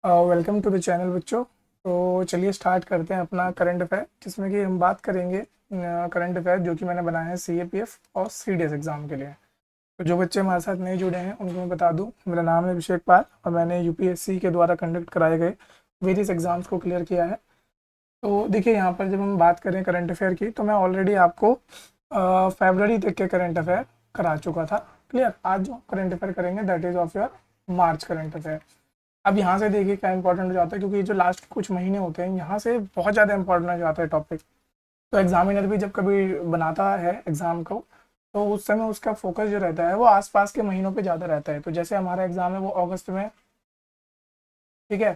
Welcome to the channel बच्चों। तो चलिए स्टार्ट करते हैं अपना करंट अफेयर, जिसमें कि हम बात करेंगे करंट अफेयर जो कि मैंने बनाया है सीएपीएफ और सीडीएस एग्ज़ाम के लिए। तो जो बच्चे हमारे साथ नहीं जुड़े हैं उनको मैं बता दूं, मेरा नाम है अभिषेक पाल और मैंने यूपीएससी के द्वारा कंडक्ट कराए गए वेरियस एग्ज़ाम्स को क्लियर किया है। तो देखिए, यहाँ पर जब हम बात करें करंट अफेयर की, तो मैं ऑलरेडी आपको फरवरी तक के करंट अफेयर करा चुका था क्लियर। आज जो करंट अफेयर करेंगे that is of your March current affair. अब यहाँ से देखिए क्या इंपॉर्टेंट हो जाता है, क्योंकि जो लास्ट कुछ महीने होते हैं यहाँ से बहुत ज़्यादा इंपॉर्टेंट हो जाता है टॉपिक। तो एग्जामिनर भी जब कभी बनाता है एग्ज़ाम को, तो उस समय उसका फोकस जो रहता है वो आसपास के महीनों पे ज़्यादा रहता है। तो जैसे हमारा एग्ज़ाम है वो अगस्त में, ठीक है।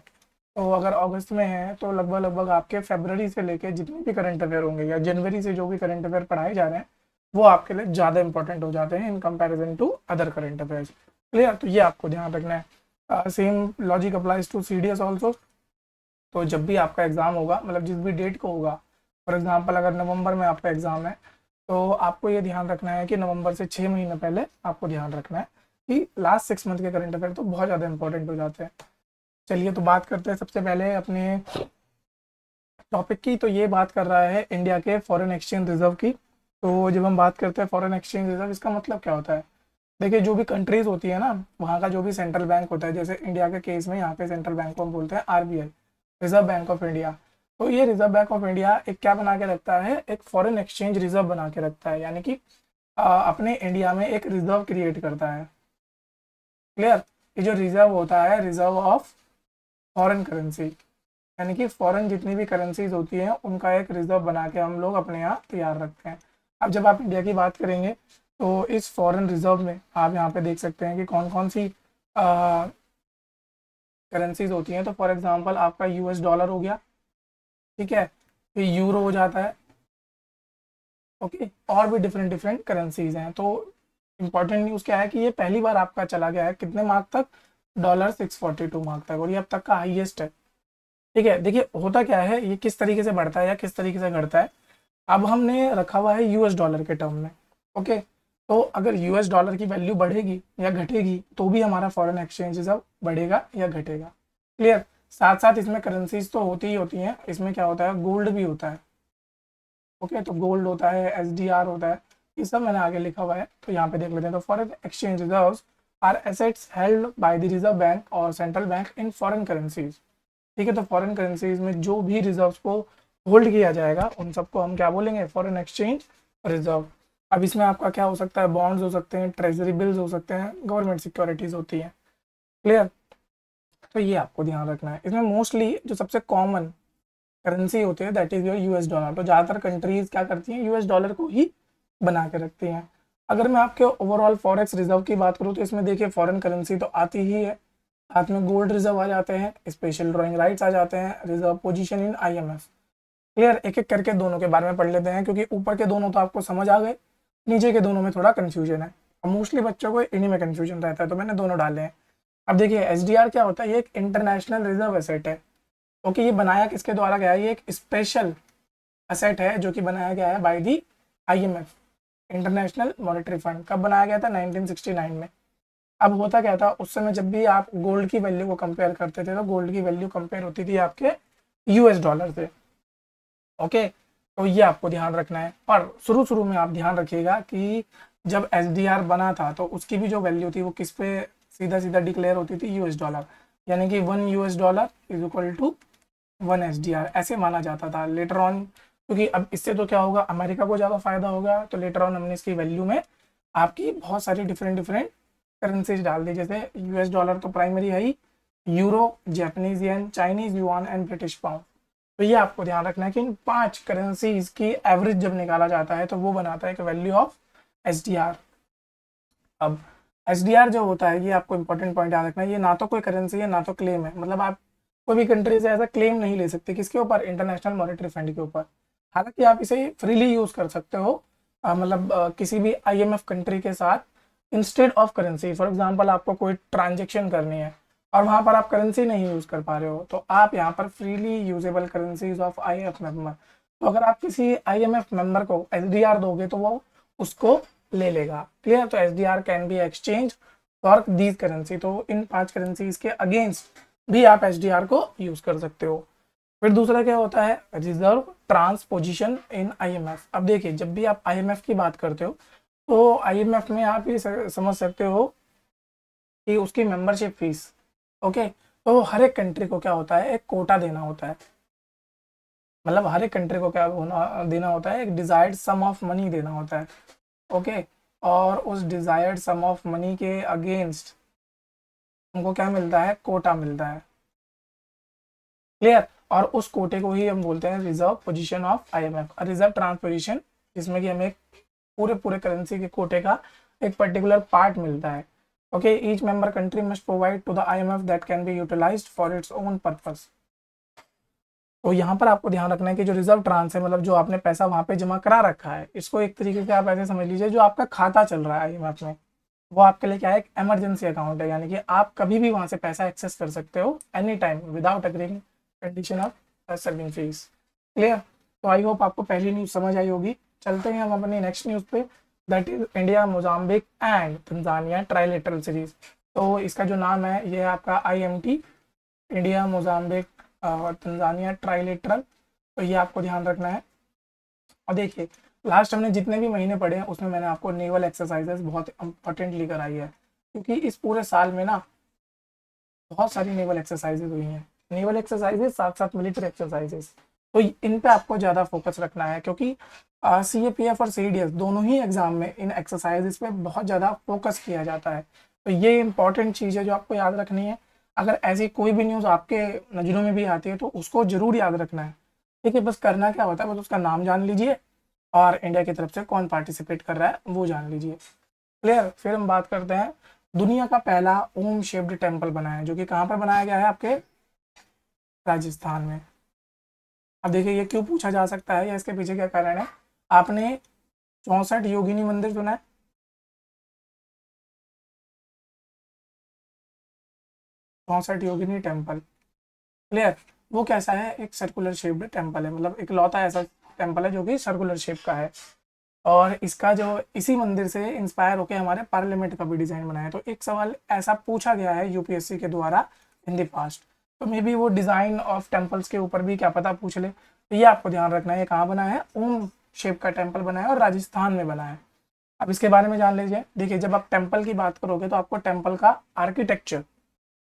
तो अगर अगस्त में है तो लगभग लगभग आपके फरवरी से लेके जितने भी करंट अफेयर होंगे या जनवरी से जो भी करंट अफेयर पढ़ाए जा रहे हैं वो आपके लिए ज़्यादा इंपॉर्टेंट हो जाते हैं in comparison to other current affairs. Clear, तो ये आपको ध्यान रखना है। Same logic applies to CDS also. तो जब भी आपका एग्ज़ाम होगा, मतलब जिस भी डेट को होगा, फॉर एग्जांपल अगर नवंबर में आपका एग्ज़ाम है, तो आपको ये ध्यान रखना है कि नवंबर से 6 महीने पहले आपको ध्यान रखना है कि लास्ट 6 मंथ के करंट अफेयर तो बहुत ज़्यादा इंपॉर्टेंट हो जाते हैं। चलिए तो बात करते हैं सबसे पहले अपने टॉपिक की। तो ये बात कर रहा है इंडिया के फॉरेन एक्सचेंज रिजर्व की। तो जब हम बात करते हैं फॉरेन एक्सचेंज रिजर्व, इसका मतलब क्या होता है? देखिए, जो भी कंट्रीज होती है ना, वहाँ का जो भी सेंट्रल बैंक होता है, जैसे इंडिया के केस में यहाँ पे सेंट्रल बैंक को हम बोलते हैं RBI, reserve bank of India. तो ये रिजर्व बैंक ऑफ इंडिया एक क्या बना के रखता है, एक फॉरेन एक्सचेंज रिजर्व बना के रखता है, यानी कि अपने इंडिया में एक रिजर्व क्रिएट करता है। क्लियर, ये जो रिजर्व होता है, रिजर्व ऑफ फॉरेन करेंसी, यानी कि फॉरेन जितनी भी करेंसीज होती हैं उनका एक रिजर्व बना के हम लोग अपने यहाँ तैयार रखते हैं। अब जब आप इंडिया की बात करेंगे तो इस फॉरेन रिजर्व में आप यहाँ पे देख सकते हैं कि कौन कौन सी करेंसीज होती हैं। तो फॉर एग्जांपल आपका यूएस डॉलर हो गया, ठीक है, फिर यूरो हो जाता है, ओके, और भी डिफरेंट डिफरेंट करेंसीज हैं। तो इंपॉर्टेंट न्यूज़ क्या है कि ये पहली बार आपका चला गया है कितने मार्क तक, $642 तक, और ये अब तक का हाईएस्ट है। ठीक है, देखिए होता क्या है, ये किस तरीके से बढ़ता है या किस तरीके से घटता है। अब हमने रखा हुआ है यूएस डॉलर के टर्म में, ओके। तो अगर यूएस डॉलर की वैल्यू बढ़ेगी या घटेगी तो भी हमारा फॉरेन एक्सचेंज रिजर्व बढ़ेगा या घटेगा। क्लियर, साथ साथ इसमें करेंसीज तो होती ही होती हैं, इसमें क्या होता है, गोल्ड भी होता है, ओके। तो गोल्ड होता है, एसडीआर होता है, ये सब मैंने आगे लिखा हुआ है, तो यहाँ पे देख लेते हैं। तो foreign exchange reserves are assets held by the reserve bank और central bank in foreign currencies. ठीक है, तो फॉरेन करेंसीज में जो भी रिजर्व्स को होल्ड किया जाएगा उन सबको हम क्या बोलेंगे, फॉरेन एक्सचेंज रिजर्व। अब इसमें आपका क्या हो सकता है, बॉन्ड्स हो सकते हैं, ट्रेजरी बिल्स हो सकते हैं, गवर्नमेंट सिक्योरिटीज होती हैं। क्लियर, तो ये आपको ध्यान रखना है। इसमें मोस्टली जो सबसे कॉमन करेंसी होती है that is your US dollar. तो ज़्यादातर कंट्रीज क्या करती हैं, यूएस डॉलर को ही बना के रखती हैं। अगर मैं आपके ओवरऑल फॉरेक्स रिजर्व की बात करूँ तो इसमें देखिए फॉरेन करेंसी तो आती ही है, साथ में गोल्ड रिजर्व आ जाते हैं, स्पेशल ड्राइंग राइट्स आ जाते हैं, reserve position in IMF. Clear, एक एक करके दोनों के बारे में पढ़ लेते हैं, क्योंकि ऊपर के दोनों तो आपको समझ आ गए, नीचे के दोनों में थोड़ा कन्फ्यूजन है। अब मोस्टली बच्चों को इन्हीं में कन्फ्यूजन रहता है, तो मैंने दोनों डाले हैं। अब देखिए एसडीआर क्या होता है, ये एक इंटरनेशनल रिजर्व एसेट है, ओके। ये बनाया किसके द्वारा गया है, ये एक स्पेशल एसेट है जो कि बनाया गया है by the IMF, international monetary fund. कब बनाया गया था, 1969 में। अब होता क्या था, उस समय जब भी आप गोल्ड की वैल्यू को कंपेयर करते थे तो गोल्ड की वैल्यू कंपेयर होती थी आपके यूएस डॉलर से, ओके। तो ये आपको ध्यान रखना है। और शुरू शुरू में आप ध्यान रखिएगा कि जब एसडीआर बना था तो उसकी भी जो वैल्यू थी वो किस पे सीधा सीधा डिक्लेयर होती थी, यूएस डॉलर, यानी कि 1 US dollar is equal to 1 SDR, ऐसे माना जाता था। लेटर ऑन, क्योंकि अब इससे तो क्या होगा, अमेरिका को ज़्यादा फायदा होगा, तो लेटर ऑन हमने इसकी वैल्यू में आपकी बहुत सारी डिफरेंट डिफरेंट करेंसीज डाल दी, जैसे यूएस डॉलर तो प्राइमरी है ही, euro, Japanese yen, Chinese yuan and British pound. तो ये आपको ध्यान रखना है कि इन 5 करेंसीज की एवरेज जब निकाला जाता है तो वो बनाता है एक वैल्यू ऑफ एसडीआर। अब एसडीआर जो होता है, ये आपको इंपॉर्टेंट पॉइंट याद रखना है, ये ना तो कोई करेंसी है ना तो क्लेम है। मतलब आप कोई भी कंट्री से ऐसा क्लेम नहीं ले सकते, किसके ऊपर, इंटरनेशनल मॉनेटरी फंड के ऊपर। हालांकि आप इसे फ्रीली यूज कर सकते हो, मतलब किसी भी आईएमएफ कंट्री के साथ instead of currency. For example आपको कोई ट्रांजेक्शन करनी है और वहां पर आप करेंसी नहीं यूज कर पा रहे हो, तो आप यहाँ पर freely usable currencies of IMF member, तो अगर आप किसी आईएमएफ मेंबर को एसडीआर दोगे तो वो उसको ले लेगा। क्लियर, तो SDR can be exchange for these currency. तो इन 5 करेंसीज के अगेंस्ट भी आप एचडीआर को यूज कर सकते हो। फिर दूसरा क्या होता है, रिजर्व ट्रांसपोजिशन इन आईएमएफ। अब देखिए जब भी आप आईएमएफ की बात करते हो तो आईएमएफ में आप ये समझ सकते हो कि उसकी मेंबरशिप फीस, ओके, तो हर एक कंट्री को क्या होता है, एक कोटा देना होता है। मतलब हर एक कंट्री को क्या देना होता है, एक डिजायर्ड सम ऑफ मनी देना होता है, ओके। और उस डिजायर्ड सम ऑफ मनी के अगेंस्ट उनको क्या मिलता है, कोटा मिलता है। क्लियर। और उस कोटे को ही हम बोलते हैं reserve position of IMF, reserve transposition, जिसमें कि हमें पूरे पूरे करेंसी के कोटे का एक पर्टिकुलर पार्ट मिलता है। Okay, each member country must provide to the IMF that can be utilised for its own purpose. तो यहाँ पर आपको ध्यान रखना है कि जो रिजर्व ट्रांस है, मतलब जो आपने पैसा वहां पे जमा करा रखा है, इसको एक तरीके से आप ऐसे समझ लीजिए, जो आपका खाता चल रहा है आईएमएफ में, वो आपके लिए क्या है, एक इमरजेंसी अकाउंट है। यानी कि आप कभी भी वहां से पैसा एक्सेस कर सकते हो any time without agreeing condition of serving fees. Clear. तो आई होप आपको पहली न्यूज समझ आई होगी। चलते हैं हम अपनी नेक्स्ट न्यूज पे, that is India Mozambique and Tanzania trilateral series. तो इसका जो नाम है ये है आपका IMT, इंडिया मोजाम्बिक और तंजानिया ट्राइलेटरल। तो ये आपको ध्यान रखना है। और देखिए लास्ट हमने जितने भी महीने पढ़े हैं उसमें मैंने आपको नेवल एक्सरसाइजेस बहुत इंपॉर्टेंटली कराई है, क्योंकि इस पूरे साल में ना बहुत सारी नेवल एक्सरसाइजेज हुई हैं। नेवल एक्सरसाइजेज साथ साथ मिलिट्री एक्सरसाइजेज, तो इन पे आपको ज़्यादा फोकस रखना है, क्योंकि CAPF और CDS दोनों ही एग्जाम में इन एक्सरसाइजेज पे बहुत ज़्यादा फोकस किया जाता है। तो ये इंपॉर्टेंट चीज़ है जो आपको याद रखनी है। अगर ऐसी कोई भी न्यूज़ आपके नज़रों में भी आती है तो उसको जरूर याद रखना है। ठीक है, बस करना क्या होता है, बस उसका नाम जान लीजिए और इंडिया की तरफ से कौन पार्टिसिपेट कर रहा है वो जान लीजिए। क्लियर। फिर हम बात करते हैं, दुनिया का पहला ओम शेप्ड टेम्पल बना है, जो कि कहाँ पर बनाया गया है, आपके राजस्थान में। अब देखिए ये क्यों पूछा जा सकता है या इसके पीछे क्या कारण है। आपने 64 योगिनी मंदिर सुना है, 64 योगिनी टेम्पल। क्लियर। वो कैसा है, एक सर्कुलर शेप्ड टेम्पल है, मतलब एक लौता ऐसा टेम्पल है जो कि सर्कुलर शेप का है। और इसका जो इसी मंदिर से इंस्पायर होकर हमारे पार्लियामेंट का भी डिजाइन बनाया है। तो एक सवाल ऐसा पूछा गया है UPSC के द्वारा इन द पास्ट, तो मे बी वो डिजाइन ऑफ टेम्पल्स के ऊपर भी क्या पता पूछ ले। तो ये आपको ध्यान रखना है, ये कहाँ बना है, ओम शेप का टेम्पल बना है और राजस्थान में बना है। अब इसके बारे में जान लीजिए। देखिए जब आप टेम्पल की बात करोगे तो आपको टेम्पल का आर्किटेक्चर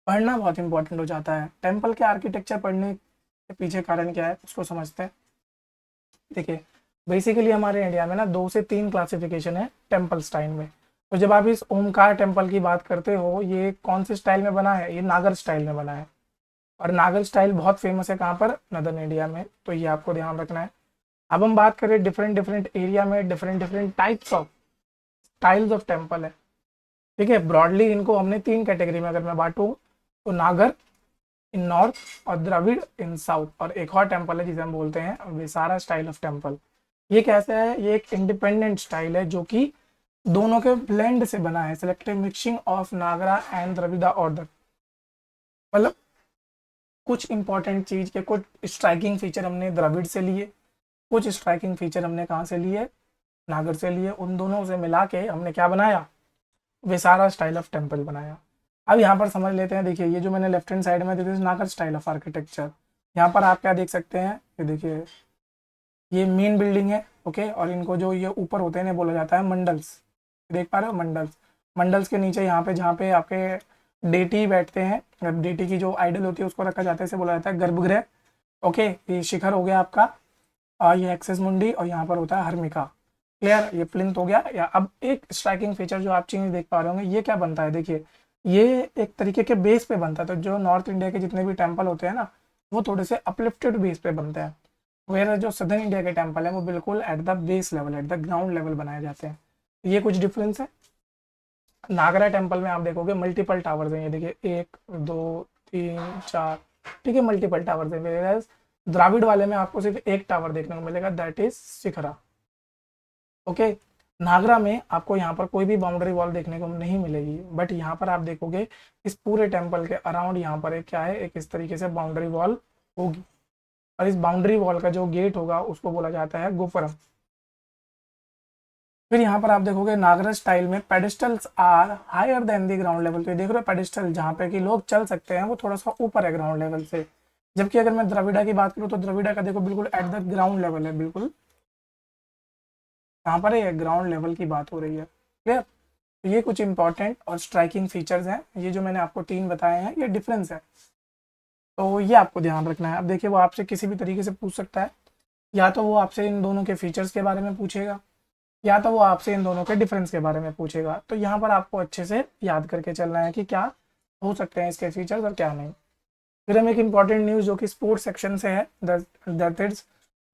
पढ़ना बहुत इंपॉर्टेंट हो जाता है। टेम्पल के आर्किटेक्चर पढ़ने के पीछे कारण क्या है उसको समझते हैं। देखिए बेसिकली हमारे इंडिया में ना 2 से 3 क्लासिफिकेशन है टेम्पल स्टाइल में। तो जब आप इस ओमकार टेम्पल की बात करते हो, ये कौन से स्टाइल में बना है, ये नागर स्टाइल में बना है। और नागर स्टाइल बहुत फेमस है कहाँ पर, नदर्न इंडिया में। तो ये आपको ध्यान रखना है। अब हम बात करें डिफरेंट डिफरेंट एरिया में different different types of styles of temple है। ठीक है, ब्रॉडली इनको हमने 3 कैटेगरी में अगर मैं बांटूँ तो नागर इन नॉर्थ और द्रविड़ इन साउथ, और एक और टेम्पल है जिसे हम बोलते हैं विसारा स्टाइल ऑफ टेम्पल। ये कैसा है, ये एक इंडिपेंडेंट स्टाइल है जो कि दोनों के ब्लेंड से बना है, selective mixing of Nagara and Dravida order. मतलब कुछ इंपॉर्टेंट चीज के कुछ स्ट्राइकिंग फीचर हमने द्रविड़ से लिए, कुछ स्ट्राइकिंग फीचर हमने कहाँ से लिए, नागर से लिए। उन दोनों से मिला के हमने क्या बनाया, विसारा स्टाइल ऑफ टेम्पल बनाया। अब यहाँ पर समझ लेते हैं। देखिए ये जो मैंने लेफ्ट हैंड साइड में दिस इज नागर स्टाइल ऑफ आर्किटेक्चर। यहाँ पर आप क्या देख सकते हैं, ये देखिए ये मेन बिल्डिंग है, ओके। और इनको जो ये ऊपर होते हैं इन्हें बोला जाता है मंडल्स। देख पा रहे हो, मंडल्स। मंडल्स के नीचे यहाँ पे जहाँ पे आपके डेटी बैठते हैं, डेटी की जो आइडल होती है उसको रखा जाता है, इसे बोला जाता है गर्भगृह। ओके, ये शिखर हो गया आपका, और ये एक्सेस मुंडी, और यहाँ पर होता है हर्मिका। क्लियर, ये प्लिंथ हो गया। या अब एक स्ट्राइकिंग फीचर जो आप चीज देख पा रहे होंगे, ये क्या बनता है, देखिए ये एक तरीके के बेस पे बनता है। तो जो नॉर्थ इंडिया के जितने भी टेम्पल होते हैं ना, वो थोड़े से अपलिफ्टेड बेस पे बनते हैं, वेयर जो सदर्न इंडिया के टेम्पल है वो बिल्कुल at the base level, at the ground level बनाए जाते हैं। तो ये कुछ डिफरेंस है। नागरा टेम्पल में आप देखोगे मल्टीपल टावर्स हैं, ये देखिए 1 2 3 4, ठीक है, मल्टीपल टावर्स है। द्राविड़ वाले में आपको सिर्फ एक टावर देखने को मिलेगा, दैट इज शिखरा। ओके, नागरा में आपको यहाँ पर कोई भी बाउंड्री वॉल देखने को नहीं मिलेगी, बट यहाँ पर आप देखोगे इस पूरे टेम्पल के अराउंड यहाँ पर एक क्या है, एक इस तरीके से बाउंड्री वॉल होगी। और इस बाउंड्री वॉल का जो गेट होगा उसको बोला जाता है गोपुरम। फिर यहाँ पर आप देखोगे नागरथ स्टाइल में pedestals are higher than the ground level. तो ये देख रहे हो पेडिस्टल जहाँ पे कि लोग चल सकते हैं वो थोड़ा सा ऊपर है ग्राउंड लेवल से। जबकि अगर मैं द्रविड़ा की बात करूँ तो द्रविड़ा का देखो बिल्कुल एट द ग्राउंड लेवल है, बिल्कुल यहाँ पर ये ग्राउंड लेवल की बात हो रही है। क्लियर। तो ये कुछ इंपॉर्टेंट और स्ट्राइकिंग फीचर्स हैं, ये जो मैंने आपको 3 बताए हैं ये डिफरेंस है, तो ये आपको ध्यान रखना है। अब देखिए वो आपसे किसी भी तरीके से पूछ सकता है, या तो वो आपसे इन दोनों के फीचर्स के बारे में पूछेगा, या तो वो आपसे इन दोनों के डिफरेंस के बारे में पूछेगा। तो यहाँ पर आपको अच्छे से याद करके चलना है कि क्या हो सकते हैं इसके फीचर्स और क्या नहीं। फिर हम एक इम्पॉर्टेंट न्यूज़ जो कि स्पोर्ट्स सेक्शन से है, that is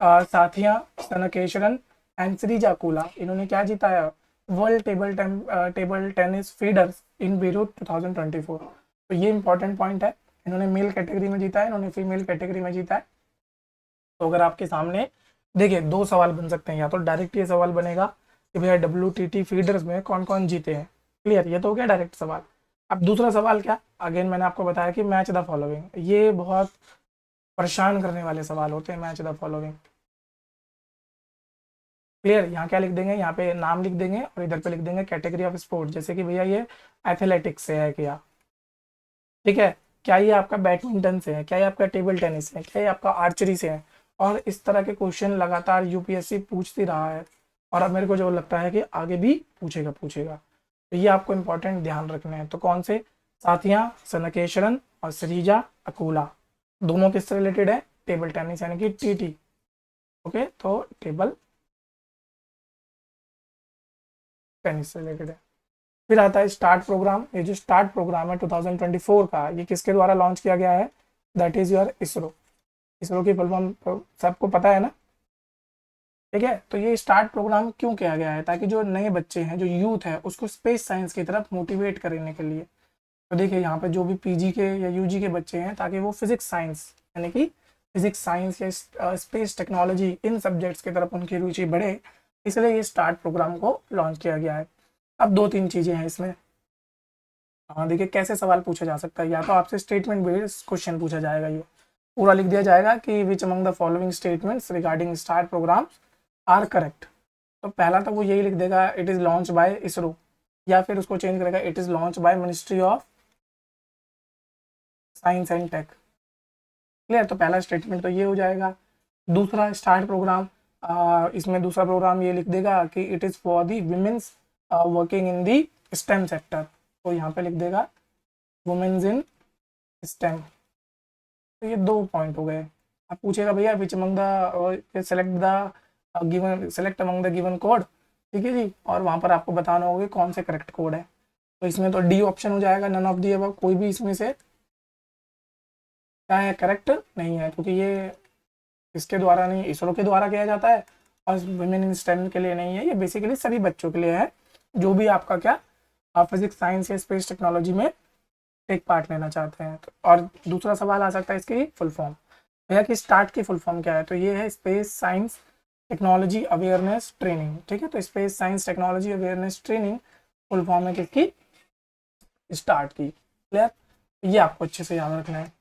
Sathiyan Gnanasekaran and Sreeja Akula, इन्होंने क्या जीता है, world table tennis feeders in Beirut 2024। तो ये इंपॉर्टेंट पॉइंट है, इन्होंने मेल कैटेगरी में जीता है, इन्होंने फीमेल कैटेगरी में जीता है। तो अगर आपके सामने देखिए 2 सवाल बन सकते हैं, या तो डायरेक्ट ये सवाल बनेगा कि भैया WTT फीडर्स में कौन कौन जीते हैं। क्लियर, ये तो हो गया डायरेक्ट सवाल। अब दूसरा सवाल क्या, अगेन मैंने आपको बताया कि मैच द फॉलोइंग, ये बहुत परेशान करने वाले सवाल होते हैं, मैच द फॉलोइंग। क्लियर, यहाँ क्या लिख देंगे, यहाँ पे नाम लिख देंगे और इधर पे लिख देंगे कैटेगरी ऑफ स्पोर्ट, जैसे कि भैया ये एथलेटिक्स से है क्या, ठीक है, क्या ये आपका बैडमिंटन से है, क्या ये आपका टेबल टेनिस है, क्या ये आपका आर्चरी से है। और इस तरह के क्वेश्चन लगातार यूपीएससी पूछती रहा है, और अब मेरे को जो लगता है कि आगे भी पूछेगा पूछेगा। तो ये आपको इंपॉर्टेंट ध्यान रखने हैं। तो कौन से, साथिया सनकेशरन और श्रीजा अकूला, दोनों किससे रिलेटेड है, टेबल टेनिस यानी कि TT। ओके, तो टेबल टेनिस से रिलेटेड है। फिर आता है स्टार्ट प्रोग्राम। ये जो स्टार्ट प्रोग्राम है 2024 का, ये किसके द्वारा लॉन्च किया गया है, that is your ISRO. ISRO की फुल फॉर्म सबको पता है ना, ठीक है। तो ये स्टार्ट प्रोग्राम क्यों किया गया है, ताकि जो नए बच्चे हैं, जो यूथ है, उसको स्पेस साइंस की तरफ मोटिवेट करने के लिए। तो देखिए यहाँ पे जो भी PG के या UG के बच्चे हैं, ताकि वो फिजिक्स साइंस यानी कि फिजिक्स साइंस या स्पेस टेक्नोलॉजी इन सब्जेक्ट्स की तरफ उनकी रुचि बढ़े, इसलिए ये स्टार्ट प्रोग्राम को लॉन्च किया गया है। अब 2-3 चीज़ें हैं इसमें। हाँ देखिए कैसे सवाल पूछा जा सकता है, या तो आपसे स्टेटमेंट बेस्ड क्वेश्चन पूछा जाएगा, ये पूरा लिख दिया जाएगा कि which among the following statements regarding start programmes are correct. तो पहला तो वो यही लिख देगा, it is launch by ISRO, या फिर उसको चेंज करेगा, it is launch by ministry of science and tech. Clear, तो पहला स्टेटमेंट तो ये हो जाएगा। दूसरा स्टार्ट प्रोग्राम, इसमें दूसरा प्रोग्राम ये लिख देगा कि it is for the women's working in the stem sector. तो यहाँ पे लिख देगा वुमेन्स इन स्टेम। तो ये 2 पॉइंट हो गए। अब पूछेगा भैया विच among the select the given, select among the given code, ठीक है जी, और वहाँ पर आपको बताना होगा कौन से करेक्ट कोड है। तो इसमें तो D ऑप्शन हो जाएगा, नन ऑफ दी अबव, कोई भी इसमें से क्या है, करेक्ट नहीं है, क्योंकि ये इसके द्वारा नहीं, इसरो के द्वारा किया जाता है, और वुमेन इन स्टेम के लिए नहीं है, ये बेसिकली सभी बच्चों के लिए है जो भी आपका क्या फिजिक्स साइंस या स्पेस टेक्नोलॉजी में टेक पार्ट लेना चाहते हैं। तो और दूसरा सवाल आ सकता है इसकी फुल फॉर्म, भैया कि स्टार्ट की फुल फॉर्म क्या है, तो ये है space science technology awareness training, ठीक है। तो space science technology awareness training full form है किसकी, स्टार्ट की। क्लियर, ये आपको अच्छे से याद रखना है।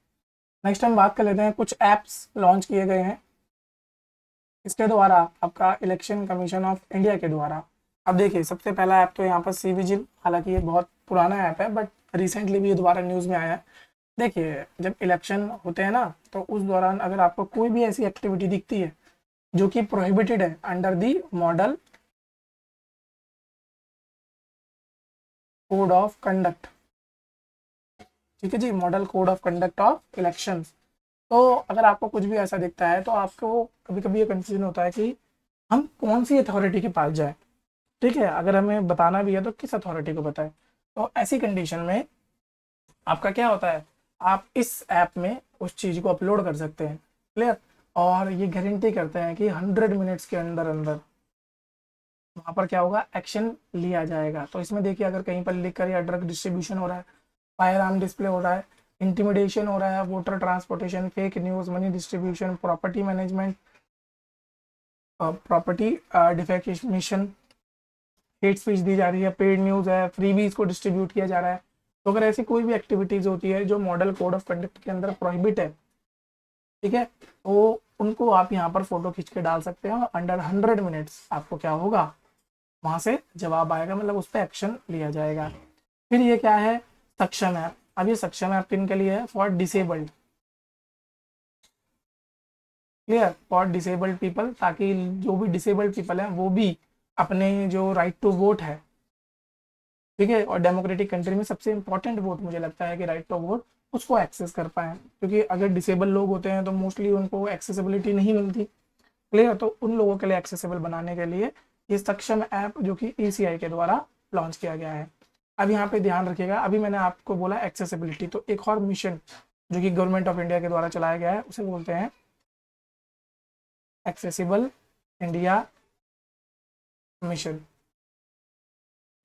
नेक्स्ट हम बात कर लेते हैं, कुछ ऐप्स लॉन्च किए गए हैं इसके द्वारा, आपका इलेक्शन कमीशन ऑफ इंडिया के द्वारा। अब देखिए सबसे पहला ऐप तो यहाँ पर सी विजिल, हालांकि ये बहुत पुराना ऐप है, बट रिसेंटली भी ये दोबारा न्यूज़ में आया है। देखिए जब इलेक्शन होते हैं ना, तो उस दौरान अगर आपको कोई भी ऐसी एक्टिविटी दिखती है जो कि प्रोहिबिटेड है under the model code of conduct, ठीक है जी, model code of conduct of elections. तो अगर आपको कुछ भी ऐसा दिखता है, तो आपको कभी कभी ये कंफ्यूजन होता है कि हम कौन सी अथॉरिटी के पास जाए, ठीक है, अगर हमें बताना भी है तो किस अथॉरिटी को बताएं। तो ऐसी कंडीशन में आपका क्या होता है, आप इस ऐप में उस चीज़ को अपलोड कर सकते हैं। क्लियर, और ये गारंटी करते हैं कि 100 मिनट्स के अंदर अंदर वहाँ पर क्या होगा, एक्शन लिया जाएगा। तो इसमें देखिए अगर कहीं पर लिकर या ड्रग डिस्ट्रीब्यूशन हो रहा है, फायर आर्म डिस्प्ले हो रहा है, इंटिमिडेशन हो रहा है, voter transportation, fake news, money distribution, property management, property defection, hate speech दी जा रही है, पेड न्यूज़ है, फ्रीबीज को डिस्ट्रीब्यूट किया जा रहा है। तो अगर ऐसी कोई भी एक्टिविटीज़ होती है जो मॉडल कोड ऑफ कंडक्ट के अंदर प्रोहिबिट है, ठीक है, तो उनको आप यहाँ पर फोटो खींच के डाल सकते हैं, और अंडर 100 मिनट्स आपको क्या होगा, वहाँ से जवाब आएगा, मतलब उस पर एक्शन लिया जाएगा। फिर ये क्या है, सक्षम ऐप। अब ये सक्षम ऐप किन के लिए है, for disabled, clear, for disabled people, ताकि जो भी डिसेबल्ड पीपल हैं वो भी अपने जो राइट टू वोट है, ठीक है, और डेमोक्रेटिक कंट्री में सबसे इंपॉर्टेंट वोट मुझे लगता है कि राइट टू वोट, उसको एक्सेस कर पाए, क्योंकि अगर डिसेबल लोग होते हैं तो मोस्टली उनको एक्सेसिबिलिटी नहीं मिलती, क्लियर। तो उन लोगों के लिए एक्सेसिबल बनाने के लिए ये सक्षम ऐप जो कि ECI के द्वारा लॉन्च किया गया है। अब यहाँ पे ध्यान रखिएगा, अभी मैंने आपको बोला एक्सेसिबिलिटी, तो एक और मिशन जो कि गवर्नमेंट ऑफ इंडिया के द्वारा चलाया गया है उसे बोलते हैं एक्सेसिबल इंडिया मिशन,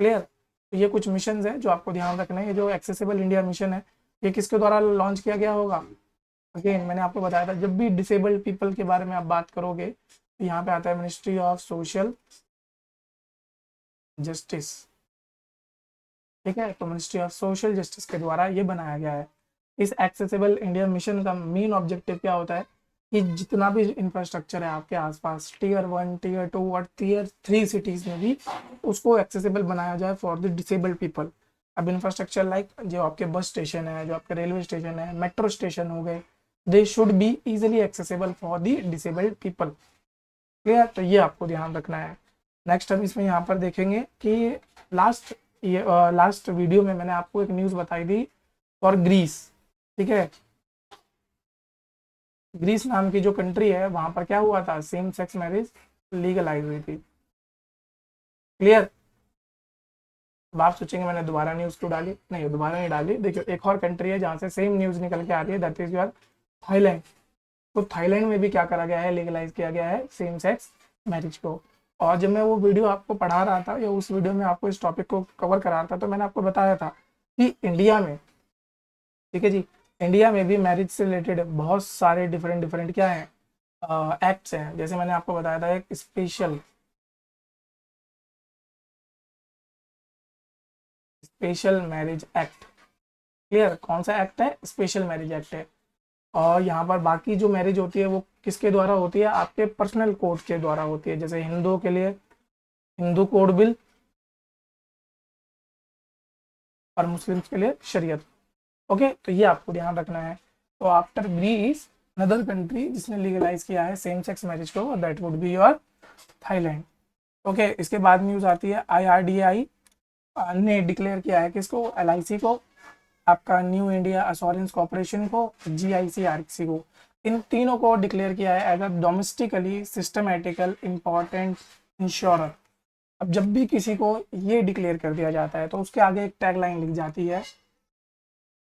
क्लियर। तो ये कुछ मिशन है जो आपको ध्यान रखना है। ये जो एक्सेसिबल इंडिया मिशन है ये किसके द्वारा लॉन्च किया गया होगा, अगेन मैंने आपको बताया था, जब भी डिसेबल्ड पीपल के बारे में आप बात करोगे तो यहाँ पे आता है मिनिस्ट्री ऑफ सोशल जस्टिस, ठीक है। तो मिनिस्ट्री ऑफ सोशल जस्टिस के द्वारा ये बनाया गया है। इस एक्सेसिबल इंडिया मिशन का मेन ऑब्जेक्टिव क्या होता है कि जितना भी इंफ्रास्ट्रक्चर है आपके आसपास, टीयर 1, टीयर 2 और टीयर 3 सिटीज में भी, उसको एक्सेसिबल बनाया जाए फॉर द डिसेबल्ड पीपल। अब इंफ्रास्ट्रक्चर लाइक जो आपके बस स्टेशन है, जो आपके रेलवे स्टेशन है, मेट्रो स्टेशन हो गए, they should be easily accessible for the disabled people, clear. तो ये आपको ध्यान रखना है। नेक्स्ट हम इसमें यहाँ पर देखेंगे कि लास्ट लास्ट वीडियो में मैंने आपको एक न्यूज़ बताई थी फॉर ग्रीस, ठीक है। ग्रीस नाम की जो कंट्री है वहाँ पर क्या हुआ था, सेम सेक्स मैरिज लीगलाइज हुई थी, क्लियर। अब आप सोचेंगे मैंने दोबारा न्यूज़ क्यों डाली, नहीं दोबारा नहीं डाली। देखियो एक और कंट्री है जहाँ से सेम न्यूज़ निकल के आ रही है, दैट इज योर थाईलैंड। तो थाईलैंड में भी क्या करा गया है, लीगलाइज किया गया है सेम सेक्स मैरिज को। और जब मैं वो वीडियो आपको पढ़ा रहा था या उस वीडियो में आपको इस टॉपिक को कवर करा रहा था, तो मैंने आपको बताया था कि इंडिया में, ठीक है जी, इंडिया में भी मैरिज से रिलेटेड बहुत सारे डिफरेंट डिफरेंट क्या है एक्ट्स हैं। जैसे मैंने आपको बताया था एक special special marriage act, clear. कौन सा एक्ट है, स्पेशल मैरिज एक्ट है। और यहाँ पर बाकी जो मैरिज होती है वो किसके द्वारा होती है, आपके पर्सनल कोड के द्वारा होती है। जैसे हिंदुओं के लिए हिंदू कोड बिल और मुस्लिम्स के लिए शरीयत, ओके। तो ये आपको ध्यान रखना है। तो आफ्टर ग्रीस अनदर कंट्री जिसने लीगलाइज किया है सेम सेक्स मैरिज को, that would be your Thailand, okay. इसके बाद न्यूज़ आती है IRDAI ने डिक्लेयर किया है किसको, LIC को, आपका न्यू इंडिया अश्योरेंस कॉर्पोरेशन को, GIC-RC को, इन तीनों को डिक्लेयर किया है as a domestically systematical important insurer. अब जब भी किसी को ये डिक्लेयर कर दिया जाता है तो उसके आगे एक टैगलाइन लिख जाती है,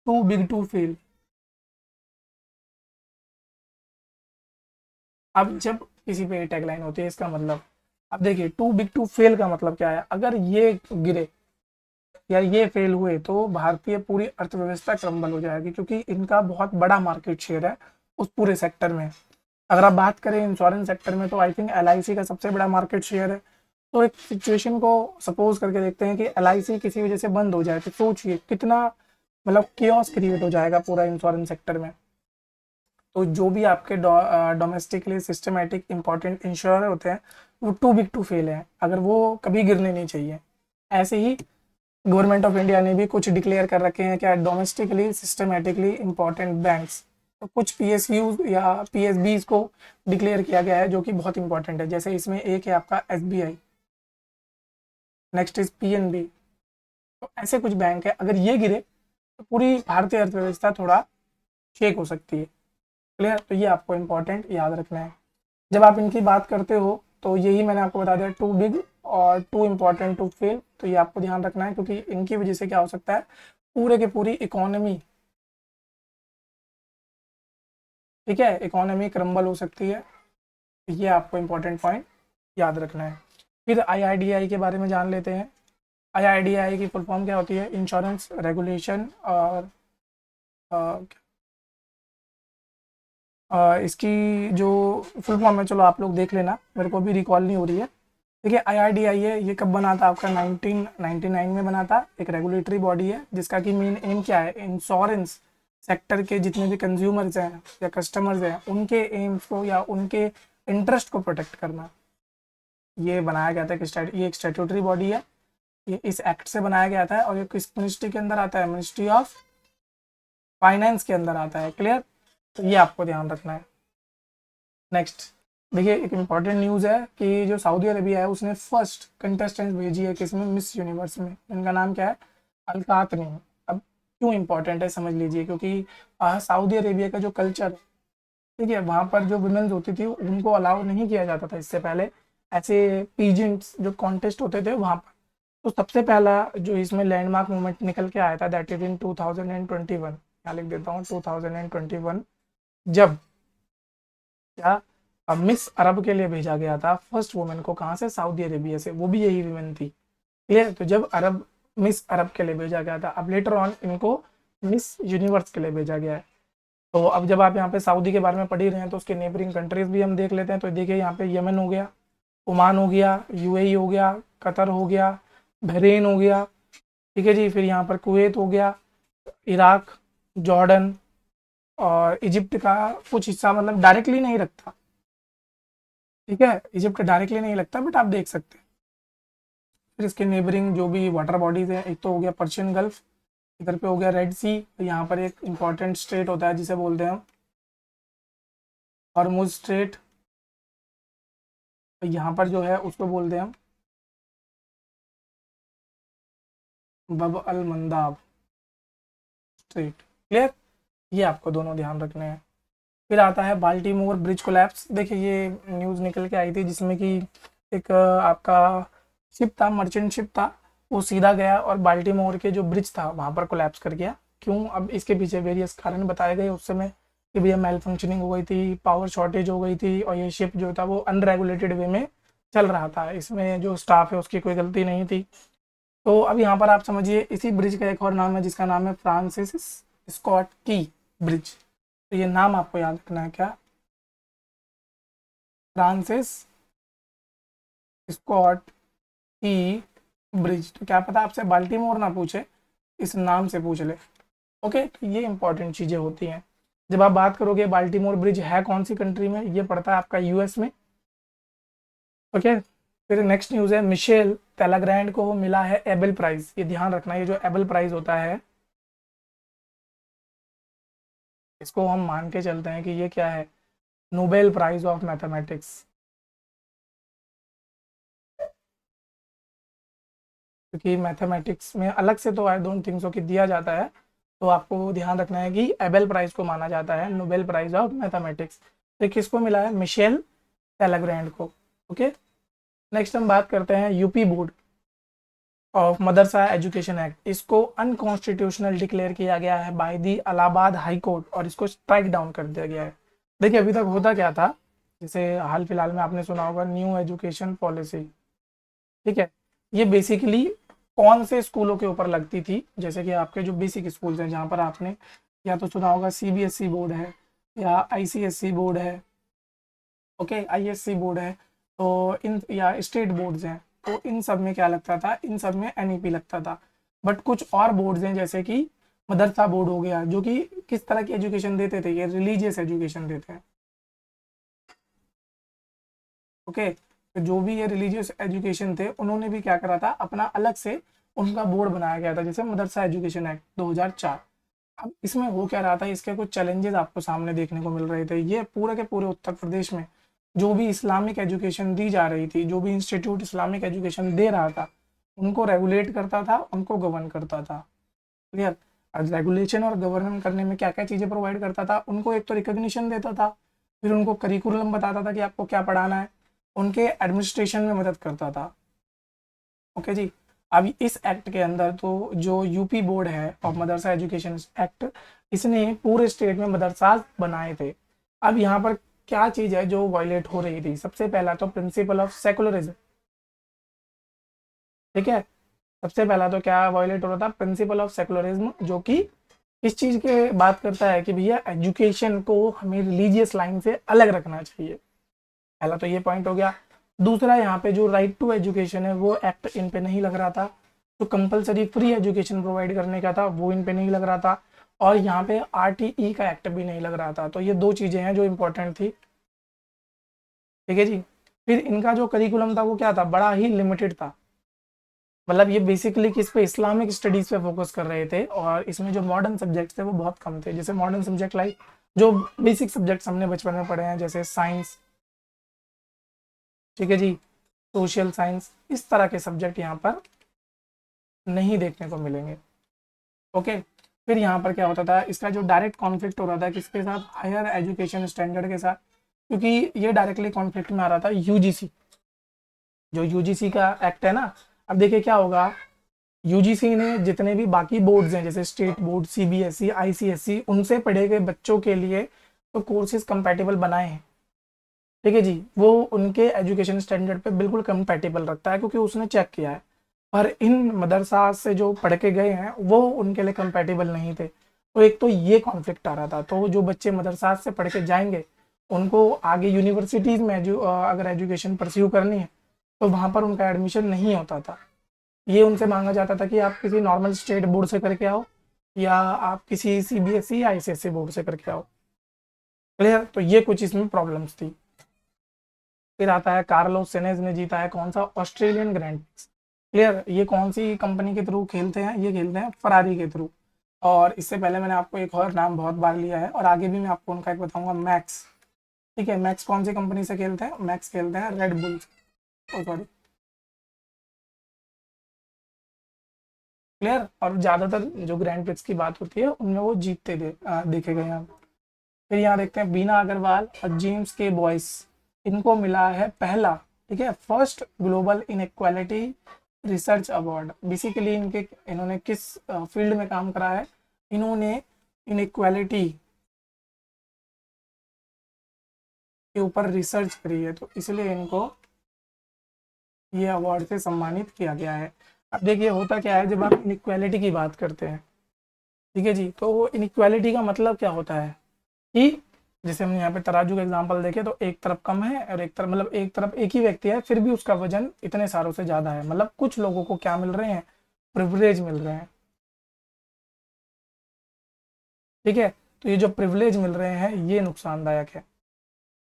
टू बिग टू फेल। अब जब किसी पे टैगलाइन होती है इसका मतलब, अब देखिए टू बिग टू फेल का मतलब क्या है, अगर ये गिरे या ये फेल हुए तो भारतीय पूरी अर्थव्यवस्था क्रम्बल हो जाएगी, क्योंकि इनका बहुत बड़ा मार्केट शेयर है उस पूरे सेक्टर में। अगर आप बात करें इंश्योरेंस सेक्टर में तो आई थिंक LIC का सबसे बड़ा मार्केट शेयर है। तो एक सिचुएशन को सपोज करके देखते हैं कि LIC किसी वजह से बंद हो जाए तो सोचिए कितना मतलब केओस क्रिएट हो जाएगा पूरा इंश्योरेंस सेक्टर में। तो जो भी आपके डोमेस्टिकली सिस्टमेटिक इंपॉर्टेंट इंश्योरर होते हैं वो टू बिग टू फेल है, अगर वो कभी गिरने नहीं चाहिए। ऐसे ही गवर्नमेंट ऑफ इंडिया ने भी कुछ डिक्लेयर कर रखे हैं क्या, डोमेस्टिकली सिस्टमेटिकली इंपॉर्टेंट बैंक्स। तो कुछ PSUs या PSBs को डिक्लेयर किया गया है जो कि बहुत इंपॉर्टेंट है। जैसे इसमें एक है आपका SBI, नेक्स्ट इज PNB। तो ऐसे कुछ बैंक है, अगर ये गिरे तो पूरी भारतीय अर्थव्यवस्था थोड़ा शेक हो सकती है, क्लियर। तो ये आपको इंपॉर्टेंट याद रखना है जब आप इनकी बात करते हो। तो यही मैंने आपको बता दिया, टू बिग और टू इम्पॉर्टेंट टू फेल। तो ये आपको ध्यान रखना है क्योंकि इनकी वजह से क्या हो सकता है, पूरे के पूरी इकोनॉमी, ठीक है, इकोनॉमी क्रम्बल हो सकती है। तो ये आपको इम्पोर्टेंट पॉइंट याद रखना है। फिर IRDAI के बारे में जान लेते हैं। IRDAI की फुल फॉर्म क्या होती है, इंश्योरेंस रेगुलेशन और इसकी जो फुल फॉर्म है चलो आप लोग देख लेना, मेरे को भी रिकॉल नहीं हो रही है। देखिए IRDAI है, ये कब बना था, आपका 1999 में बना था। एक रेगुलेटरी बॉडी है जिसका कि मेन एम क्या है, इंश्योरेंस सेक्टर के जितने भी कंज्यूमर्स हैं या कस्टमर्स हैं उनके एम्स को या उनके इंटरेस्ट को प्रोटेक्ट करना, ये बनाया गया था कि ये एक स्टैट्यूटरी बॉडी है, ये इस एक्ट से बनाया गया था, और ये किस मिनिस्ट्री के अंदर आता है, मिनिस्ट्री ऑफ फाइनेंस के अंदर आता है। क्लियर, तो ये आपको ध्यान रखना है। नेक्स्ट देखिए, एक इम्पॉर्टेंट न्यूज़ है कि जो सऊदी अरेबिया है उसने फर्स्ट कंटेस्टेंट भेजी है किसमें, मिस यूनिवर्स में। इनका नाम क्या है, अलकातनी। अब क्यों इम्पोर्टेंट है समझ लीजिए, क्योंकि सऊदी अरेबिया का जो कल्चर है, ठीक है, वहाँ पर जो वुमेन्स होती थी उनको अलाउ नहीं किया जाता था इससे पहले ऐसे पीजेंट्स जो कॉन्टेस्ट होते थे वहाँ पर। तो सबसे पहला जो इसमें लैंडमार्क मूवमेंट निकल के आया था, दैट इज इन 2021, यहाँ लिख देता हूँ 2021, जब क्या अब मिस अरब के लिए भेजा गया था फर्स्ट वुमेन को, कहाँ से, सऊदी अरेबिया से, वो भी यही वुमेन थी। क्लियर, तो जब अरब मिस अरब के लिए भेजा गया था, अब लेटर ऑन इनको मिस यूनिवर्स के लिए भेजा गया है। तो अब जब आप यहाँ पे सऊदी के बारे में पढ़ ही रहे हैं तो उसके नेबरिंग कंट्रीज भी हम देख लेते हैं। तो देखिए यहाँ पे यमन हो गया, ओमान हो गया, यूएई हो गया, कतर हो गया, बहरीन हो गया, ठीक है जी, फिर यहाँ पर कुवैत हो गया, इराक, जॉर्डन, और इजिप्ट का कुछ हिस्सा, मतलब डायरेक्टली नहीं रखता, ठीक है, इजिप्ट डायरेक्टली नहीं लगता, बट आप देख सकते हैं। फिर इसके नेबरिंग जो भी वाटर बॉडीज हैं, एक तो हो गया पर्शियन गल्फ, इधर पे हो गया रेड सी, यहाँ पर एक इंपॉर्टेंट स्ट्रेट होता है जिसे बोलते हैं हॉर्मुज स्ट्रेट, यहाँ पर जो है उसको बोलते हैं हम बब अल मंदाब स्ट्रेट। क्लियर, ये आपको दोनों ध्यान रखने हैं। फिर आता है बाल्टीमोर ब्रिज कोलैप्स। देखिए ये न्यूज़ निकल के आई थी जिसमें कि एक आपका शिप था, मर्चेंट शिप था, वो सीधा गया और बाल्टीमोर के जो ब्रिज था वहाँ पर कोलैप्स कर गया। क्यों, अब इसके पीछे वेरियस कारण बताए गए उस समय कि भैया मेल फंक्शनिंग हो गई थी, पावर शॉर्टेज हो गई थी, और ये शिप जो था वो अनरेगुलेटेड वे में चल रहा था, इसमें जो स्टाफ है उसकी कोई गलती नहीं थी। तो अब यहाँ पर आप समझिए इसी ब्रिज का एक और नाम है जिसका नाम है फ्रांसिस स्कॉट की ब्रिज। तो ये नाम आपको याद रखना है, क्या, फ्रांसिस स्कॉट की ब्रिज। तो क्या पता आपसे बाल्टीमोर ना पूछे, इस नाम से पूछ ले। ओके, तो ये इंपॉर्टेंट चीज़ें होती हैं। जब आप बात करोगे बाल्टीमोर ब्रिज है कौन सी कंट्री में, ये पड़ता है आपका यूएस में। ओके, फिर नेक्स्ट न्यूज़ है मिशेल तेलाग्रैंड को मिला है एबेल प्राइज। ये ध्यान रखना, ये जो एबेल प्राइज होता है इसको हम मान के चलते हैं कि ये क्या है, नोबेल प्राइज ऑफ मैथमेटिक्स, क्योंकि मैथमेटिक्स में अलग से तो आई डोंट थिंक सो कि दिया जाता है। तो आपको ध्यान रखना है कि एबेल प्राइज को माना जाता है नोबेल प्राइज ऑफ मैथमेटिक्स। तो किसको मिला है, मिशेल तेलाग्रैंड को। ओके, नेक्स्ट हम बात करते हैं UP board of Madrasa education act. इसको अनकॉन्स्टिट्यूशनल डिक्लेयर किया गया है by the Allahabad high court, और इसको स्ट्राइक डाउन कर दिया गया है। देखिए अभी तक होता क्या था, जैसे हाल फिलहाल में आपने सुना होगा न्यू एजुकेशन पॉलिसी, ठीक है, ये बेसिकली कौन से स्कूलों के ऊपर लगती थी, जैसे कि आपके जो बेसिक स्कूल्स हैं जहाँ पर आपने या तो सुना होगा सीबीएसई बोर्ड है या आईसीएसई बोर्ड है, ओके, आईएससी बोर्ड है, तो इन या स्टेट बोर्ड्स हैं, तो इन सब में क्या लगता था, इन सब में एनईपी लगता था। बट कुछ और बोर्ड्स हैं जैसे कि मदरसा बोर्ड हो गया, जो कि किस तरह की एजुकेशन देते थे, ये रिलीजियस एजुकेशन देते हैं। ओके, तो जो भी ये रिलीजियस एजुकेशन थे उन्होंने भी क्या करा था, अपना अलग से उनका बोर्ड बनाया गया था, जैसे मदरसा एजुकेशन एक्ट 2004। अब इसमें हो क्या रहा था, इसके कुछ चैलेंजेस आपको सामने देखने को मिल रहे थे। ये पूरे के पूरे उत्तर प्रदेश में जो भी इस्लामिक एजुकेशन दी जा रही थी, जो भी इंस्टीट्यूट इस्लामिक एजुकेशन दे रहा था, उनको रेगुलेट करता था, उनको गवर्न करता था। क्लियर, आज रेगुलेशन और गवर्न करने में क्या क्या चीज़ें प्रोवाइड करता था, उनको एक तो रिकग्निशन देता था, फिर उनको करिकुलम बताता था कि आपको क्या पढ़ाना है, उनके एडमिनिस्ट्रेशन में मदद करता था। ओके जी, अब इस एक्ट के अंदर तो जो यूपी बोर्ड है ऑफ मदरसा एजुकेशन एक्ट, इसने पूरे स्टेट में मदरसा बनाए थे। अब यहाँ पर क्या चीज़ है जो वायलेट हो रही थी, सबसे पहला तो प्रिंसिपल ऑफ सेकुलरिज्म, ठीक है, सबसे पहला तो क्या वायलेट हो रहा था, प्रिंसिपल ऑफ सेकुलरिज्म, जो कि इस चीज़ के बात करता है कि भैया एजुकेशन को हमें रिलीजियस लाइन से अलग रखना चाहिए। पहला तो ये पॉइंट हो गया। दूसरा, यहाँ पे जो राइट टू एजुकेशन है वो एक्ट इन पे नहीं लग रहा था, जो कंपलसरी फ्री एजुकेशन प्रोवाइड करने का था वो इन पे नहीं लग रहा था, और यहाँ पे आरटीई का एक्ट भी नहीं लग रहा था। तो ये दो चीज़ें हैं जो इम्पोर्टेंट थी, ठीक है जी। फिर इनका जो करिकुलम था वो क्या था, बड़ा ही लिमिटेड था। मतलब ये बेसिकली किस पे, इस्लामिक स्टडीज पे फोकस कर रहे थे, और इसमें जो मॉडर्न सब्जेक्ट्स थे वो बहुत कम थे। जैसे मॉडर्न सब्जेक्ट लाइक जो बेसिक सब्जेक्ट्स हमने बचपन में पढ़े हैं, जैसे साइंस, ठीक है जी, सोशल साइंस, इस तरह के सब्जेक्ट यहाँ पर नहीं देखने को मिलेंगे। ओके। फिर यहाँ पर क्या होता था, इसका जो डायरेक्ट कॉन्फ्लिक्ट हो रहा था किसके साथ, हायर एजुकेशन स्टैंडर्ड के साथ, क्योंकि ये डायरेक्टली कॉन्फ्लिक्ट में आ रहा था यूजीसी, जो यूजीसी का एक्ट है ना। अब देखिए क्या होगा, यूजीसी ने जितने भी बाकी बोर्ड्स हैं, जैसे स्टेट बोर्ड, सीबीएसई, आईसीएसई, उनसे पढ़े गए बच्चों के लिए तो कोर्सेज कंपैटिबल बनाए हैं, ठीक है जी, वो उनके एजुकेशन स्टैंडर्ड पे बिल्कुल कंपैटिबल रखता है, क्योंकि उसने चेक किया है। पर इन मदरसा से जो पढ़ के गए हैं वो उनके लिए कंपैटिबल नहीं थे। तो एक तो ये कॉन्फ्लिक्ट आ रहा था, तो जो बच्चे मदरसा से पढ़ के जाएंगे उनको आगे यूनिवर्सिटीज़ में अगर एजुकेशन परस्यू करनी है तो वहाँ पर उनका एडमिशन नहीं होता था। ये उनसे मांगा जाता था कि आप किसी नॉर्मल स्टेट बोर्ड से करके आओ, या आप किसी सीबीएसई या आईसीएसई बोर्ड से करके आओ। क्लियर। तो ये कुछ इसमें प्रॉब्लम्स थी। फिर आता है कार्लोस सेनेज ने जीता है कौन सा, ऑस्ट्रेलियन ग्रैंड प्रिक्स। क्लियर। ये कौन सी कंपनी के थ्रू खेलते हैं, ये खेलते हैं फरारी के थ्रू। और इससे पहले मैंने आपको एक और नाम बहुत बार लिया है, और आगे भी मैं आपको उनका एक बताऊंगा, मैक्स। ठीक है, मैक्स कौन सी कंपनी से खेलते हैं, मैक्स खेलते हैं रेड बुल, सॉरी। क्लियर। और ज्यादातर जो ग्रैंड प्रिक्स की बात होती है उनमें वो जीतते देखे गए हैं। फिर यहाँ देखते हैं बीना अग्रवाल और जेम्स के बॉयस, इनको मिला है पहला, ठीक है, first global inequality research award. Basically इन्होंने किस फील्ड में काम करा है, इन्होंने इनइक्वालिटी के ऊपर रिसर्च करी है, तो इसलिए इनको ये अवार्ड से सम्मानित किया गया है। अब देखिए होता क्या है, जब आप इनइक्वालिटी की बात करते हैं, ठीक है जी, तो इनइक्वालिटी का मतलब क्या होता है कि जैसे हम यहाँ पे तराजू का एग्जांपल देखें तो एक तरफ कम है और एक तरफ, मतलब एक तरफ एक ही व्यक्ति है फिर भी उसका वजन इतने सारों से ज्यादा है। मतलब कुछ लोगों को क्या मिल रहे हैं, प्रिविलेज मिल रहे हैं, ठीक है। तो ये जो प्रिविलेज मिल रहे हैं ये नुकसानदायक है।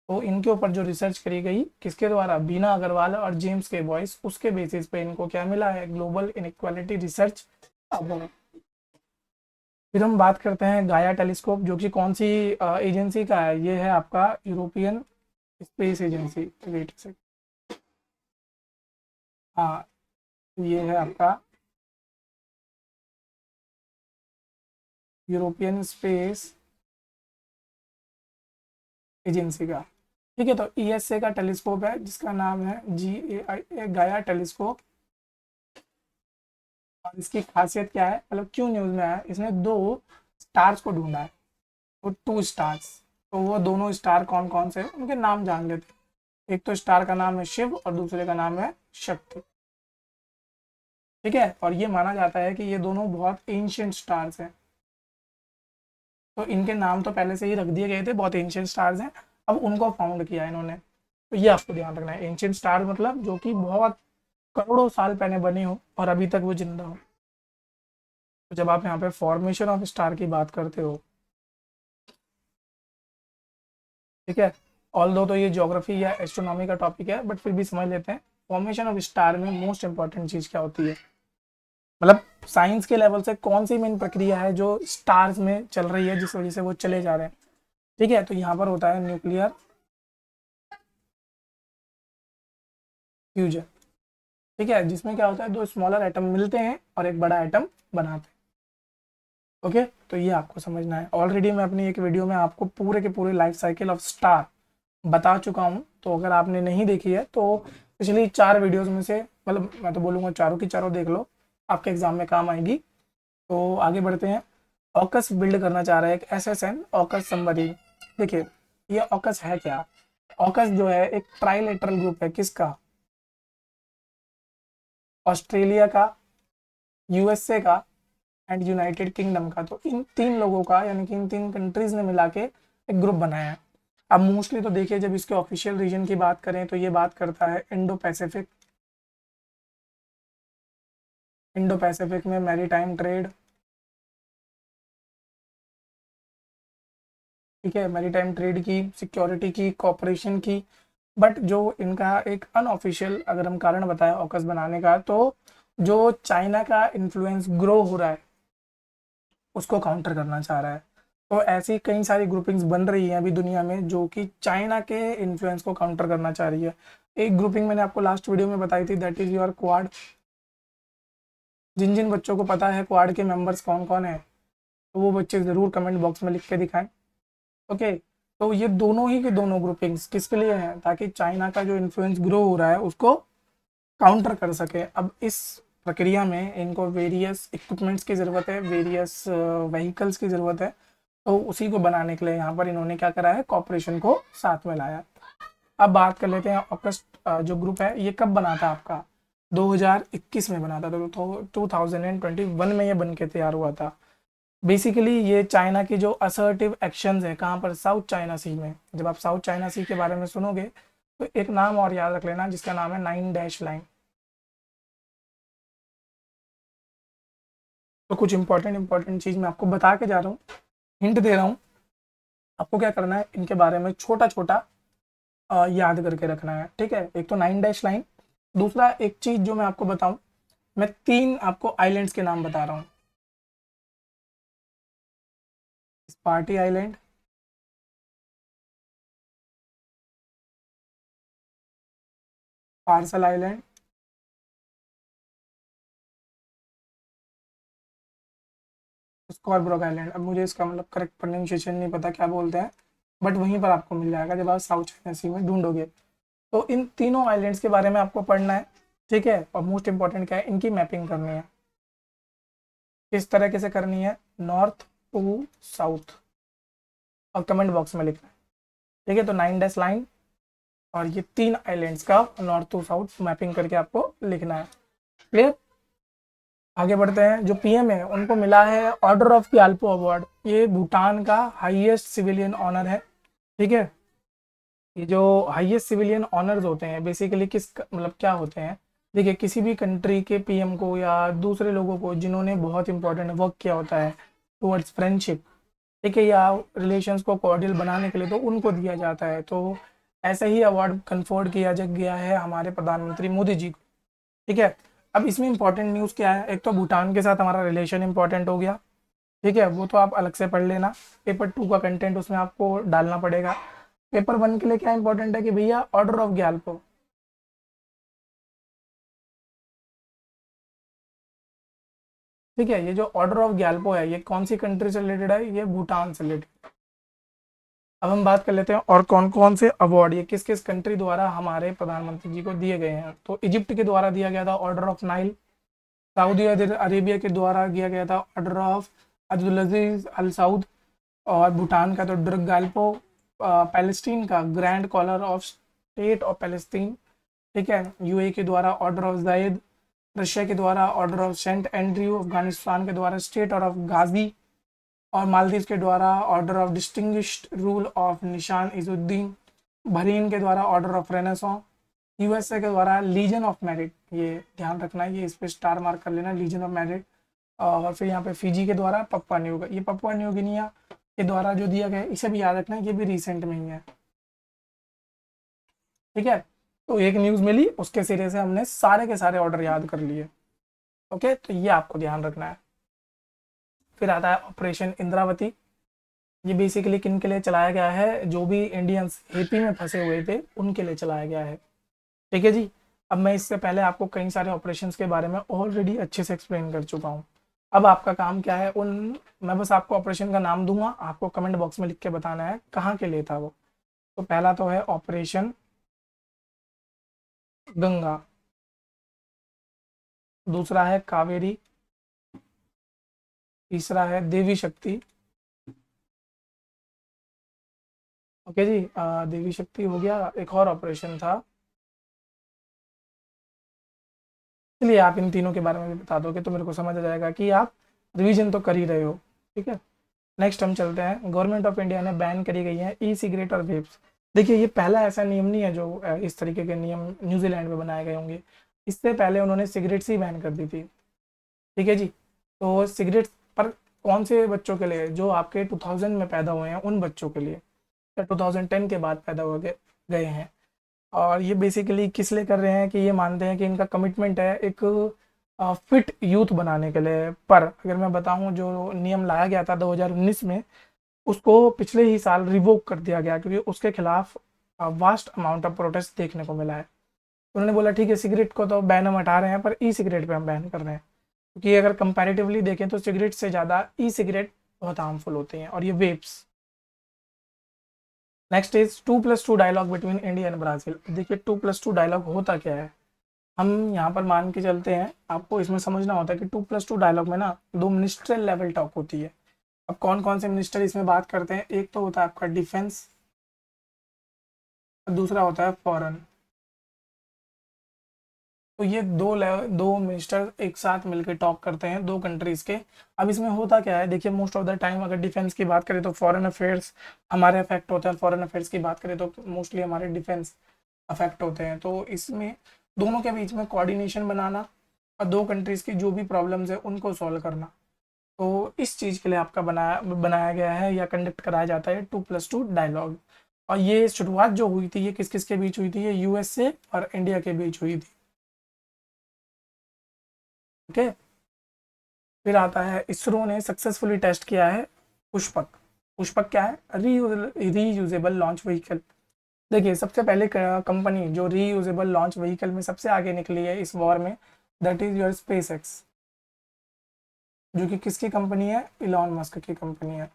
तो इनके ऊपर जो रिसर्च करी गई किसके द्वारा, बीना अग्रवाल और जेम्स के बॉयस, उसके बेसिस पे इनको क्या मिला है, ग्लोबल इनइक्वालिटी रिसर्च अवार्ड। फिर हम बात करते हैं गाया टेलीस्कोप, जो कि कौन सी एजेंसी का है, ये है आपका यूरोपियन स्पेस एजेंसी। वेट से, हाँ, ये है आपका यूरोपियन स्पेस एजेंसी का, ठीक है। तो ईएसए का टेलीस्कोप है जिसका नाम है GAIA, गाया टेलीस्कोप। और इसकी खासियत क्या है, मतलब क्यों न्यूज़ में आया, इसने दो स्टार्स को ढूंढा है, तो टू स्टार्स। तो वो दोनों स्टार कौन कौन से हैं उनके नाम जान लेते हैं। एक तो स्टार का नाम है शिव और दूसरे का नाम है शक्ति, ठीक है। और ये माना जाता है कि ये दोनों बहुत एंशियंट स्टार्स हैं, तो इनके नाम तो पहले से ही रख दिए गए थे, बहुत एंशियंट स्टार्स हैं, अब उनको फाउंड किया इन्होंने। तो ये आपको ध्यान रखना है, एंशियंट स्टार मतलब जो कि बहुत करोड़ों साल पहले बने हो और अभी तक वो जिंदा हो। तो जब आप यहाँ पे फॉर्मेशन ऑफ स्टार की बात करते हो, ठीक है, ऑल दो तो ये ज्योग्राफी या एस्ट्रोनॉमी का टॉपिक है, बट फिर भी समझ लेते हैं फॉर्मेशन ऑफ स्टार में मोस्ट इंपॉर्टेंट चीज क्या होती है। मतलब साइंस के लेवल से कौन सी मेन प्रक्रिया है जो स्टार्स में चल रही है जिस वजह से वो चले जा रहे हैं, ठीक है। तो यहाँ पर होता है न्यूक्लियर फ्यूजन, ठीक है, जिसमें क्या होता है, दो स्मॉलर एटम मिलते हैं और एक बड़ा एटम बनाते हैं। ओके। तो ये आपको समझना है। ऑलरेडी मैं अपनी एक वीडियो में आपको पूरे के पूरे लाइफ साइकिल ऑफ स्टार बता चुका हूँ, तो अगर आपने नहीं देखी है तो पिछली 4 वीडियोस में से, मतलब मैं तो बोलूँगा चारों की चारों देख लो, आपके एग्जाम में काम आएगी। तो आगे बढ़ते हैं। ऑकस बिल्ड करना चाह रहा है एक SSN ऑकस सबमरीन। देखिए ये ऑकस है क्या, ऑकस जो है एक ट्राइलेटरल ग्रुप है, किसका, ऑस्ट्रेलिया का, यूएसए का एंड यूनाइटेड किंगडम का। तो इन 3 लोगों का, यानी कि इन 3 कंट्रीज ने मिला के एक ग्रुप बनाया है। अब मोस्टली तो देखिए जब इसके ऑफिशियल रीजन की बात करें तो ये बात करता है इंडो पैसिफिक। इंडो पैसिफिक में मैरीटाइम ट्रेड, ठीक है, मैरीटाइम ट्रेड की, सिक्योरिटी की, कॉपरेशन की बट जो इनका एक अनऑफिशियल अगर हम कारण बताएं ऑकस बनाने का, तो जो चाइना का इन्फ्लुएंस ग्रो हो रहा है उसको काउंटर करना चाह रहा है। तो ऐसी कई सारी ग्रुपिंग्स बन रही हैं अभी दुनिया में जो कि चाइना के इन्फ्लुएंस को काउंटर करना चाह रही है। एक ग्रुपिंग मैंने आपको लास्ट वीडियो में बताई थी, दैट इज योर क्वाड। जिन जिन बच्चों को पता है क्वाड के मेंबर्स कौन कौन है, तो वो बच्चे ज़रूर कमेंट बॉक्स में लिख के दिखाएं। ओके, तो ये दोनों ही के दोनों ग्रुपिंग्स किसके लिए हैं, ताकि चाइना का जो इन्फ्लुएंस ग्रो हो रहा है उसको काउंटर कर सके। अब इस प्रक्रिया में इनको वेरियस इक्विपमेंट्स की ज़रूरत है, वेरियस व्हीकल्स की ज़रूरत है। तो उसी को बनाने के लिए यहाँ पर इन्होंने क्या करा है, कॉपरेशन को साथ में लाया। अब बात कर लेते हैं ऑकस जो ग्रुप है ये कब बना था आपका, 2021 में बना था। तो 2021 में ये बन के तैयार हुआ था। बेसिकली ये चाइना की जो असर्टिव एक्शंस है कहाँ पर, साउथ चाइना सी में। जब आप साउथ चाइना सी के बारे में सुनोगे तो एक नाम और याद रख लेना जिसका नाम है 9-लाइन। तो कुछ इंपॉर्टेंट चीज़ मैं आपको बता के जा रहा हूँ, हिंट दे रहा हूँ। आपको क्या करना है, इनके बारे में छोटा छोटा याद करके रखना है, ठीक है। एक तो 9-लाइन, दूसरा एक चीज़ जो मैं आपको बताऊं, मैं 3 आपको आइलैंड्स के नाम बता रहा हूँ। स्पार्टी आइलैंड, पार्सल आइलैंड, स्कॉर्ब्रोक आइलैंड। अब मुझे इसका मतलब करेक्ट प्रोनाउंसिएशन नहीं पता क्या बोलते हैं, बट वहीं पर आपको मिल जाएगा जब आप साउथ चाइना सी में ढूंढोगे। तो इन तीनों आइलैंड्स के बारे में आपको पढ़ना है, ठीक है। और मोस्ट इंपॉर्टेंट क्या है, इनकी मैपिंग करनी है। किस तरीके से करनी है, नॉर्थ टू साउथ, और कमेंट बॉक्स में लिखना है, ठीक है। तो 9-लाइन और ये 3 आइलैंड्स का नॉर्थ टू साउथ मैपिंग करके आपको लिखना है। क्लियर। आगे बढ़ते हैं। जो पीएम है उनको मिला है ऑर्डर ऑफ ग्याल्पो अवार्ड। ये भूटान का हाईएस्ट सिविलियन ऑनर है, ठीक है। ये जो हाईएस्ट सिविलियन ऑनर्स होते हैं बेसिकली किस मतलब क्या होते हैं, देखिए किसी भी कंट्री के पीएम को या दूसरे लोगों को जिन्होंने बहुत इंपॉर्टेंट वर्क किया होता है टुवर्ड्स फ्रेंडशिप, ठीक है, या रिलेशंस को कॉर्डियल बनाने के लिए, तो उनको दिया जाता है। तो ऐसा ही अवार्ड कन्फर्ड किया गया है हमारे प्रधानमंत्री मोदी जी को, ठीक है। अब इसमें इंपॉर्टेंट न्यूज़ क्या है, एक तो भूटान के साथ हमारा रिलेशन इंपॉर्टेंट हो गया, ठीक है, वो तो आप अलग से पढ़ लेना। पेपर 2 का कंटेंट उसमें आपको डालना पड़ेगा। पेपर 1 के लिए क्या इंपॉर्टेंट है कि भैया ऑर्डर ऑफ ग्याल्पो, ठीक है। ये जो ऑर्डर ऑफ ग्याल्पो है ये कौन सी कंट्री से रिलेटेड है, ये भूटान से रिलेटेड। अब हम बात कर लेते हैं और कौन कौन से अवार्ड ये किस किस कंट्री द्वारा हमारे प्रधानमंत्री जी को दिए गए हैं। तो इजिप्ट के द्वारा दिया गया था order of Nile, Saudi Arabia के द्वारा दिया गया था order of Abdul Aziz Al Saud, और भूटान का तो ड्रग गाल्पो, पैलेस्टीन का grand collar of state of Palestine, ठीक है, यूए के द्वारा ऑर्डर ऑफ जायद, रशिया के द्वारा order of Saint Andrew, Afghanistan के द्वारा स्टेट ऑफ गाजी, और मालदीव के द्वारा order of distinguished rule of Nishan Izzuddeen, Bahrain के द्वारा ऑर्डर ऑफ रेनेसॉ, यूएसए के द्वारा लीजन ऑफ मेरिट, ये ध्यान रखना है, ये इस पर स्टार मार्क कर लेना, लीजन ऑफ मेरिट। और फिर यहाँ पे फिजी के द्वारा पप्पा न्यू, ये पप्पा न्यू गिनिया के द्वारा जो दिया गया है इसे भी याद रखना है, ये भी रिसेंट में ही है, ठीक है। तो एक न्यूज़ मिली उसके सिरे से हमने सारे के सारे ऑर्डर याद कर लिए, ओके। तो ये आपको ध्यान रखना है। फिर आता है ऑपरेशन इंद्रावती। ये बेसिकली किन के लिए चलाया गया है, जो भी इंडियंस एपी में फंसे हुए थे उनके लिए चलाया गया है, ठीक है जी। अब मैं इससे पहले आपको कई सारे ऑपरेशंस के बारे में ऑलरेडी अच्छे से एक्सप्लेन कर चुका हूँ। अब आपका काम क्या है, उन मैं बस आपको ऑपरेशन का नाम दूंगा, आपको कमेंट बॉक्स में लिख के बताना है कहाँ के लिए था वो। तो पहला तो है ऑपरेशन गंगा, दूसरा है कावेरी, तीसरा है देवी शक्ति, ओके जी। देवी शक्ति हो गया, एक और ऑपरेशन था, चलिए आप इन तीनों के बारे में भी बता दोगे तो मेरे को समझ आ जाएगा कि आप रिवीजन तो कर ही रहे हो, ठीक है। नेक्स्ट हम चलते हैं। गवर्नमेंट ऑफ इंडिया ने बैन करी गई है ई सिगरेट और वेप्स। देखिए ये पहला ऐसा नियम नहीं है जो इस तरीके के नियम न्यूजीलैंड में बनाए गए होंगे। इससे पहले उन्होंने सिगरेट्स ही बैन कर दी थी, ठीक है जी। तो सिगरेट पर कौन से बच्चों के लिए, जो आपके 2000 में पैदा हुए हैं उन बच्चों के लिए, या 2010 के बाद पैदा हो गए हैं। और ये बेसिकली किस लिए कर रहे हैं कि ये मानते हैं कि इनका कमिटमेंट है एक फिट यूथ बनाने के लिए। पर अगर मैं बताऊं, जो नियम लाया गया था 2019 में, उसको पिछले ही साल रिवोक कर दिया गया क्योंकि उसके खिलाफ वास्ट अमाउंट ऑफ प्रोटेस्ट देखने को मिला है। उन्होंने बोला ठीक है, सिगरेट को तो बैन हम हटा रहे हैं पर ई सिगरेट पे हम बैन कर रहे हैं, क्योंकि अगर कंपैरेटिवली देखें तो सिगरेट से ज़्यादा ई सिगरेट बहुत हार्मफुल होती हैं, और ये vapes. Next is 2+2 dialogue between India and Brazil. देखिए 2+2 डायलॉग होता क्या है, हम यहाँ पर मान के चलते हैं, आपको इसमें समझना होता है कि 2+2 डायलॉग में ना 2 मिनिस्ट्रियल लेवल टॉक होती है। अब कौन कौन से मिनिस्टर इसमें बात करते हैं, एक तो होता है आपका डिफेंस, और दूसरा होता है फॉरेन। तो ये दो मिनिस्टर एक साथ मिलकर टॉक करते हैं दो कंट्रीज के। अब इसमें होता क्या है, देखिए मोस्ट ऑफ द टाइम अगर डिफेंस की बात करें तो फॉरेन अफेयर्स हमारे अफेक्ट होते हैं, फॉरेन अफेयर्स की बात करें तो मोस्टली हमारे डिफेंस अफेक्ट होते हैं। तो इसमें दोनों के बीच में कोऑर्डिनेशन बनाना और दो कंट्रीज की जो भी प्रॉब्लम्स है उनको सॉल्व करना, तो इस चीज़ के लिए आपका बनाया बनाया गया है या कंडक्ट कराया जाता है 2+2 डायलॉग। और ये शुरुआत जो हुई थी ये किस किस के बीच हुई थी, ये यूएसए और इंडिया के बीच हुई थी। ओके। फिर आता है इसरो ने सक्सेसफुली टेस्ट किया है पुष्पक। पुष्पक क्या है, रीयूजेबल लॉन्च व्हीकल। देखिए सबसे पहले कंपनी जो रीयूजेबल लॉन्च व्हीकल में सबसे आगे निकली है इस वॉर में, that is your space x, जो कि किसकी कंपनी है, इलॉन मस्क की कंपनी है।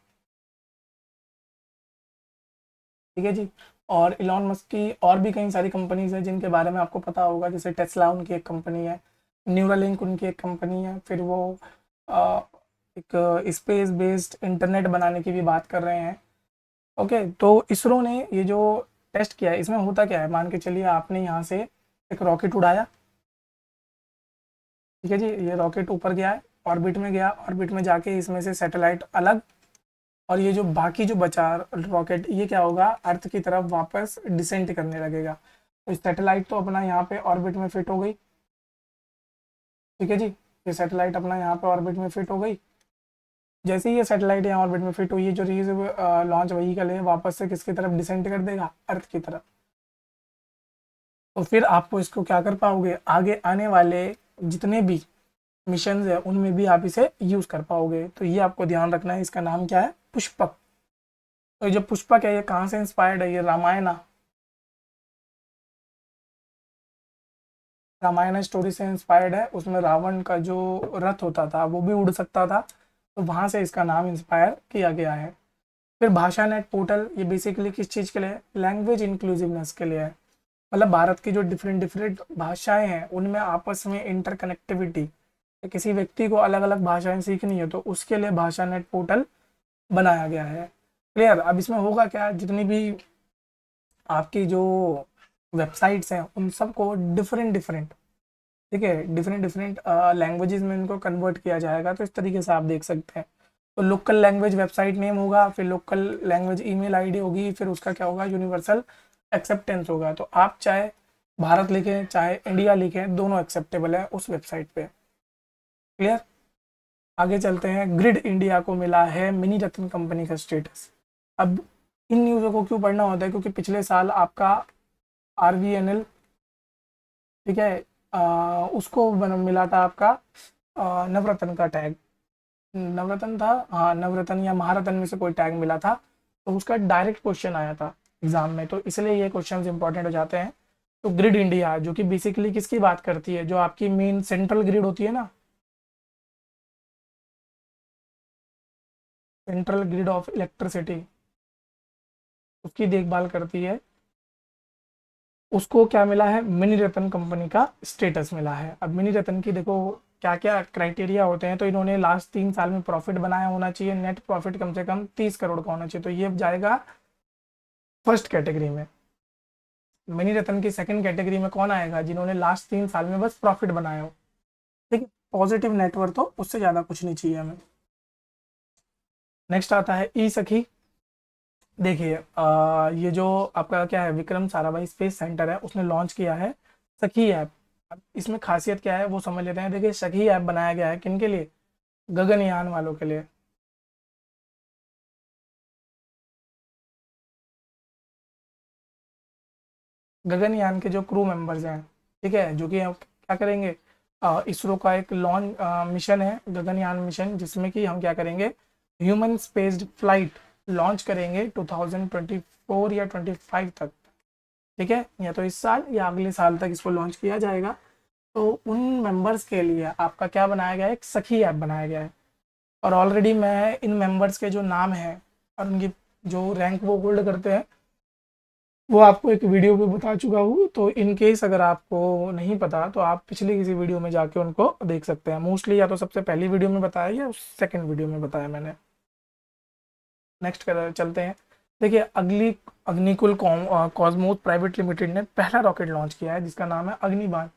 ठीक है जी। और इलॉन मस्क की और भी कई सारी कंपनीज है जिनके बारे में आपको पता होगा, जैसे टेस्ला उनकी एक कंपनी है, न्यूरालिंक उनकी एक कंपनी है। फिर वो अ, एक स्पेस बेस्ड इंटरनेट बनाने की भी बात कर रहे हैं। ओके, तो इसरो ने ये जो टेस्ट किया है इसमें होता क्या है, मान के चलिए आपने यहाँ से एक रॉकेट उड़ाया। ठीक है जी, ये रॉकेट ऊपर गया है, ऑर्बिट में गया, ऑर्बिट में जाके इसमें से सैटेलाइट अलग, और ये जो बाकी जो बचा रॉकेट, ये क्या होगा, अर्थ की तरफ वापस डिसेंट करने लगेगा। तो सैटेलाइट तो अपना यहाँ पे ऑर्बिट में फिट हो गई। ठीक है जी, ये सैटेलाइट अपना यहाँ पे ऑर्बिट में फिट हो गई। जैसे ही ये सैटेलाइट यहाँ ऑर्बिट में फिट हुई है, जो लॉन्च व्हीकल है वापस से किसकी तरफ डिसेंट कर देगा, अर्थ की तरफ। तो फिर आपको इसको क्या कर पाओगे, आगे आने वाले जितने भी मिशन है उनमें भी आप इसे यूज कर पाओगे। तो ये आपको ध्यान रखना है, इसका नाम क्या है, पुष्पक। तो ये जो पुष्पक है ये कहाँ से इंस्पायर्ड है, ये रामायणा, रामायण स्टोरी से इंस्पायर्ड है। उसमें रावण का जो रथ होता था वो भी उड़ सकता था, तो वहां से इसका नाम इंस्पायर किया गया है। फिर भाषा नेट पोर्टल, ये बेसिकली किस चीज़ के लिए, लैंग्वेज इंक्लूसिवनेस के लिए है। मतलब भारत की जो डिफरेंट डिफरेंट भाषाएं हैं उनमें आपस में इंटरकनेक्टिविटी, किसी व्यक्ति को अलग अलग भाषाएं सीखनी है तो उसके लिए भाषा नेट पोर्टल बनाया गया है। क्लियर। अब इसमें होगा क्या, जितनी भी आपकी जो वेबसाइट्स हैं उन सबको डिफरेंट डिफरेंट, ठीक है, डिफरेंट डिफरेंट लैंग्वेजेस में इनको कन्वर्ट किया जाएगा। तो इस तरीके से आप देख सकते हैं। तो लोकल लैंग्वेज वेबसाइट नेम होगा, फिर लोकल लैंग्वेज ईमेल आईडी होगी, फिर उसका क्या होगा, यूनिवर्सल एक्सेप्टेंस होगा। तो आप चाहे भारत लिखें चाहे इंडिया लिखें, दोनों एक्सेप्टेबल है उस वेबसाइट पे। क्लियर। आगे चलते हैं, ग्रिड इंडिया को मिला है मिनी रत्न कंपनी का स्टेटस। अब इन न्यूज़ों को क्यों पढ़ना होता है, क्योंकि पिछले साल आपका RVNL, ठीक है, उसको मिला था आपका नवरत्न का टैग। नवरत्न था, हाँ नवरत्न या महारत्न में से कोई टैग मिला था। तो उसका डायरेक्ट क्वेश्चन आया था एग्जाम में, तो इसलिए ये क्वेश्चन इंपॉर्टेंट हो जाते हैं। तो ग्रिड इंडिया जो कि बेसिकली किसकी बात करती है, जो आपकी मेन सेंट्रल ग्रिड होती है ना, सेंट्रल ग्रिड ऑफ इलेक्ट्रिसिटी, उसकी देखभाल करती है। उसको क्या मिला है, मिनी रत्न कंपनी का स्टेटस मिला है। अब मिनी रत्न की देखो क्या क्या क्राइटेरिया होते हैं, तो इन्होंने लास्ट 3 साल में प्रॉफिट बनाया होना चाहिए, नेट प्रॉफिट कम से कम 30 करोड़ का होना चाहिए, तो ये जाएगा फर्स्ट कैटेगरी में। मिनी रत्न की सेकंड कैटेगरी में कौन आएगा, जिन्होंने लास्ट 3 साल में बस प्रॉफिट बनाया हो। ठीक है, पॉजिटिव नेटवर्क, तो उससे ज़्यादा कुछ नहीं चाहिए हमें। नेक्स्ट आता है ई सखी। देखिए ये जो आपका क्या है, विक्रम साराभाई स्पेस सेंटर है, उसने लॉन्च किया है सखी ऐप। अब इसमें खासियत क्या है वो समझ लेते हैं। देखिए सखी ऐप बनाया गया है किन के लिए, गगनयान वालों के लिए। गगनयान के जो क्रू मेंबर्स हैं, ठीक है, जो कि हम क्या करेंगे, इसरो का एक लॉन्च मिशन है, गगनयान मिशन, जिसमें कि हम क्या करेंगे, ह्यूमन स्पेस्ड फ्लाइट लॉन्च करेंगे 2024 या 25 तक, ठीक है, या तो इस साल या अगले साल तक इसको लॉन्च किया जाएगा। तो उन मेंबर्स के लिए आपका क्या बनाया गया है, एक सखी ऐप बनाया गया है। और ऑलरेडी मैं इन मेंबर्स के जो नाम हैं और उनकी जो रैंक वो होल्ड करते हैं वो आपको एक वीडियो पे बता चुका हूँ। तो इन केस अगर आपको नहीं पता तो आप पिछली किसी वीडियो में जाके उनको देख सकते हैं। मोस्टली या तो सबसे पहली वीडियो में बताया या सेकंड वीडियो में बताया मैंने। नेक्स्ट कर चलते हैं। देखिए, अगली अग्निकुल कॉस्मोस प्राइवेट लिमिटेड ने पहला रॉकेट लॉन्च किया है जिसका नाम है अग्निबाण,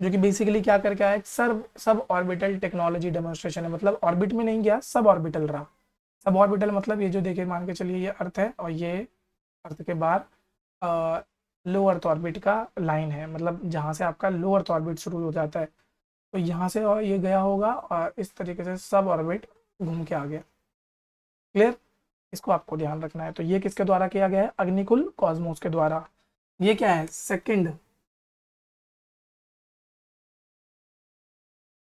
जो कि बेसिकली क्या करके आया, एक सब ऑर्बिटल टेक्नोलॉजी डेमोन्स्ट्रेशन है। मतलब ऑर्बिट में नहीं गया, सब ऑर्बिटल रहा। सब ऑर्बिटल मतलब ये जो देखिए, मान के चलिए ये अर्थ है और ये अर्थ के बाद लो अर्थ ऑर्बिट का लाइन है, मतलब जहाँ से आपका लो अर्थ ऑर्बिट शुरू हो जाता है, तो यहाँ से और ये गया होगा और इस तरीके से सब ऑर्बिट घूम के आ गया। क्लियर, इसको आपको ध्यान रखना है। तो ये किसके द्वारा किया गया है, अग्निकुल कॉस्मोस के द्वारा। ये क्या है, सेकंड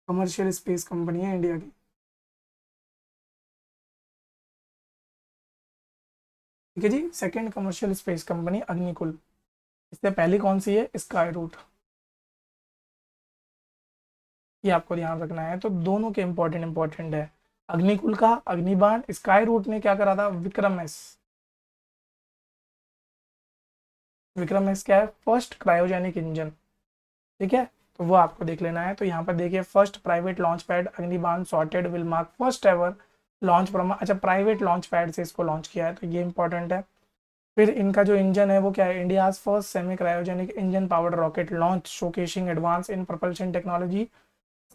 कमर्शियल स्पेस कंपनी है इंडिया की, ठीक है जी, second commercial space company Agnikul. इससे पहली कौन सी है, स्काई रूट, ये आपको ध्यान रखना है। तो दोनों के इंपॉर्टेंट है। अग्निकुल का अग्निबाण, स्काई रूट ने क्या करा था, विक्रम एस। विक्रम एस क्या है, फर्स्ट क्रायोजेनिक इंजन, ठीक है, तो वो आपको देख लेना है। तो यहाँ पर देखिए, first private launch pad Agnibaan SOrTeD will mark first ever launch from, अच्छा प्राइवेट लॉन्च पैड से इसको लॉन्च किया है, तो ये इंपॉर्टेंट है। फिर इनका जो इंजन है वो क्या है, India first semi cryogenic engine powered rocket launch showcasing advance in propulsion technology.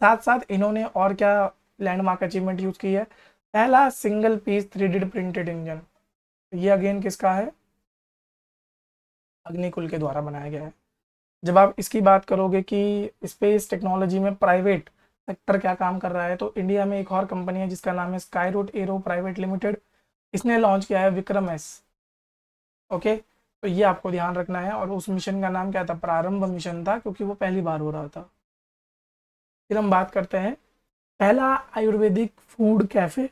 साथ साथ इन्होंने और क्या लैंडमार्क अचीवमेंट यूज की है, पहला single piece 3D printed engine, ये अगेन किसका है, अग्निकुल के द्वारा बनाया गया है। जब आप इसकी बात करोगे कि स्पेस टेक्नोलॉजी में प्राइवेट सेक्टर क्या काम कर रहा है, तो इंडिया में एक और कंपनी है जिसका नाम है Skyroot aero private limited, इसने लॉन्च किया है विक्रम एस। ओके, तो ये आपको ध्यान रखना है। और उस मिशन का नाम क्या था, प्रारंभ मिशन था, क्योंकि वो पहली बार हो रहा था। फिर हम बात करते हैं पहला आयुर्वेदिक फूड कैफे।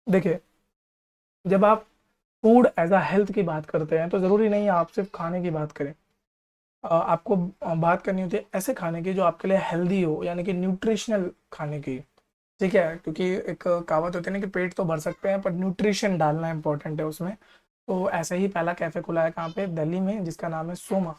देखिए, जब आप फूड एज अ हेल्थ की बात करते हैं तो ज़रूरी नहीं है आप सिर्फ खाने की बात करें। आपको बात करनी होती है ऐसे खाने की जो आपके लिए हेल्दी हो, यानी कि न्यूट्रिशनल खाने की, ठीक है, क्योंकि एक कहावत होती है ना कि पेट तो भर सकते हैं पर न्यूट्रिशन डालना इंपॉर्टेंट है उसमें। तो ऐसे ही पहला कैफ़े खुला है कहाँ पे, दिल्ली में, जिसका नाम है सोमा।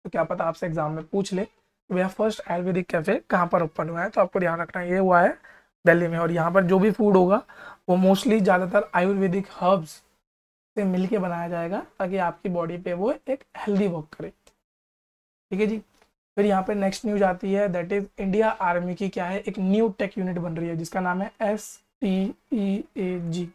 तो क्या पता आपसे एग्जाम में पूछ ले, भैया फर्स्ट आयुर्वेदिक कैफ़े कहाँ पर ओपन हुआ है, तो आपको ध्यान रखना है ये हुआ है दिल्ली में। और यहाँ पर जो भी फूड होगा वो मोस्टली ज़्यादातर आयुर्वेदिक हर्ब्स से मिलके बनाया जाएगा, ताकि आपकी बॉडी पे वो एक हेल्दी वर्क करे, ठीक है जी। फिर यहाँ पे नेक्स्ट न्यूज आती है, दैट इज इंडिया आर्मी की क्या है, एक न्यू टेक यूनिट बन रही है जिसका नाम है STEAG।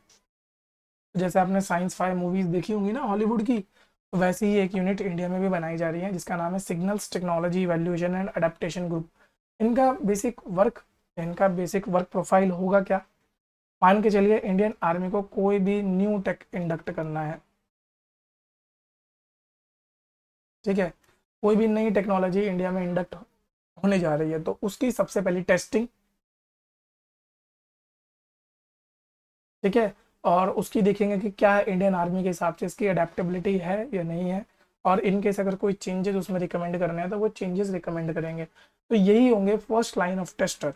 जैसे आपने साइंस फाई मूवीज देखी होंगी ना हॉलीवुड की, तो वैसे ही एक यूनिट इंडिया में भी बनाई जा रही है जिसका नाम है signals technology evaluation and adaptation group. इनका बेसिक वर्क प्रोफाइल होगा क्या, मान के चलिए इंडियन आर्मी को कोई भी न्यू टेक इंडक्ट करना है, ठीक है, कोई भी नई टेक्नोलॉजी इंडिया में इंडक्ट होने जा रही है, तो उसकी सबसे पहली टेस्टिंग, ठीक है, और उसकी देखेंगे कि क्या इंडियन आर्मी के हिसाब से इसकी अडेप्टेबिलिटी है या नहीं है। और इनकेस अगर कोई चेंजेस उसमें रिकमेंड करने हैं तो वो चेंजेस रिकमेंड करेंगे। तो यही होंगे फर्स्ट लाइन ऑफ टेस्टर,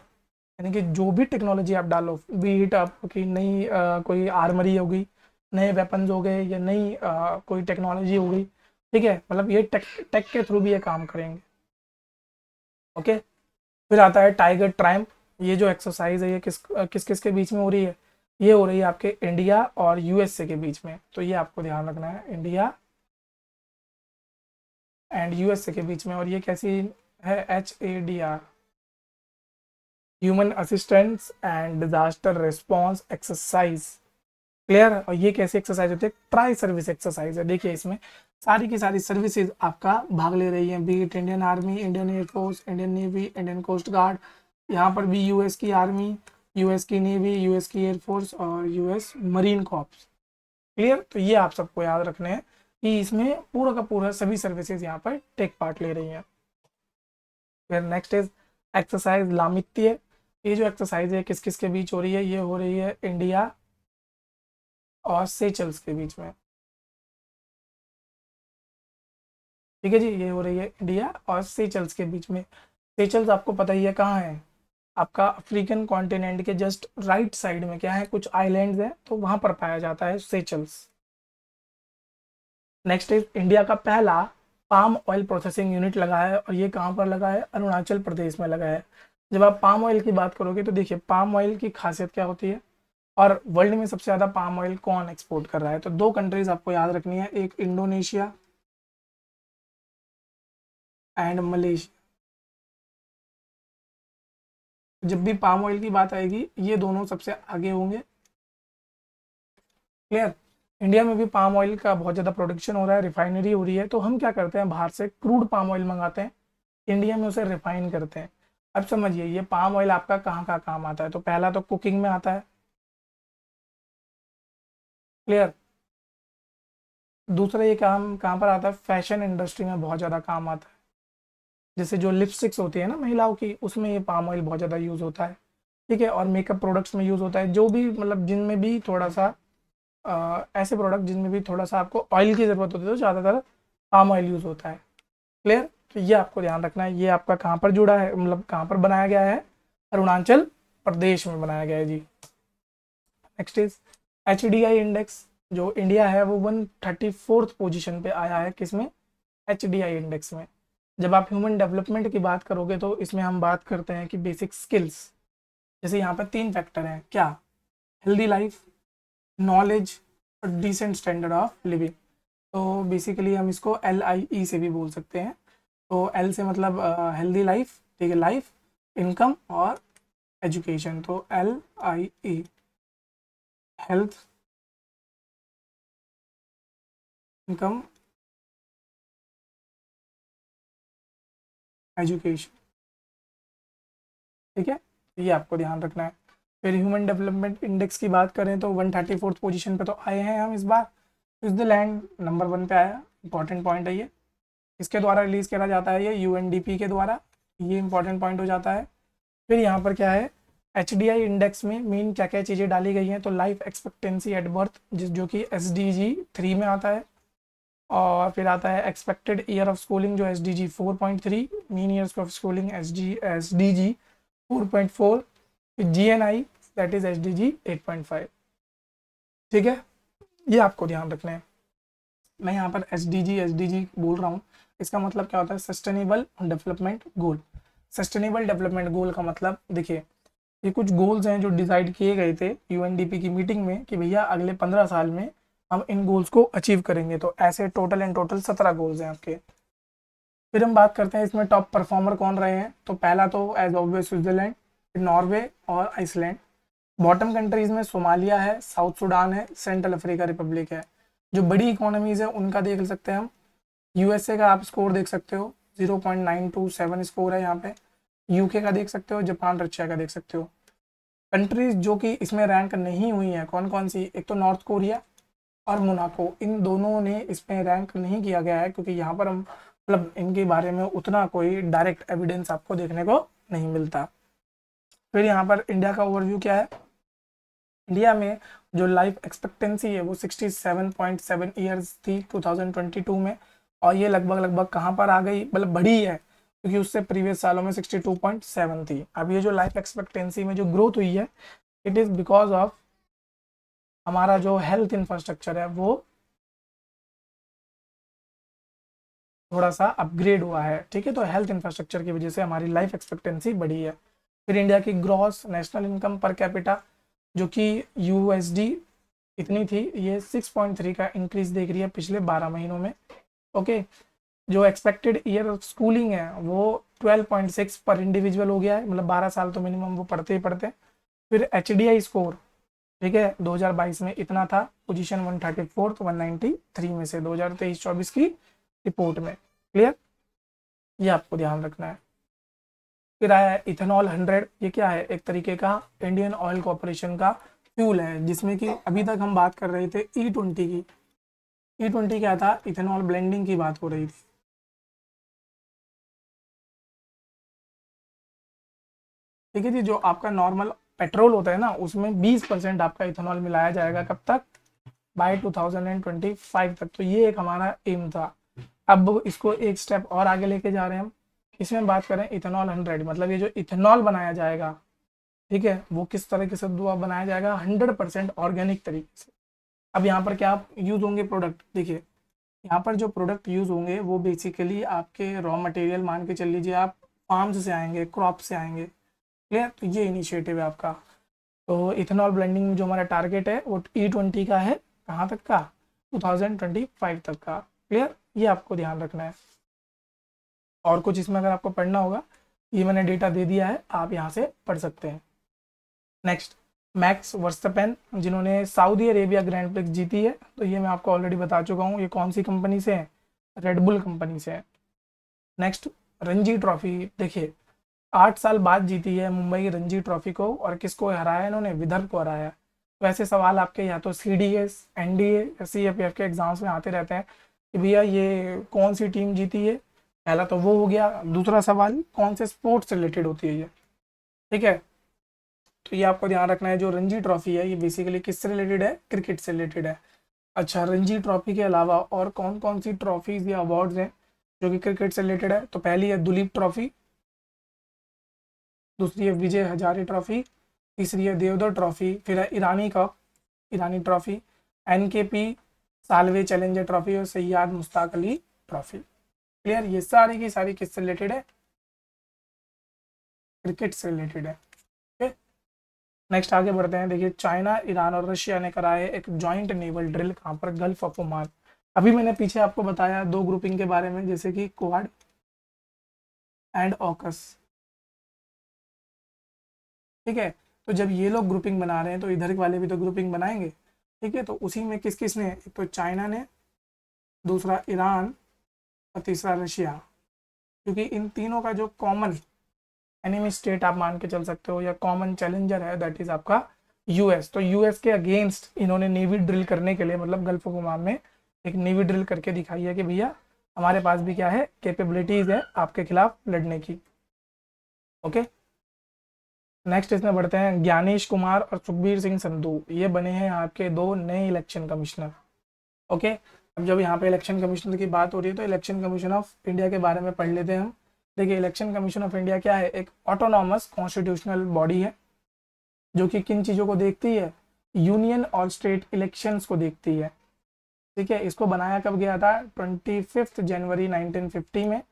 यानी कि जो भी टेक्नोलॉजी आप डालो, बी इट आपकी नई कोई आर्मरी हो गई, नए वेपन्स हो गए, या नई कोई टेक्नोलॉजी हो गई, ठीक है, मतलब ये टेक टेक के थ्रू भी ये काम करेंगे। ओके, फिर आता है टाइगर ट्रायम्फ। ये जो एक्सरसाइज है ये किस किस के बीच में हो रही है, ये हो रही है आपके इंडिया और यूएसए के बीच में। तो ये आपको ध्यान रखना है, इंडिया एंड यूएसए के बीच में। और ये कैसी है, HADR, human assistance and disaster response exercise. Clear, और ये कैसी एक्सरसाइज होती है, ट्राई सर्विस एक्सरसाइज है। देखिए, इसमें सारी की सारी सर्विसेज आपका भाग ले रही हैं, be it Indian army, Indian air force, Indian navy, Indian coast guard, यहाँ पर भी यूएस की आर्मी, यूएस की नेवी, यूएस की एयरफोर्स और यूएस मरीन कॉर्प्स। क्लियर। तो ये आप सबको याद रखने हैं कि इसमें पूरा का पूरा सभी सर्विसेज यहाँ पर टेक पार्ट ले रही हैं। फिर नेक्स्ट इज एक्सरसाइज लामित्य। ये जो एक्सरसाइज है किस किस के बीच हो रही है, ये हो रही है इंडिया और सेचल्स के बीच में। ठीक है जी, ये हो रही है इंडिया और सेचल्स के बीच में। सेचल्स आपको पता ही है कहाँ है, आपका अफ्रीकन कॉन्टिनेंट के जस्ट राइट साइड में क्या है, कुछ आइलैंड्स हैं, तो वहां पर पाया जाता है सेचल्स। नेक्स्ट इज इंडिया का पहला पाम ऑयल प्रोसेसिंग यूनिट लगा है, और ये कहाँ पर लगा है, अरुणाचल प्रदेश में लगा है। जब आप पाम ऑयल की बात करोगे तो देखिए पाम ऑयल की खासियत क्या होती है, और वर्ल्ड में सबसे ज़्यादा पाम ऑयल कौन एक्सपोर्ट कर रहा है, तो दो कंट्रीज आपको याद रखनी है, एक इंडोनेशिया एंड मलेशिया। जब भी पाम ऑयल की बात आएगी ये दोनों सबसे आगे होंगे। क्लियर। इंडिया में भी पाम ऑयल का बहुत ज़्यादा प्रोडक्शन हो रहा है, रिफाइनरी हो रही है, तो हम क्या करते हैं, बाहर से क्रूड पाम ऑयल मंगाते हैं, इंडिया में उसे रिफाइन करते हैं। अब समझिए ये पाम ऑयल आपका कहाँ कहाँ काम आता है, तो पहला तो कुकिंग में आता है। क्लियर। दूसरा ये काम कहाँ पर आता है, फैशन इंडस्ट्री में बहुत ज़्यादा काम आता है, जैसे जो लिपस्टिक्स होती है ना महिलाओं की, उसमें ये पाम ऑयल बहुत ज़्यादा यूज़ होता है। ठीक है, और मेकअप प्रोडक्ट्स में यूज़ होता है, जो भी मतलब जिनमें भी थोड़ा सा ऐसे प्रोडक्ट जिनमें भी थोड़ा सा आपको ऑयल की ज़रूरत होती है तो ज़्यादातर पाम ऑयल यूज़ होता है। क्लियर। तो ये आपको ध्यान रखना है, ये आपका कहाँ पर जुड़ा है, मतलब कहाँ पर बनाया गया है, अरुणाचल प्रदेश में बनाया गया है जी। Next is HDI index. जो इंडिया है वो 134th पोजीशन पे आया है, किसमें, HDI इंडेक्स में। जब आप ह्यूमन डेवलपमेंट की बात करोगे तो इसमें हम बात करते हैं कि बेसिक स्किल्स, जैसे यहाँ पर 3 फैक्टर हैं, क्या, हेल्दी लाइफ, नॉलेज और डिसेंट स्टैंडर्ड ऑफ लिविंग। तो बेसिकली हम इसको LIE से भी बोल सकते हैं। तो L से मतलब हेल्दी लाइफ, ठीक है, लाइफ, इनकम और एजुकेशन, तो LIE, हेल्थ, इनकम, एजुकेशन। ठीक है, ये आपको ध्यान रखना है। फिर ह्यूमन डेवलपमेंट इंडेक्स की बात करें तो 134th पोजीशन पे तो आए हैं हम इस बार। स्विट्जरलैंड नंबर 1 पे आया, इंपॉर्टेंट पॉइंट है ये। इसके द्वारा रिलीज़ करा जाता है ये UNDP के द्वारा, ये इंपॉर्टेंट पॉइंट हो जाता है। फिर यहाँ पर क्या है, HDI इंडेक्स में मेन क्या क्या चीज़ें डाली गई हैं, तो लाइफ एक्सपेक्टेंसी एट बर्थ जो कि SDG 3 में आता है, और फिर आता है एक्सपेक्टेड ईयर ऑफ स्कूलिंग जो SDG 4.3, mean years of schooling SDG 4.4, GNI that is SDG 8.5। ठीक है, ये आपको ध्यान रखना है। मैं यहाँ पर SDG बोल रहा हूँ, इसका मतलब क्या होता है, sustainable development goal. Sustainable development goal का मतलब देखिए, ये कुछ गोल्स हैं जो डिसाइड किए गए थे UNDP की मीटिंग में कि भैया अगले 15 साल में हम इन गोल्स को अचीव करेंगे। तो ऐसे टोटल एंड टोटल 17 गोल्स हैं आपके। फिर हम बात करते हैं इसमें टॉप परफॉर्मर कौन रहे हैं, तो पहला तो एज ऑब्वियस स्विट्जरलैंड, नॉर्वे और आइसलैंड। बॉटम कंट्रीज में सोमालिया है, साउथ सुडान है, सेंट्रल अफ्रीका रिपब्लिक है। जो बड़ी इकोनॉमीज है उनका देख सकते हैं हम, USA का आप स्कोर देख सकते हो, 0.927 स्कोर है यहाँ पे। UK का देख सकते हो, जापान रशिया का देख सकते हो। कंट्रीज जो कि इसमें रैंक नहीं हुई है कौन कौन सी, एक तो नॉर्थ कोरिया और मोनाको, इन दोनों ने इसमें रैंक नहीं किया गया है, क्योंकि यहाँ पर हम मतलब इनके बारे में उतना कोई डायरेक्ट एविडेंस आपको देखने को नहीं मिलता। फिर यहाँ पर इंडिया का ओवरव्यू क्या है, इंडिया में जो लाइफ एक्सपेक्टेंसी है वो 67.7 ईयर्स थी 2022 में, और ये लगभग लगभग कहाँ पर आ गई, मतलब बढ़ी है, क्योंकि उससे प्रीवियस सालों में 62.7 थी। अब ये जो लाइफ एक्सपेक्टेंसी में जो ग्रोथ हुई है, इट इज़ बिकॉज ऑफ हमारा जो हेल्थ इंफ्रास्ट्रक्चर है वो थोड़ा सा अपग्रेड हुआ है। ठीक है, तो हेल्थ इंफ्रास्ट्रक्चर की वजह से हमारी लाइफ एक्सपेक्टेंसी बढ़ी है। फिर इंडिया की gross national income per capita जो कि USD इतनी थी, ये 6.3 का इंक्रीज देख रही है पिछले 12 महीनों में। ओके, जो एक्सपेक्टेड ईयर ऑफ स्कूलिंग है वो 12.6 पर इंडिविजुअल हो गया है, मतलब 12 साल तो मिनिमम वो पढ़ते ही पढ़ते हैं। फिर HDI स्कोर, ठीक है, 2022 में इतना था, पोजीशन 134 तो 193 में से 2023-24 की रिपोर्ट में। क्लियर, ये आपको ध्यान रखना है। फिर आया है इथेनॉल 100, ये क्या है, एक तरीके का इंडियन ऑयल कॉरपोरेशन का फ्यूल है, जिसमें कि अभी तक हम बात कर रहे थे E20 की। E20 क्या था, इथेनॉल ब्लेंडिंग की बात हो रही थी। ठीक है जी, जो आपका नॉर्मल पेट्रोल होता है ना, उसमें 20% आपका इथेनॉल मिलाया जाएगा, कब तक, बाय 2025 तक। तो ये एक हमारा एम था। अब इसको एक स्टेप और आगे लेके जा रहे हैं हम। इसमें बात करें इथेनॉल 100, मतलब ये जो इथेनॉल बनाया जाएगा, ठीक है, वो किस तरीके से बनाया जाएगा, 100% ऑर्गेनिक तरीके से। अब यहाँ पर क्या यूज होंगे प्रोडक्ट, देखिए यहाँ पर जो प्रोडक्ट यूज होंगे वो बेसिकली आपके रॉ मटेरियल, मान के चल लीजिए आप फार्म्स से आएंगे, क्रॉप से आएंगे। क्लियर, तो ये इनिशिएटिव है आपका। तो इथेनॉल ब्लेंडिंग में जो हमारा टारगेट है वो E20 का है, कहाँ तक का, 2025 तक का। क्लियर, ये आपको ध्यान रखना है। और कुछ इसमें अगर आपको पढ़ना होगा, ये मैंने डेटा दे दिया है, आप यहाँ से पढ़ सकते हैं। नेक्स्ट, मैक्स वर्स्टपेन, जिन्होंने सऊदी अरेबिया ग्रैंड प्रिक्स जीती है, तो ये मैं आपको ऑलरेडी बता चुका हूँ, ये कौन सी कंपनी से है, रेडबुल कंपनी से है। नेक्स्ट, रणजी ट्रॉफी, देखिए 8 साल बाद जीती है मुंबई की रणजी ट्रॉफी को, और किसको हराया इन्होंने, विदर्भ को हराया। तो ऐसे सवाल आपके या तो CDS, NDA या CFF के एग्जाम्स में आते रहते हैं कि भैया ये कौन सी टीम जीती है। पहला तो वो हो गया, दूसरा सवाल कौन से स्पोर्ट्स से रिलेटेड होती है ये। ठीक है, तो ये आपको ध्यान रखना है। जो रणजी ट्रॉफी है ये बेसिकली किससे रिलेटेड है, क्रिकेट से रिलेटेड है। अच्छा, रणजी ट्रॉफी के अलावा और कौन कौन सी ट्रॉफीज या अवार्ड्स हैं जो कि क्रिकेट से रिलेटेड है, तो पहली है दुलीप ट्रॉफी, दूसरी है विजय हजारे ट्रॉफी, तीसरी है देवधर ट्रॉफी, फिर है ईरानी कप, ईरानी trophy, NKP Salve challenger trophy, और सैयद मुश्ताक अली ट्रॉफी। क्लियर, ये सारी की सारी किससे रिलेटेड है, क्रिकेट से रिलेटेड है। ओके, नेक्स्ट आगे बढ़ते हैं। देखिए, चाइना, ईरान और रशिया ने कराए एक जॉइंट नेवल ड्रिल, कहाँ पर, गल्फ ऑफ ओमान। अभी मैंने पीछे आपको बताया दो ग्रुपिंग के बारे में, जैसे कि क्वाड एंड ऑकस। ठीक है, तो जब ये लोग ग्रुपिंग बना रहे हैं तो इधर वाले भी तो ग्रुपिंग बनाएंगे। ठीक है, तो उसी में किस किस ने, एक तो चाइना ने, दूसरा ईरान, और तीसरा रशिया। क्योंकि इन तीनों का जो कॉमन एनिमी स्टेट आप मान के चल सकते हो, या कॉमन चैलेंजर है, दैट इज आपका US। तो US के अगेंस्ट इन्होंने नेवी ड्रिल करने के लिए, मतलब गल्फ ऑफ ओमान में एक नेवी ड्रिल करके दिखाई है कि भैया हमारे पास भी क्या है, कैपेबिलिटीज है आपके खिलाफ लड़ने की। ओके, नेक्स्ट इसमें बढ़ते हैं। ज्ञानेश कुमार और सुखबीर सिंह संधू, ये बने हैं आपके दो नए इलेक्शन कमिश्नर। ओके, अब जब यहाँ पे इलेक्शन कमिश्नर की बात हो रही है तो इलेक्शन कमीशन ऑफ इंडिया के बारे में पढ़ लेते हैं हम। देखिए, इलेक्शन कमीशन ऑफ इंडिया क्या है, एक ऑटोनॉमस कॉन्स्टिट्यूशनल बॉडी है जो कि किन चीज़ों को देखती है, यूनियन और स्टेट इलेक्शंस को देखती है। ठीक है, इसको बनाया कब गया था, 25 जनवरी 1950 में,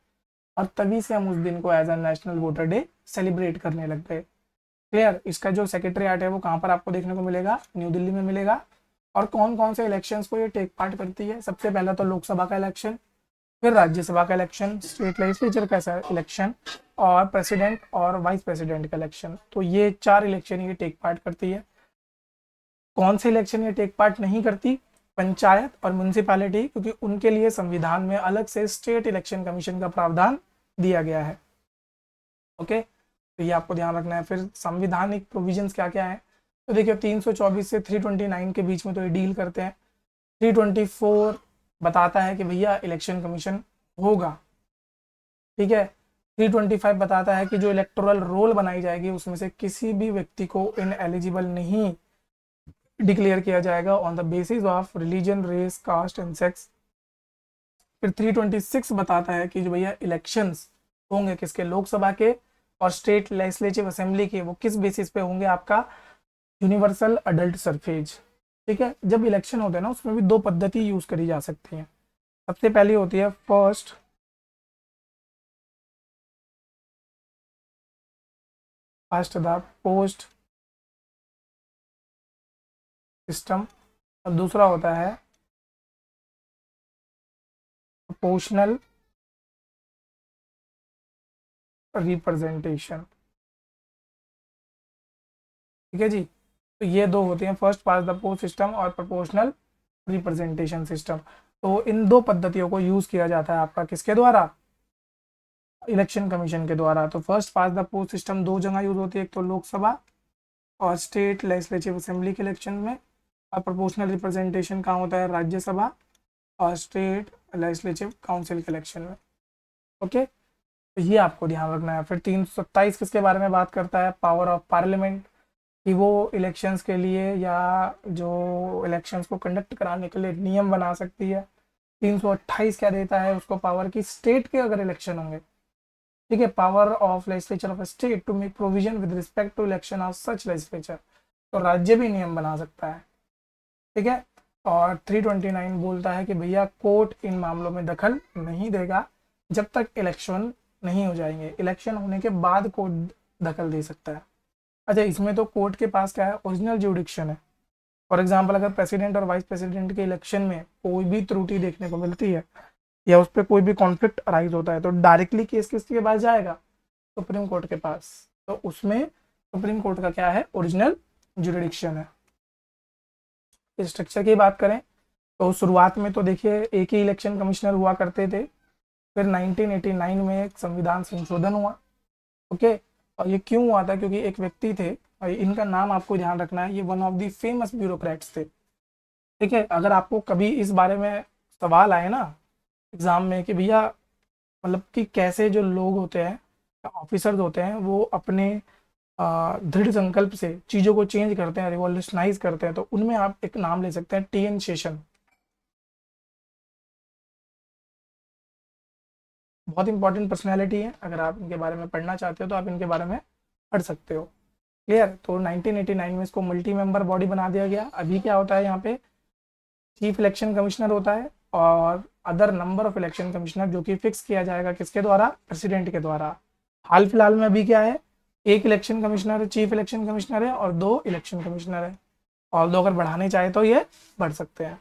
और तभी से हम उस दिन को as a national voter day celebrate करने लग गए। क्लियर, इसका जो सेक्रेटरीट है वो कहाँ पर आपको देखने को मिलेगा, न्यू दिल्ली में मिलेगा। और कौन कौन से इलेक्शंस को ये टेक पार्ट करती है, सबसे पहला तो लोकसभा का इलेक्शन, फिर राज्यसभा का इलेक्शन, स्टेट लेजिस्लेचर का इलेक्शन, और प्रेसिडेंट और वाइस प्रेसिडेंट का इलेक्शन। तो ये 4 इलेक्शन ये टेक पार्ट करती है। कौन से इलेक्शन ये टेक पार्ट नहीं करती, पंचायत और म्यूनसिपैलिटी, क्योंकि उनके लिए संविधान में अलग से स्टेट इलेक्शन कमीशन का प्रावधान दिया गया है। ओके, तो ये आपको ध्यान रखना है। फिर संविधानिक प्रोविजंस क्या क्या है, तो देखिए 324 से 329 के बीच में तो ये डील करते हैं। 324 बताता है कि भैया इलेक्शन कमीशन होगा। ठीक है, 325 बताता है कि जो इलेक्टोरल रोल बनाई जाएगी उसमें से किसी भी व्यक्ति को इन एलिजिबल नहीं डिक्लेयर किया जाएगा on the basis of religion, race, caste and sex. फिर 326 बताता है कि जो भैया इलेक्शंस होंगे किसके, लोकसभा के और स्टेट लेजिस्लेटिव असेंबली के, वो किस बेसिस पे होंगे, आपका यूनिवर्सल अडल्ट सरफेज। ठीक है, जब इलेक्शन होते हैं ना उसमें भी दो पद्धति यूज करी जा सकती हैं। सबसे पहली होती है फर्स्ट द पोस्ट सिस्टम, और दूसरा होता है प्रोपोर्शनल रिप्रेजेंटेशन। ठीक है जी, तो ये दो होते हैं, first pass the post system और प्रोपोर्शनल रिप्रेजेंटेशन सिस्टम। तो इन दो पद्धतियों को यूज किया जाता है आपका किसके द्वारा, इलेक्शन कमीशन के द्वारा। तो first pass the post system दो जगह यूज होती है, एक तो लोकसभा और स्टेट लेजिस्लेटिव असेंबली के इलेक्शन में। और प्रोपोर्शनल रिप्रेजेंटेशन कहाँ होता है, राज्यसभा और स्टेट लेजिस्लेटिव काउंसिल के इलेक्शन में। ओके, तो ये आपको ध्यान रखना है। फिर 327 किसके बारे में बात करता है, पावर ऑफ पार्लियामेंट, कि वो इलेक्शंस के लिए या जो इलेक्शंस को कंडक्ट कराने के लिए नियम बना सकती है। 328 क्या देता है उसको, पावर की स्टेट के अगर इलेक्शन होंगे, ठीक है, power of legislature of state to make provision with respect to election of such legislature, तो राज्य भी नियम बना सकता है, ठीक है। और 329 बोलता है कि भैया कोर्ट इन मामलों में दखल नहीं देगा जब तक इलेक्शन नहीं हो जाएंगे, इलेक्शन होने के बाद कोर्ट दखल दे सकता है। अच्छा, इसमें तो कोर्ट के पास क्या है, ओरिजिनल ज्यूडिक्शन है। फॉर एग्जाम्पल अगर प्रेसिडेंट और वाइस प्रेसिडेंट के इलेक्शन में कोई भी त्रुटि देखने को मिलती है या उस पर कोई भी कॉन्फ्लिक्ट अराइज होता है तो डायरेक्टली केस किसके पास जाएगा, सुप्रीम कोर्ट के पास। तो उसमें सुप्रीम कोर्ट का क्या है, ओरिजिनल ज्यूरिडिक्शन है। स्ट्रक्चर की बात करें तो शुरुआत में तो देखिए एक ही इलेक्शन कमिश्नर हुआ करते थे, फिर 1989 में एक संविधान संशोधन हुआ। ओके, और ये क्यों हुआ था, क्योंकि एक व्यक्ति थे और इनका नाम आपको ध्यान रखना है, ये one of the famous bureaucrats थे, ठीक है। अगर आपको कभी इस बारे में सवाल आए ना एग्जाम में कि भैया मतलब कि कैसे जो लोग होते हैं, ऑफिसर्स होते हैं, वो अपने दृढ़ संकल्प से चीज़ों को चेंज करते हैं, रिवॉल्यूशनाइज करते हैं, तो उनमें आप एक नाम ले सकते हैं, टी एन शेषन। बहुत इंपॉर्टेंट पर्सनैलिटी है, अगर आप इनके बारे में पढ़ना चाहते हो तो आप इनके बारे में पढ़ सकते हो। क्लियर, तो 1989 में इसको मल्टी मेंबर बॉडी बना दिया गया। अभी क्या होता है यहाँ पे, चीफ इलेक्शन कमिश्नर होता है और other number of election commissioner, जो कि फिक्स किया जाएगा किसके द्वारा, प्रेसिडेंट के द्वारा। हाल फिलहाल में अभी क्या है, एक इलेक्शन कमिश्नर है, चीफ इलेक्शन कमिश्नर है, और 2 इलेक्शन कमिश्नर है, और 2 अगर बढ़ाने चाहे तो ये बढ़ सकते हैं,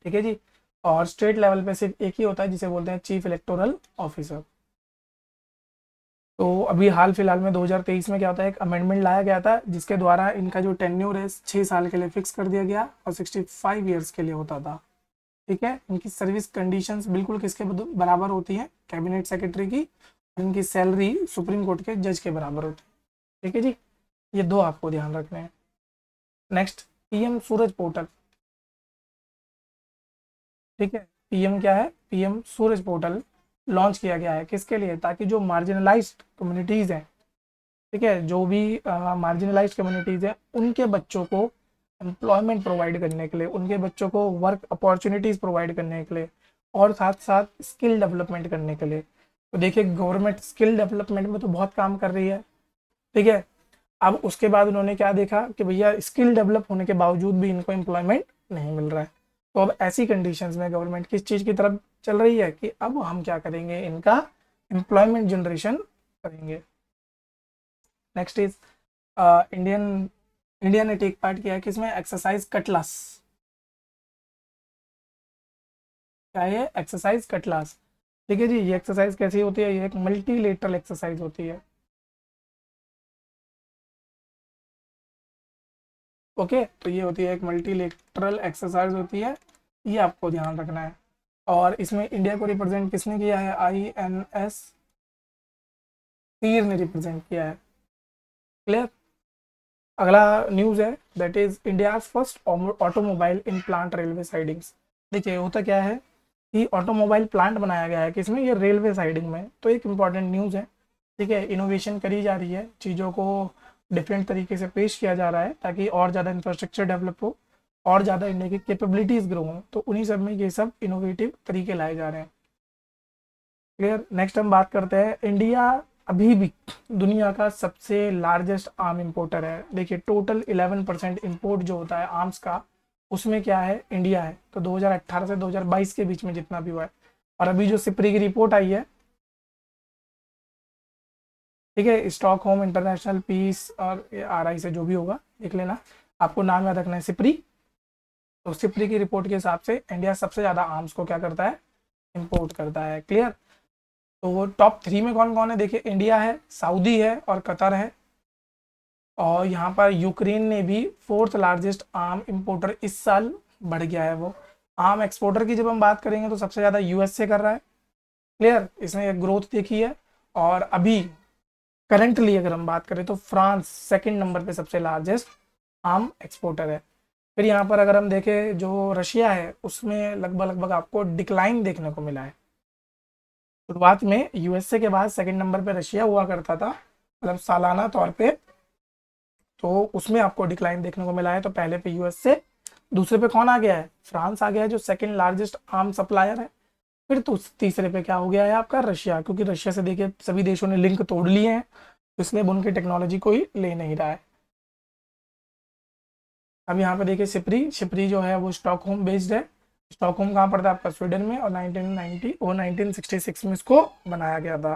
ठीक है जी। और स्टेट लेवल पे सिर्फ एक ही होता है जिसे बोलते हैं चीफ इलेक्टोरल ऑफिसर। तो अभी हाल फिलहाल में 2023 में क्या होता है, एक अमेंडमेंट लाया गया था जिसके द्वारा इनका जो टेन्योर है 6 साल के लिए फिक्स कर दिया गया और 65 ईयर्स के लिए होता था, ठीक है। इनकी सर्विस कंडीशंस बिल्कुल किसके बराबर होती है, कैबिनेट सेक्रेटरी की, और इनकी सैलरी सुप्रीम कोर्ट के जज के बराबर होती है, ठीक है जी। ये 2 आपको ध्यान रखने हैं। नेक्स्ट, पीएम सूरज पोर्टल, ठीक है। पीएम क्या है, पीएम सूरज पोर्टल लॉन्च किया गया है किसके लिए, ताकि जो मार्जिनलाइज्ड कम्युनिटीज़ हैं, ठीक है, जो भी मार्जिनलाइज्ड कम्युनिटीज़ हैं उनके बच्चों को एम्प्लॉयमेंट प्रोवाइड करने के लिए, उनके बच्चों को वर्क अपॉर्चुनिटीज़ प्रोवाइड करने के लिए, और साथ साथ स्किल डेवलपमेंट करने के लिए। तो देखिए गवर्नमेंट स्किल डेवलपमेंट में तो बहुत काम कर रही है, ठीक है। अब उसके बाद उन्होंने क्या देखा कि भैया स्किल डेवलप होने के बावजूद भी इनको एम्प्लॉयमेंट नहीं मिल रहा है। तो अब ऐसी कंडीशंस में गवर्नमेंट किस चीज़ की तरफ चल रही है कि अब हम क्या करेंगे, इनका एम्प्लॉयमेंट जनरेशन करेंगे। नेक्स्ट इज इंडियन इंडिया ने टेक पार्ट किया है किसमें, एक्सरसाइज कटलास। क्या है, एक्सरसाइज कटलास, ठीक है जी। ये एक्सरसाइज कैसी होती है, ये एक मल्टीलेटरल एक्सरसाइज होती है, ओके। तो ये होती है एक मल्टीलेटरल एक्सरसाइज होती है, ये आपको ध्यान रखना है। और इसमें इंडिया को रिप्रेजेंट किसने किया है, INS तीर ने रिप्रेजेंट किया है, क्लियर। अगला न्यूज़ है, that is India first automobile in plant railway sidings. देखिए होता क्या है कि ऑटोमोबाइल प्लांट बनाया गया है किसमें, ये रेलवे साइडिंग में, तो एक इम्पॉर्टेंट न्यूज़ है, ठीक है। इनोवेशन करी जा रही है, चीज़ों को डिफरेंट तरीके से पेश किया जा रहा है ताकि और ज़्यादा इंफ्रास्ट्रक्चर डेवलप हो और ज़्यादा इंडिया की कैपेबिलिटीज़ ग्रो हों, तो उन्हीं सब में ये सब इनोवेटिव तरीके लाए जा रहे हैं, क्लियर। नेक्स्ट हम बात करते हैं, इंडिया अभी भी दुनिया का सबसे लार्जेस्ट आर्म इंपोर्टर है। देखिए टोटल 11% इंपोर्ट जो होता है आर्म्स का, उसमें क्या है, इंडिया है। तो 2018 से 2022 के बीच में जितना भी हुआ है, और अभी जो सिप्री की रिपोर्ट आई है, ठीक है, स्टॉकहोम इंटरनेशनल पीस और RI से जो भी होगा देख लेना, आपको नाम याद रखना है, सिप्री। तो सिप्री की रिपोर्ट के हिसाब से इंडिया सबसे ज़्यादा आर्म्स को क्या करता है, इंपोर्ट करता है, क्लियर। तो वो टॉप 3 में कौन कौन है, देखिए इंडिया है, सऊदी है और कतर है। और यहाँ पर यूक्रेन ने भी 4th लार्जेस्ट आर्म इंपोर्टर इस साल बढ़ गया है। वो आर्म एक्सपोर्टर की जब हम बात करेंगे तो सबसे ज़्यादा US से कर रहा है, क्लियर। इसने एक ग्रोथ देखी है। और अभी करंटली अगर हम बात करें तो फ्रांस सेकंड नंबर पे सबसे लार्जेस्ट आम एक्सपोर्टर है। फिर यहाँ पर अगर हम देखें जो रशिया है उसमें लगभग लगभग आपको डिक्लाइन देखने को मिला है। शुरुआत में यूएसए के बाद सेकंड नंबर पे रशिया हुआ करता था, मतलब सालाना तौर पे, तो उसमें आपको डिक्लाइन देखने को मिला है। तो पहले पे यूएसए, दूसरे पे कौन आ गया है, फ्रांस आ गया है जो सेकंड लार्जेस्ट आर्म सप्लायर है। फिर तो तीसरे पे क्या हो गया है आपका, रशिया, क्योंकि रशिया से देखिए सभी देशों ने लिंक तोड़ लिए हैं, तो इसलिए अब उनकी टेक्नोलॉजी कोई ले नहीं रहा है। अब यहाँ पे देखिए शिपरी, शिपरी जो है वो स्टॉकहोम बेस्ड है। स्टॉकहोम कहाँ पड़ता है आपका, स्वीडन में, और 1966 में इसको बनाया गया था।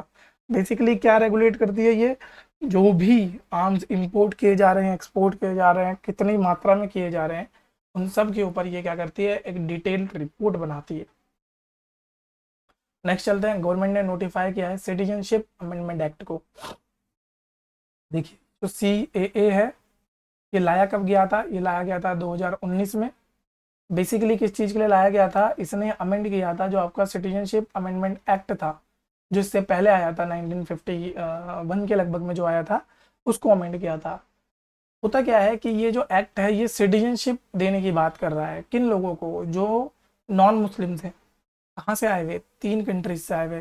बेसिकली क्या रेगुलेट करती है ये, जो भी आर्म्स इंपोर्ट किए जा रहे हैं, एक्सपोर्ट किए जा रहे हैं, कितनी मात्रा में किए जा रहे हैं, उन सब के ऊपर ये क्या करती है, एक डिटेल्ड रिपोर्ट बनाती है। नेक्स्ट चलते हैं, गवर्नमेंट ने नोटिफाई किया है सिटीजनशिप अमेंडमेंट एक्ट को। देखिए जो CAA है ये लाया कब गया था, ये लाया गया था 2019 में। बेसिकली किस चीज़ के लिए लाया गया था, इसने अमेंड किया था जो आपका सिटीजनशिप अमेंडमेंट एक्ट था, जो इससे पहले आया था 1951 के लगभग में जो आया था, उसको अमेंड किया था। होता क्या है कि ये जो एक्ट है ये सिटीजनशिप देने की बात कर रहा है किन लोगों को, जो नॉन मुस्लिम्स हैं। कहाँ से आए हुए, 3 कंट्रीज से आए हुए,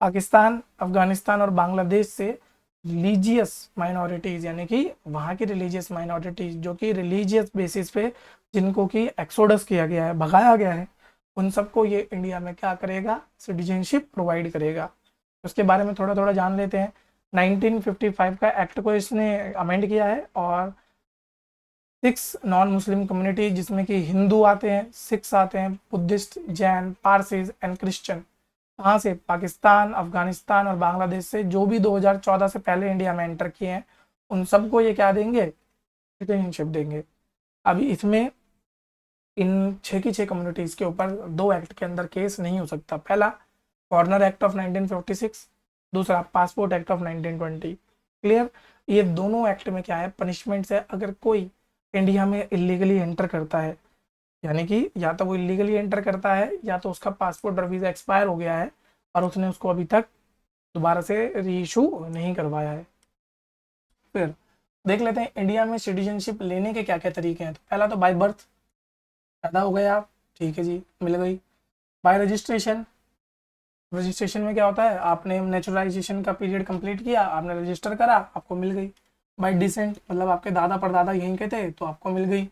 पाकिस्तान, अफगानिस्तान और बांग्लादेश से रिलीजियस माइनॉरिटीज़, यानी कि वहाँ की रिलीजियस माइनॉरिटीज़ जो कि रिलीजियस बेसिस पे जिनको कि एक्सोडस किया गया है, भगाया गया है, उन सबको ये इंडिया में क्या करेगा, सिटीजनशिप प्रोवाइड करेगा। उसके बारे में थोड़ा थोड़ा जान लेते हैं। 1955 का एक्ट को इसने अमेंड किया है, और 6 नॉन मुस्लिम कम्युनिटी जिसमें कि हिंदू आते हैं, सिख्स आते हैं, Buddhist, Jain, Parsis and Christian, कहाँ से, पाकिस्तान, अफगानिस्तान और बांग्लादेश से, जो भी 2014 से पहले इंडिया में एंटर किए हैं, उन सबको ये क्या देंगे, सिटीजनशिप देंगे। अभी इसमें इन 6 की 6 कम्युनिटीज़ के ऊपर 2 एक्ट के अंदर केस नहीं हो सकता। पहला फॉरनर एक्ट ऑफ 1956, दूसरा पासपोर्ट एक्ट ऑफ 1920। क्लियर। ये दोनों एक्ट में क्या है, पनिशमेंट्स है अगर कोई इंडिया में इलीगली एंटर करता है, यानी कि या तो वो इलीगली एंटर करता है या तो उसका पासपोर्ट और वीज़ा एक्सपायर हो गया है और उसने उसको अभी तक दोबारा से री इशू नहीं करवाया है। फिर देख लेते हैं इंडिया में सिटीजनशिप लेने के क्या क्या तरीके हैं। तो पहला तो बाय बर्थ, पैदा हो गए आप, ठीक है जी, मिल गई। बाय रजिस्ट्रेशन, रजिस्ट्रेशन में क्या होता है, आपने नेचुरलाइजेशन का पीरियड कंप्लीट किया, आपने रजिस्टर करा, आपको मिल गई। बाय डिसेंट, मतलब आपके दादा परदादा यहीं के थे तो आपको मिल गई।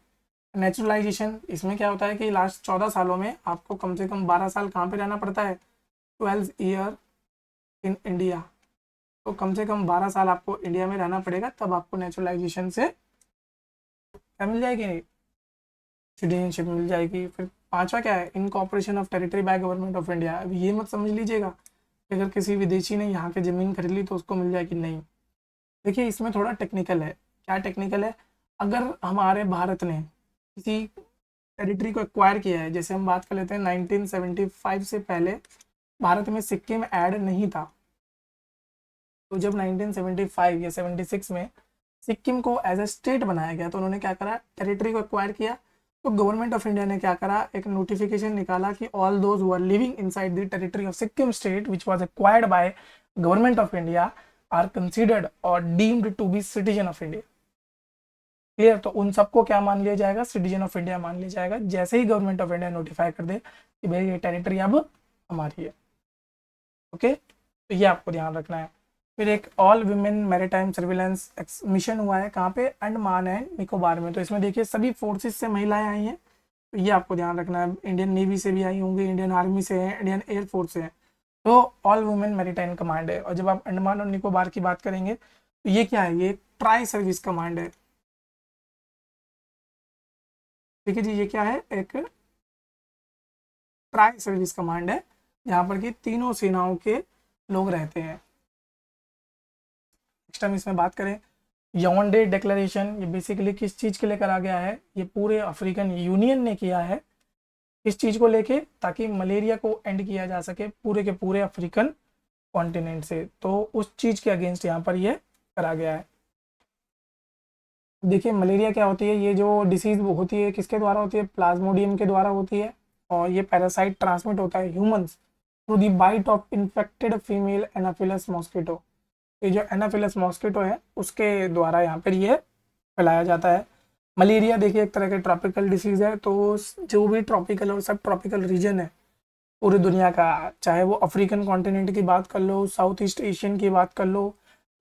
नेचुरलाइजेशन, इसमें क्या होता है कि लास्ट 14 सालों में आपको कम से कम 12 साल कहाँ पे रहना पड़ता है, 12 ईयर इन इंडिया। तो कम से कम 12 साल आपको इंडिया में रहना पड़ेगा, तब आपको नेचुरलाइजेशन से क्या मिल जाएगी, सिटीजनशिप मिल जाएगी। फिर पांचवा क्या है, incorporation of territory bye government of India. अब ये मत समझ लीजिएगा कि अगर किसी विदेशी ने यहाँ की ज़मीन खरीद ली तो उसको मिल जाएगी, नहीं। देखिए इसमें थोड़ा टेक्निकल है। क्या टेक्निकल है, अगर हमारे भारत ने किसी टेरिटरी को एक्वायर किया है, जैसे हम बात कर लेते हैं 1975 से पहले भारत में सिक्किम ऐड नहीं था, तो जब 1975 या 76 में सिक्किम को एज ए स्टेट बनाया गया तो उन्होंने क्या करा, टेरिटरी को एक्वायर किया। तो गवर्नमेंट ऑफ इंडिया ने क्या करा, एक नोटिफिकेशन निकाला कि all those who are living inside the territory of Sikkim state which was acquired by government of India are considered और deemed to be citizen of India. Clear. तो उन सबको क्या मान लिया जाएगा, सिटीजन ऑफ इंडिया मान लिया जाएगा, जैसे ही गवर्नमेंट ऑफ इंडिया नोटिफाई कर दे कि भाई ये टेरिटरी अब हमारी है। ओके, तो ये आपको ध्यान रखना है। फिर एक all women maritime surveillance mission हुआ है, कहाँ पे, अंडमान एंड निकोबार में। तो इसमें देखिए सभी फोर्सेस से महिलाएं आई हैं, तो ये आपको ध्यान रखना है। इंडियन नेवी से भी आई होंगी, इंडियन आर्मी से है, इंडियन एयरफोर्स से है। तो ऑल वुमेन मैरीटाइम कमांड है। और जब आप अंडमान और निकोबार की बात करेंगे तो ये क्या है, ये ट्राई सर्विस कमांड है। ठीक है जी, ये क्या है, एक ट्राई सर्विस कमांड है जहाँ पर कि तीनों सेनाओं के लोग रहते हैं। नेक्स्ट हम इसमें बात करें, याओंडे डिक्लेरेशन, ये बेसिकली किस चीज़ के लिए करा गया है, ये पूरे अफ्रीकन यूनियन ने किया है। इस चीज़ को लेके ताकि मलेरिया को एंड किया जा सके पूरे के पूरे अफ्रीकन कॉन्टिनेंट से, तो उस चीज़ के अगेंस्ट यहाँ पर ये करा गया है। देखिए मलेरिया क्या होती है, ये जो डिसीज़ होती है किसके द्वारा होती है, प्लाज्मोडियम के द्वारा होती है, और ये पैरासाइट ट्रांसमिट होता है humans through the bite of infected female anopheles mosquito. ये जो एनाफिलस मॉस्किटो है उसके द्वारा यहाँ पर ये फैलाया जाता है। मलेरिया देखिए एक तरह के ट्रॉपिकल डिसीज है, तो जो भी ट्रॉपिकल और सब ट्रॉपिकल रीजन है पूरी दुनिया का, चाहे वो अफ्रीकन कॉन्टिनेंट की बात कर लो, साउथ ईस्ट एशियन की बात कर लो,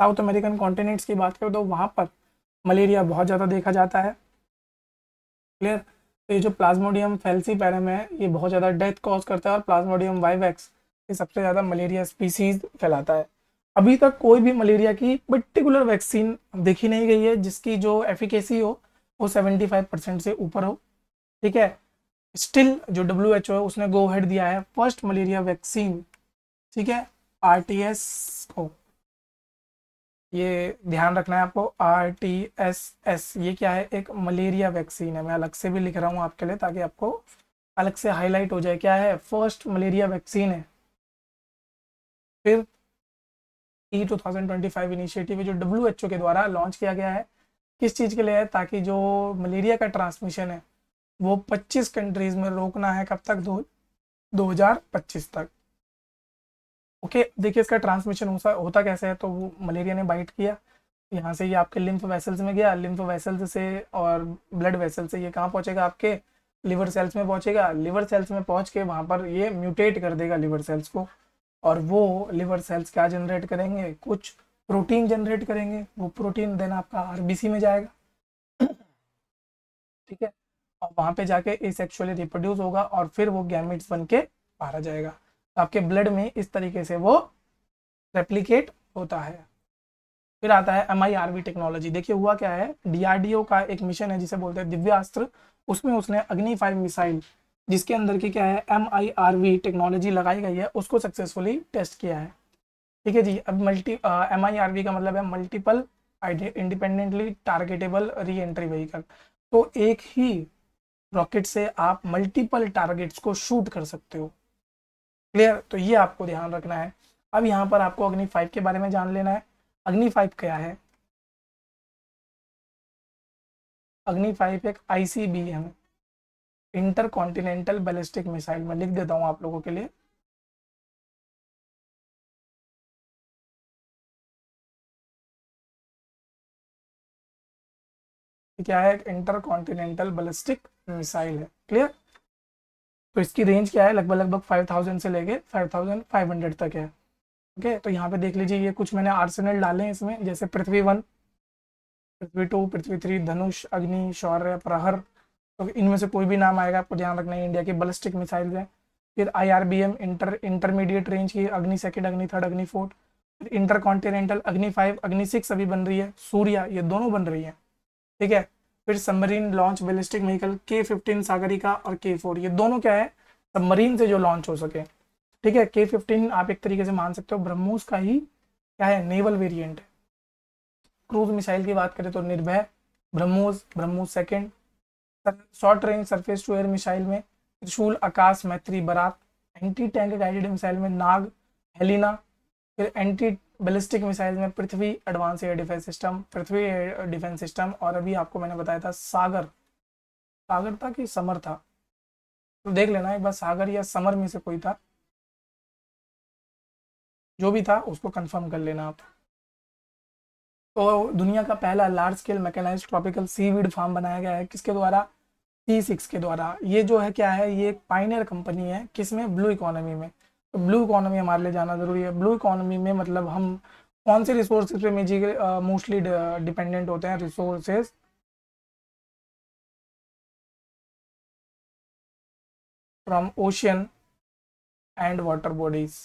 साउथ अमेरिकन कॉन्टिनेंट्स की बात करो, तो वहाँ पर मलेरिया बहुत ज़्यादा देखा जाता है। क्लियर। तो ये जो प्लाज्मोडियम फैल्सीपैरम है ये बहुत ज़्यादा डेथ कॉज करता है, और प्लाज्मोडियम वाइवैक्स ये सबसे ज़्यादा मलेरिया स्पीसीज फैलाता है। अभी तक कोई भी मलेरिया की पर्टिकुलर वैक्सीन देखी नहीं गई है जिसकी जो एफिकेसी हो वो 75% से ऊपर हो। ठीक है। स्टिल जो WHO है उसने गो हेड दिया है फर्स्ट मलेरिया वैक्सीन, ठीक है, RTS को, ये ध्यान रखना है आपको, RTSS ये क्या है, एक मलेरिया वैक्सीन है। मैं अलग से भी लिख रहा हूँ आपके लिए ताकि आपको अलग से हाईलाइट हो जाए, क्या है, फर्स्ट मलेरिया वैक्सीन है। फिर E2025 इनिशिएटिव है जो WHO के द्वारा लॉन्च किया गया है, किस चीज़ के लिए है, ताकि जो मलेरिया का ट्रांसमिशन है वो 25 कंट्रीज में रोकना है, कब तक, 2025 तक। ओके। देखिए इसका ट्रांसमिशन होता कैसे है, तो वो मलेरिया ने बाइट किया, यहाँ से ये आपके लिम्फ वेसल्स में गया, लिम्फ वेसल्स से और ब्लड वेसल से ये कहाँ पहुँचेगा, आपके लिवर सेल्स में पहुँचेगा, लिवर सेल्स में पहुँच के वहाँ पर ये म्यूटेट कर देगा लिवर सेल्स को, और वो लिवर सेल्स क्या जनरेट करेंगे, कुछ प्रोटीन जनरेट करेंगे, वो प्रोटीन देन आपका RBC में जाएगा। ठीक है। और वहाँ पे जाके एसेक्सुअली रिप्रोड्यूस होगा और फिर वो गैमेट्स बन के बाहर आ जाएगा। तो आपके ब्लड में इस तरीके से वो रेप्लिकेट होता है। फिर आता है MIRV टेक्नोलॉजी। देखिए हुआ क्या है, DRDO का एक मिशन है जिसे बोलते हैं दिव्यास्त्र, उसमें उसने अग्नि 5 मिसाइल जिसके अंदर की क्या है MIRV टेक्नोलॉजी लगाई गई है उसको सक्सेसफुली टेस्ट किया है। ठीक है जी। अब MIRV का मतलब है multiple independently targetable re entry vehicle. तो एक ही रॉकेट से आप मल्टीपल टारगेट्स को शूट कर सकते हो। क्लियर। तो ये आपको ध्यान रखना है। अब यहाँ पर आपको अग्नि 5 के बारे में जान लेना है। अग्नि 5 क्या है, अग्नि 5 एक ICBM, inter continental ballistic missile, मैं लिख देता हूँ आप लोगों के लिए। क्या है, एक इंटर कॉन्टिनेंटल बैलिस्टिक मिसाइल है। क्लियर। तो इसकी रेंज क्या है, लगभग लगभग 5000 से लेके 5500 तक है। ओके। तो यहाँ पे देख लीजिए ये कुछ मैंने आर्सेनल डाले हैं इसमें, जैसे पृथ्वी 1, पृथ्वी 2, पृथ्वी 3, धनुष, अग्नि, शौर्य, प्रहर। तो इनमें से कोई भी नाम आएगा आपको ध्यान रखना है, इंडिया की बैलिस्टिक मिसाइल्स हैं। फिर IRBM इंटरमीडिएट रेंज की, अग्नि 2, अग्नि 3, अग्नि 4। फिर इंटर कॉन्टिनेंटल अग्नि 5, अग्नि 6 अभी बन रही है, सूर्या, ये दोनों बन रही हैं। ठीक है। फिर submarine launch ballistic vehicle K-15 Sagarika और K-4, ये दोनों क्या है, सबमरीन से जो लॉन्च हो सके। ठीक है। K-15 आप एक तरीके से मान सकते हो ब्रह्मोस का ही क्या है, नेवल वेरिएंट है। क्रूज मिसाइल की बात करें तो Nirbhay, BrahMos 2, short range surface to air missile में त्रिशूल, आकाश, मैत्री, बरात, एंटी टैंक गाइडेड मिसाइल में नाग, हेलिना। फिर एंटी बैलिस्टिक मिसाइल में पृथ्वी एडवांस एयर डिफेंस सिस्टम, पृथ्वी एयर डिफेंस सिस्टम, और अभी आपको मैंने बताया था सागर, सागर था कि समर था, तो देख लेना एक बार, सागर या समर में से कोई था, जो भी था उसको कंफर्म कर लेना आप। तो दुनिया का पहला large scale mechanised tropical seaweed farm बनाया गया है, किसके द्वारा, C6 के द्वारा। ये जो है क्या है, ये एक पाइनियर कंपनी है, किसमें, ब्लू इकोनॉमी में। तो ब्लू इकोनॉमी हमारे लिए जाना जरूरी है। ब्लू इकोनॉमी में मतलब हम कौन से रिसोर्सेज पे मोस्टली डिपेंडेंट होते हैं, resources from ocean and water bodies.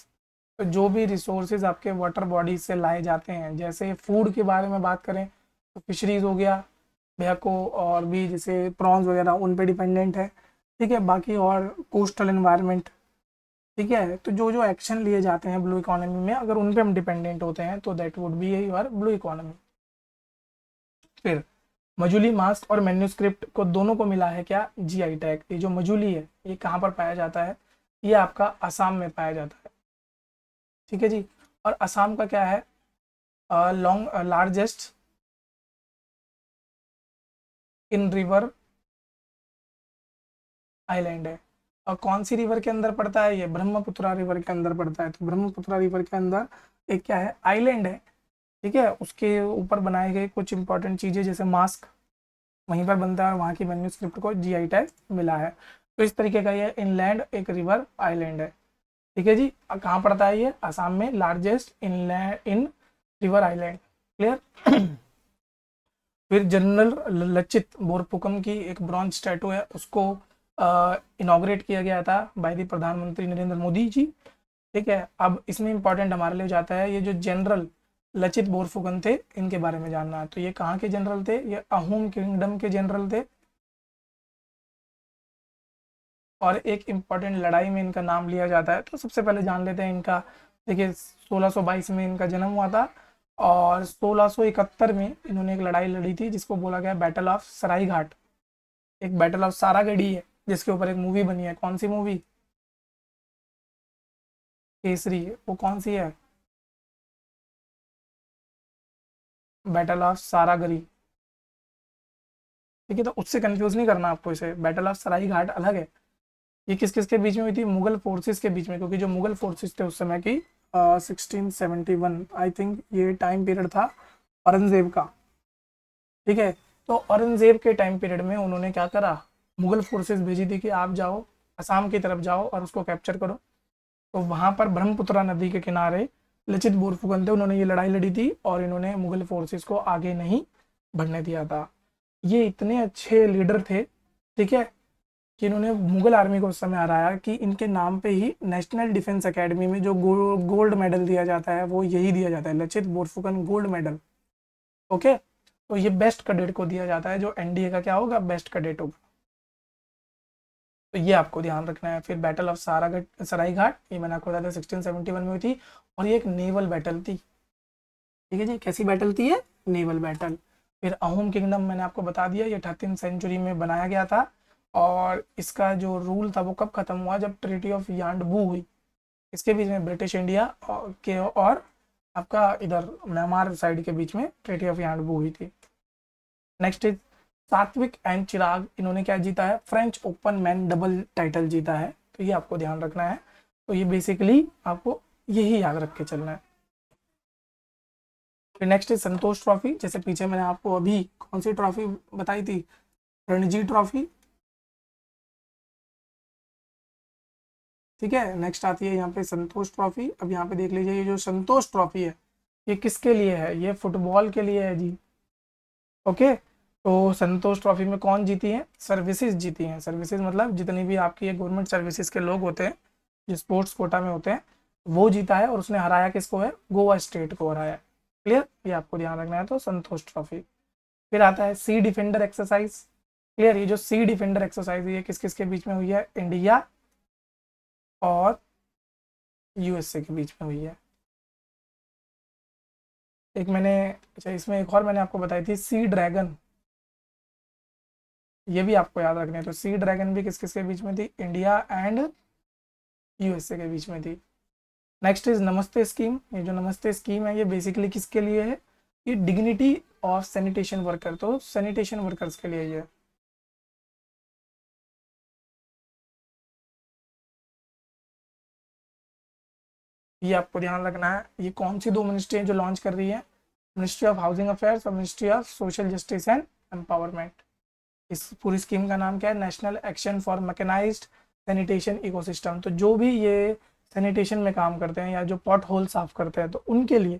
तो जो भी रिसोर्सेज आपके वाटर बॉडीज से लाए जाते हैं, जैसे फूड के बारे में बात करें तो फिशरीज हो गया, भैया और भी जैसे प्रॉन्स वगैरह उन पे डिपेंडेंट है। ठीक है। बाकी और कोस्टल एनवायरनमेंट। ठीक है। तो जो जो एक्शन लिए जाते हैं ब्लू इकोनॉमी में, अगर उन पे हम डिपेंडेंट होते हैं तो that would be your blue economy. फिर मजूली मास्क और मेन्यूस्क्रिप्ट को दोनों को मिला है क्या, GI टैग। ये जो मजूली है ये कहाँ पर पाया जाता है, ये आपका असम में पाया जाता है। ठीक है जी। और असम का क्या है, long largest in river island है। और कौन सी रिवर के अंदर पड़ता है, ये ब्रह्मपुत्रा रिवर के अंदर पड़ता है। तो ब्रह्मपुत्रा रिवर के अंदर एक क्या है, आइलैंड है, ठीक है, उसके ऊपर बनाए गए कुछ इंपॉर्टेंट चीज़ें जैसे मास्क वहीं पर बनता है और वहाँ की मैन्यूस्क्रिप्ट को जीआई टैग मिला है। तो इस तरीके का ये इनलैंड एक रिवर आइलैंड है। ठीक है जी, कहाँ पड़ता है ये? असम में लार्जेस्ट इनलैंड इन रिवर आइलैंड। क्लियर। फिर जनरल लचित बोरफुकन की एक ब्रॉन्ज स्टैटू है, उसको इनॉग्रेट किया गया था बाय द प्रधानमंत्री नरेंद्र मोदी जी। ठीक है, अब इसमें इंपॉर्टेंट हमारे लिए हो जाता है ये जो जनरल लचित बोरफुकन थे इनके बारे में जानना है। तो ये कहाँ के जनरल थे? ये अहोम किंगडम के जनरल थे और एक इम्पॉर्टेंट लड़ाई में इनका नाम लिया जाता है। तो सबसे पहले जान लेते हैं इनका। देखिए 1622 में इनका जन्म हुआ था और 1671 में इन्होंने एक लड़ाई लड़ी थी जिसको बोला गया बैटल ऑफ सराई घाट। एक बैटल ऑफ सारागढ़ी है जिसके ऊपर एक मूवी बनी है। कौन सी मूवी? केसरी। वो कौन सी है? Battle of Saragarhi. ठीक है, तो उससे कंफ्यूज नहीं करना आपको, इसे बैटल ऑफ सराई घाट अलग है। ये किस किस के बीच में हुई थी? मुगल फोर्सेस के बीच में, क्योंकि जो मुगल फोर्सेस थे उस समय की 1671 आई थिंक ये टाइम पीरियड था औरंगजेब का। ठीक है, तो औरंगजेब के टाइम पीरियड में उन्होंने क्या करा? मुगल फोर्सेस भेजी थी कि आप जाओ असम की तरफ जाओ और उसको कैप्चर करो। तो वहां पर ब्रह्मपुत्रा नदी के किनारे लचित बोरफुकन थे, उन्होंने ये लड़ाई लड़ी थी और इन्होंने मुगल फोर्सेस को आगे नहीं बढ़ने दिया था। ये इतने अच्छे लीडर थे, ठीक है, कि इन्होंने मुगल आर्मी को उस समय हराया कि इनके नाम पे ही नेशनल डिफेंस एकेडमी में जो गोल्ड मेडल दिया जाता है वो यही दिया जाता है, Lachit Borphukan gold medal. Okay, तो ये बेस्ट कैडेट को दिया जाता है, जो एनडीए का क्या होगा? बेस्ट कैडेट होगा। तो ये आपको ध्यान रखना है। फिर बैटल ऑफ सारागढ़ सराई घाट, ये मैंने आपको बताया था 1671 में हुई थी और ये एक नेवल बैटल थी। ठीक है जी, कैसी बैटल थी ये? Naval battle. फिर अहोम किंगडम मैंने आपको बता दिया, ये 13th सेंचुरी में बनाया गया था और इसका जो रूल था वो कब खत्म हुआ? जब ट्रीटी ऑफ यान्डबू हुई। इसके बीच में ब्रिटिश इंडिया के और आपका इधर म्यांमार साइड के बीच में ट्रीटी ऑफ यान्डबू हुई थी। नेक्स्ट इज सात्विक एंड चिराग, इन्होंने क्या जीता है? French open man double title जीता है। तो ये आपको ध्यान रखना है। तो ये बेसिकली आपको यही याद रख के चलना है। फिर नेक्स्ट इज संतोष ट्रॉफी। जैसे पीछे मैंने आपको अभी कौन सी ट्रॉफी बताई थी? रणजी ट्रॉफी। ठीक है, नेक्स्ट आती है यहाँ पे संतोष ट्रॉफी। अब यहाँ पे देख लीजिए, ये जो संतोष ट्रॉफी है ये किसके लिए है? ये फुटबॉल के लिए है जी। ओके, तो संतोष ट्रॉफी में कौन जीती है? सर्विसेज जीती हैं। सर्विसेज मतलब जितनी भी आपकी गवर्नमेंट सर्विसेज के लोग होते हैं जो स्पोर्ट्स कोटा में होते हैं वो जीता है और उसने हराया किसको है? गोवा स्टेट को हराया। क्लियर, ये आपको ध्यान रखना है। तो संतोष ट्रॉफी। फिर आता है सी डिफेंडर एक्सरसाइज। क्लियर, ये जो सी डिफेंडर एक्सरसाइज ये किस किस के बीच में हुई है? इंडिया और यूएसए के बीच में हुई है। एक मैंने, अच्छा इसमें एक और मैंने आपको बताई थी सी ड्रैगन, ये भी आपको याद रखना है। तो सी ड्रैगन भी किस किस के बीच में थी? इंडिया एंड यूएसए के बीच में थी। नेक्स्ट इज नमस्ते स्कीम। ये जो नमस्ते स्कीम है ये बेसिकली किसके लिए है? ये डिग्निटी ऑफ सैनिटेशन वर्कर, तो सैनिटेशन वर्कर्स के लिए ये। ये आपको ध्यान रखना है। ये कौन सी दो मिनिस्ट्री हैं जो लॉन्च कर रही है? मिनिस्ट्री ऑफ हाउसिंग अफेयर्स और ministry of social justice and empowerment. इस पूरी स्कीम का नाम क्या है? National action for mechanised sanitation ecosystem. तो जो भी ये सैनिटेशन में काम करते हैं या जो पॉट होल साफ करते हैं तो उनके लिए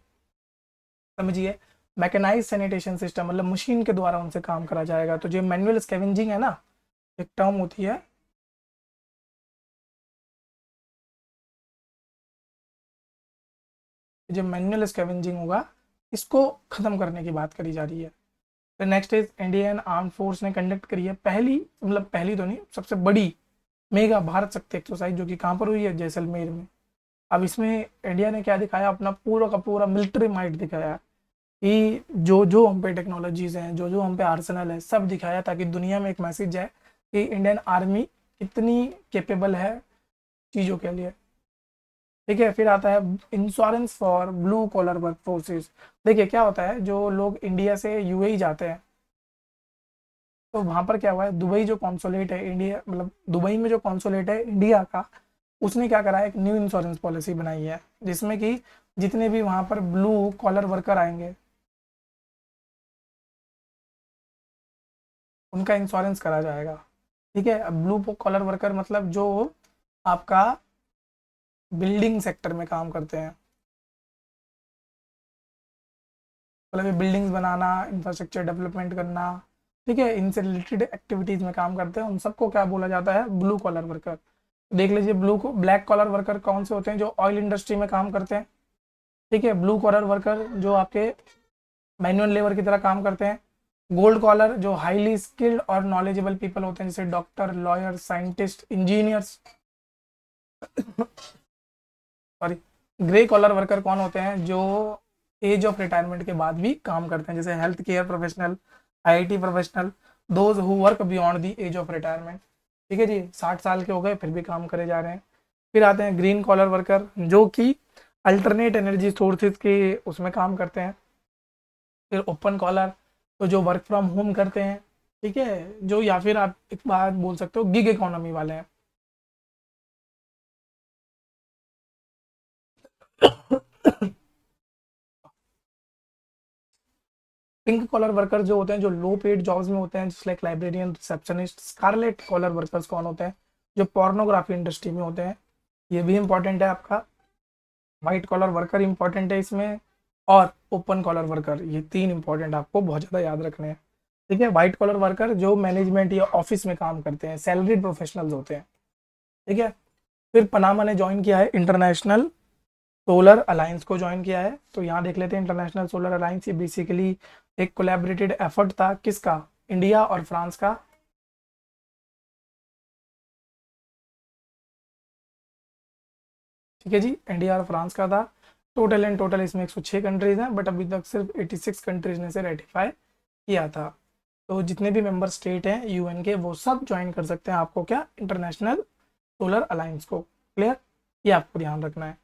समझिए मैकेनाइज सैनिटेशन सिस्टम, मतलब मशीन के द्वारा उनसे काम करा जाएगा। तो जो मैनुअल स्कैवेंजिंग है ना, एक टर्म होती है, जो मैनुअल स्कैवेंजिंग होगा इसको खत्म करने की बात करी जा रही है। तो next is Indian arm force ने कंडक्ट करी है पहली, मतलब पहली तो नहीं, सबसे बड़ी मेगा भारत शक्ति एक्सरसाइज, जो कि कहाँ पर हुई है? जैसलमेर में। अब इसमें इंडिया ने क्या दिखाया? अपना पूरा का पूरा मिलिट्री माइट दिखाया कि जो जो हम पे टेक्नोलॉजीज हैं, जो जो हम पे आर्सेनल है, सब दिखाया ताकि दुनिया में एक मैसेज जाए कि इंडियन आर्मी कितनी कैपेबल है चीज़ों के लिए। ठीक है, फिर आता है insurance for blue collar work forces. देखिए क्या होता है, जो लोग इंडिया से यूएई जाते हैं तो वहां पर क्या हुआ है, दुबई जो कॉन्सुलेट है इंडिया, मतलब दुबई में जो कॉन्सुलेट है इंडिया का, उसने क्या करा है, एक न्यू इंश्योरेंस पॉलिसी बनाई है जिसमें कि जितने भी वहां पर ब्लू कॉलर वर्कर आएंगे उनका इंश्योरेंस करा जाएगा। ठीक है, अब ब्लू कॉलर वर्कर मतलब जो आपका बिल्डिंग सेक्टर में काम करते हैं, मतलब ये बिल्डिंग्स बनाना, इंफ्रास्ट्रक्चर डेवलपमेंट करना, ठीक है, इनसे रिलेटेड एक्टिविटीज में काम करते हैं, उन सबको क्या बोला जाता है, ब्लू कॉलर वर्कर। देख लीजिए, ब्लू को ब्लैक कॉलर वर्कर कौन से होते हैं, जो ऑयल इंडस्ट्री में काम करते हैं। ठीक है, ब्लू कॉलर वर्कर जो आपके मैनुअल लेबर की तरह काम करते हैं। गोल्ड कॉलर जो हाईली स्किल्ड और नॉलेजेबल पीपल होते हैं, जैसे doctor, lawyer, scientist, engineers. Sorry, grey collar worker कौन होते हैं, जो एज ऑफ रिटायरमेंट के बाद भी काम करते हैं, जैसे health care professional, IT professional, those who work beyond the age of retirement. ठीक है जी, 60 साल के हो गए फिर भी काम करे जा रहे हैं। फिर आते हैं ग्रीन कॉलर वर्कर, जो कि अल्टरनेट एनर्जी सोर्सेज के उसमें काम करते हैं। फिर ओपन कॉलर, तो जो वर्क फ्रॉम होम करते हैं। ठीक है, जो या फिर आप एक बात बोल सकते हो गिग इकोनॉमी वाले हैं। पिंक कॉलर वर्कर जो होते हैं, जो लो पेड जॉब्स में होते हैं, जैसे like librarian, receptionist. Scarlet collar workers कौन होते हैं, जो पोर्नोग्राफी इंडस्ट्री में होते हैं, ये भी इंपॉर्टेंट है आपका। व्हाइट कॉलर वर्कर इंपॉर्टेंट है इसमें, और ओपन कॉलर वर्कर, ये तीन इंपॉर्टेंट आपको बहुत ज़्यादा याद रखने हैं। ठीक है, व्हाइट कॉलर वर्कर जो मैनेजमेंट या ऑफिस में काम करते हैं, सैलरीड प्रोफेशनल्स होते हैं। ठीक है, फिर पनामा ने ज्वाइन किया है इंटरनेशनल सोलर अलायंस को ज्वाइन किया है। तो यहाँ देख लेते हैं, इंटरनेशनल सोलर अलायंस ये बेसिकली एक कोलैबोरेटेड एफर्ट था, किसका, इंडिया और फ्रांस का। ठीक है जी, इंडिया और फ्रांस का था। टोटल एंड टोटल इसमें 106 कंट्रीज हैं, बट अभी तक सिर्फ 86 कंट्रीज ने से रेटिफाई किया था। तो जितने भी मेंबर स्टेट हैं यूएन के, वो सब ज्वाइन कर सकते हैं आपको क्या, इंटरनेशनल सोलर अलायंस को। क्लियर, ये आपको ध्यान रखना है।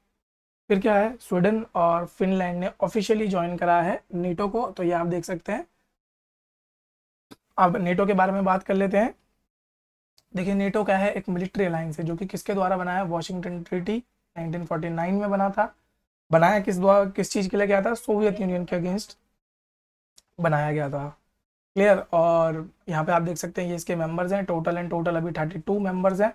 फिर क्या है, स्वीडन और फिनलैंड ने ऑफिशियली ज्वाइन करा है नेटो को, तो ये आप देख सकते हैं। अब नेटो के बारे में बात कर लेते हैं। देखिए, नेटो क्या है, एक मिलिट्री अलायंस है जो कि किसके द्वारा बनाया है, वॉशिंगटन ट्रीटी 1949 में बना था। बनाया किस द्वारा, किस चीज़ के लिए गया था, सोवियत यूनियन के अगेंस्ट बनाया गया था। क्लियर, और यहाँ पे आप देख सकते हैं ये इसके मेंबर्स हैं, टोटल एंड टोटल अभी 32 मेंबर्स हैं।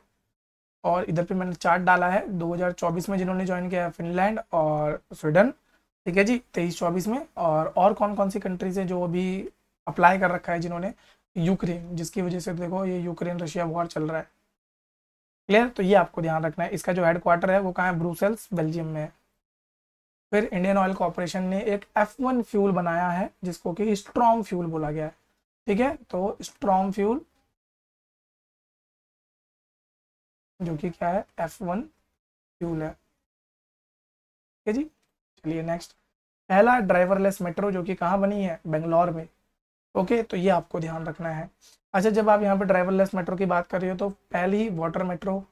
और इधर पे मैंने चार्ट डाला है 2024 में जिन्होंने ज्वाइन किया है, फिनलैंड और स्वीडन। ठीक है जी, 23-24 में। और कौन कौन सी कंट्रीज हैं जो अभी अप्लाई कर रखा है जिन्होंने, यूक्रेन, जिसकी वजह से देखो ये यूक्रेन रशिया वॉर चल रहा है। क्लियर, तो ये आपको ध्यान रखना है। इसका जो हेडक्वार्टर है वो कहाँ है, ब्रुसेल्स बेल्जियम में है। फिर इंडियन ऑयल कॉरपोरेशन ने एक F1 फ्यूल बनाया है जिसको कि स्ट्रॉन्ग फ्यूल बोला गया है। ठीक है, तो स्ट्रॉन्ग फ्यूल जो कि क्या है, F1 फ्यूल है। ठीक है जी, चलिए नेक्स्ट। पहला ड्राइवरलेस मेट्रो जो कि कहाँ बनी है, बेंगलोर में। ओके, तो ये आपको ध्यान रखना है। अच्छा, जब आप यहाँ पे ड्राइवरलेस मेट्रो की बात कर रहे हो तो पहली वाटर मेट्रो,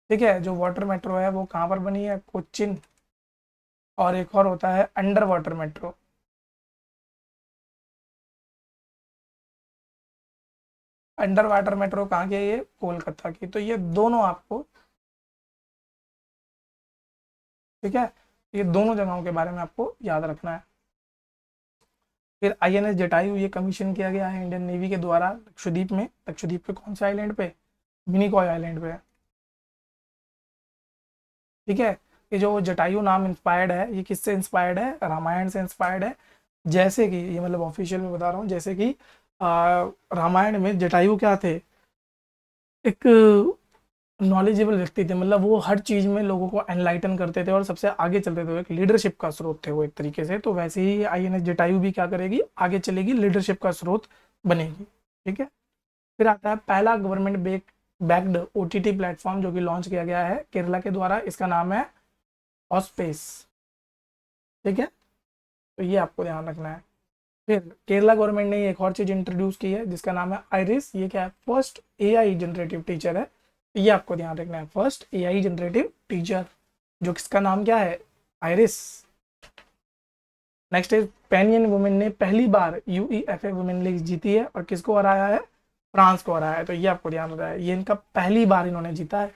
ठीक है, जो वाटर मेट्रो है वो कहाँ पर बनी है, कोचिन। और एक और होता है under water metro. Under water metro कहाँ की है, ये कोलकाता की। तो ये दोनों आपको, ठीक है, ये दोनों जगहों के बारे में आपको याद रखना है। फिर आईएनएस जटायु ये कमीशन किया गया है इंडियन नेवी के द्वारा लक्षद्वीप में। लक्षद्वीप के कौन से आइलैंड पे, मिनिकॉय आइलैंड पे। ठीक है, ये जो जटायु नाम इंस्पायर्ड है, ये किससे इंस्पायर्ड है, रामायण से इंस्पायर्ड है। जैसे कि ये मतलब ऑफिशियल में बता रहा हूँ, जैसे कि रामायण में जटायु क्या थे, एक नॉलेजेबल व्यक्ति थे, मतलब वो हर चीज में लोगों को एनलाइटन करते थे और सबसे आगे चलते थे, एक लीडरशिप का स्रोत थे वो एक तरीके से। तो वैसे ही आईएनएस जटायु भी क्या करेगी, आगे चलेगी, लीडरशिप का स्रोत बनेगी। ठीक है, फिर आता है पहला गवर्नमेंट बैक्ड ओटीटी प्लेटफॉर्म जो कि लॉन्च किया गया है केरला के द्वारा, इसका नाम है ऑस्पेस। ठीक है, तो ये आपको ध्यान रखना है। फिर केरला गवर्नमेंट ने एक और चीज इंट्रोड्यूस की है जिसका नाम है आइरिस। ये क्या है, फर्स्ट एआई जनरेटिव टीचर है। ये आपको ध्यान रखना है, फर्स्ट एआई जनरेटिव टीचर, जो किसका नाम क्या है, आइरिस। नेक्स्ट इज पेनियन वुमेन ने पहली बार यूईएफए वुमेन लीग जीती है और किसको हराया है, फ्रांस को हराया है, तो ये आपको ध्यान रखना है, ये इनका पहली बार इन्होंने जीता है,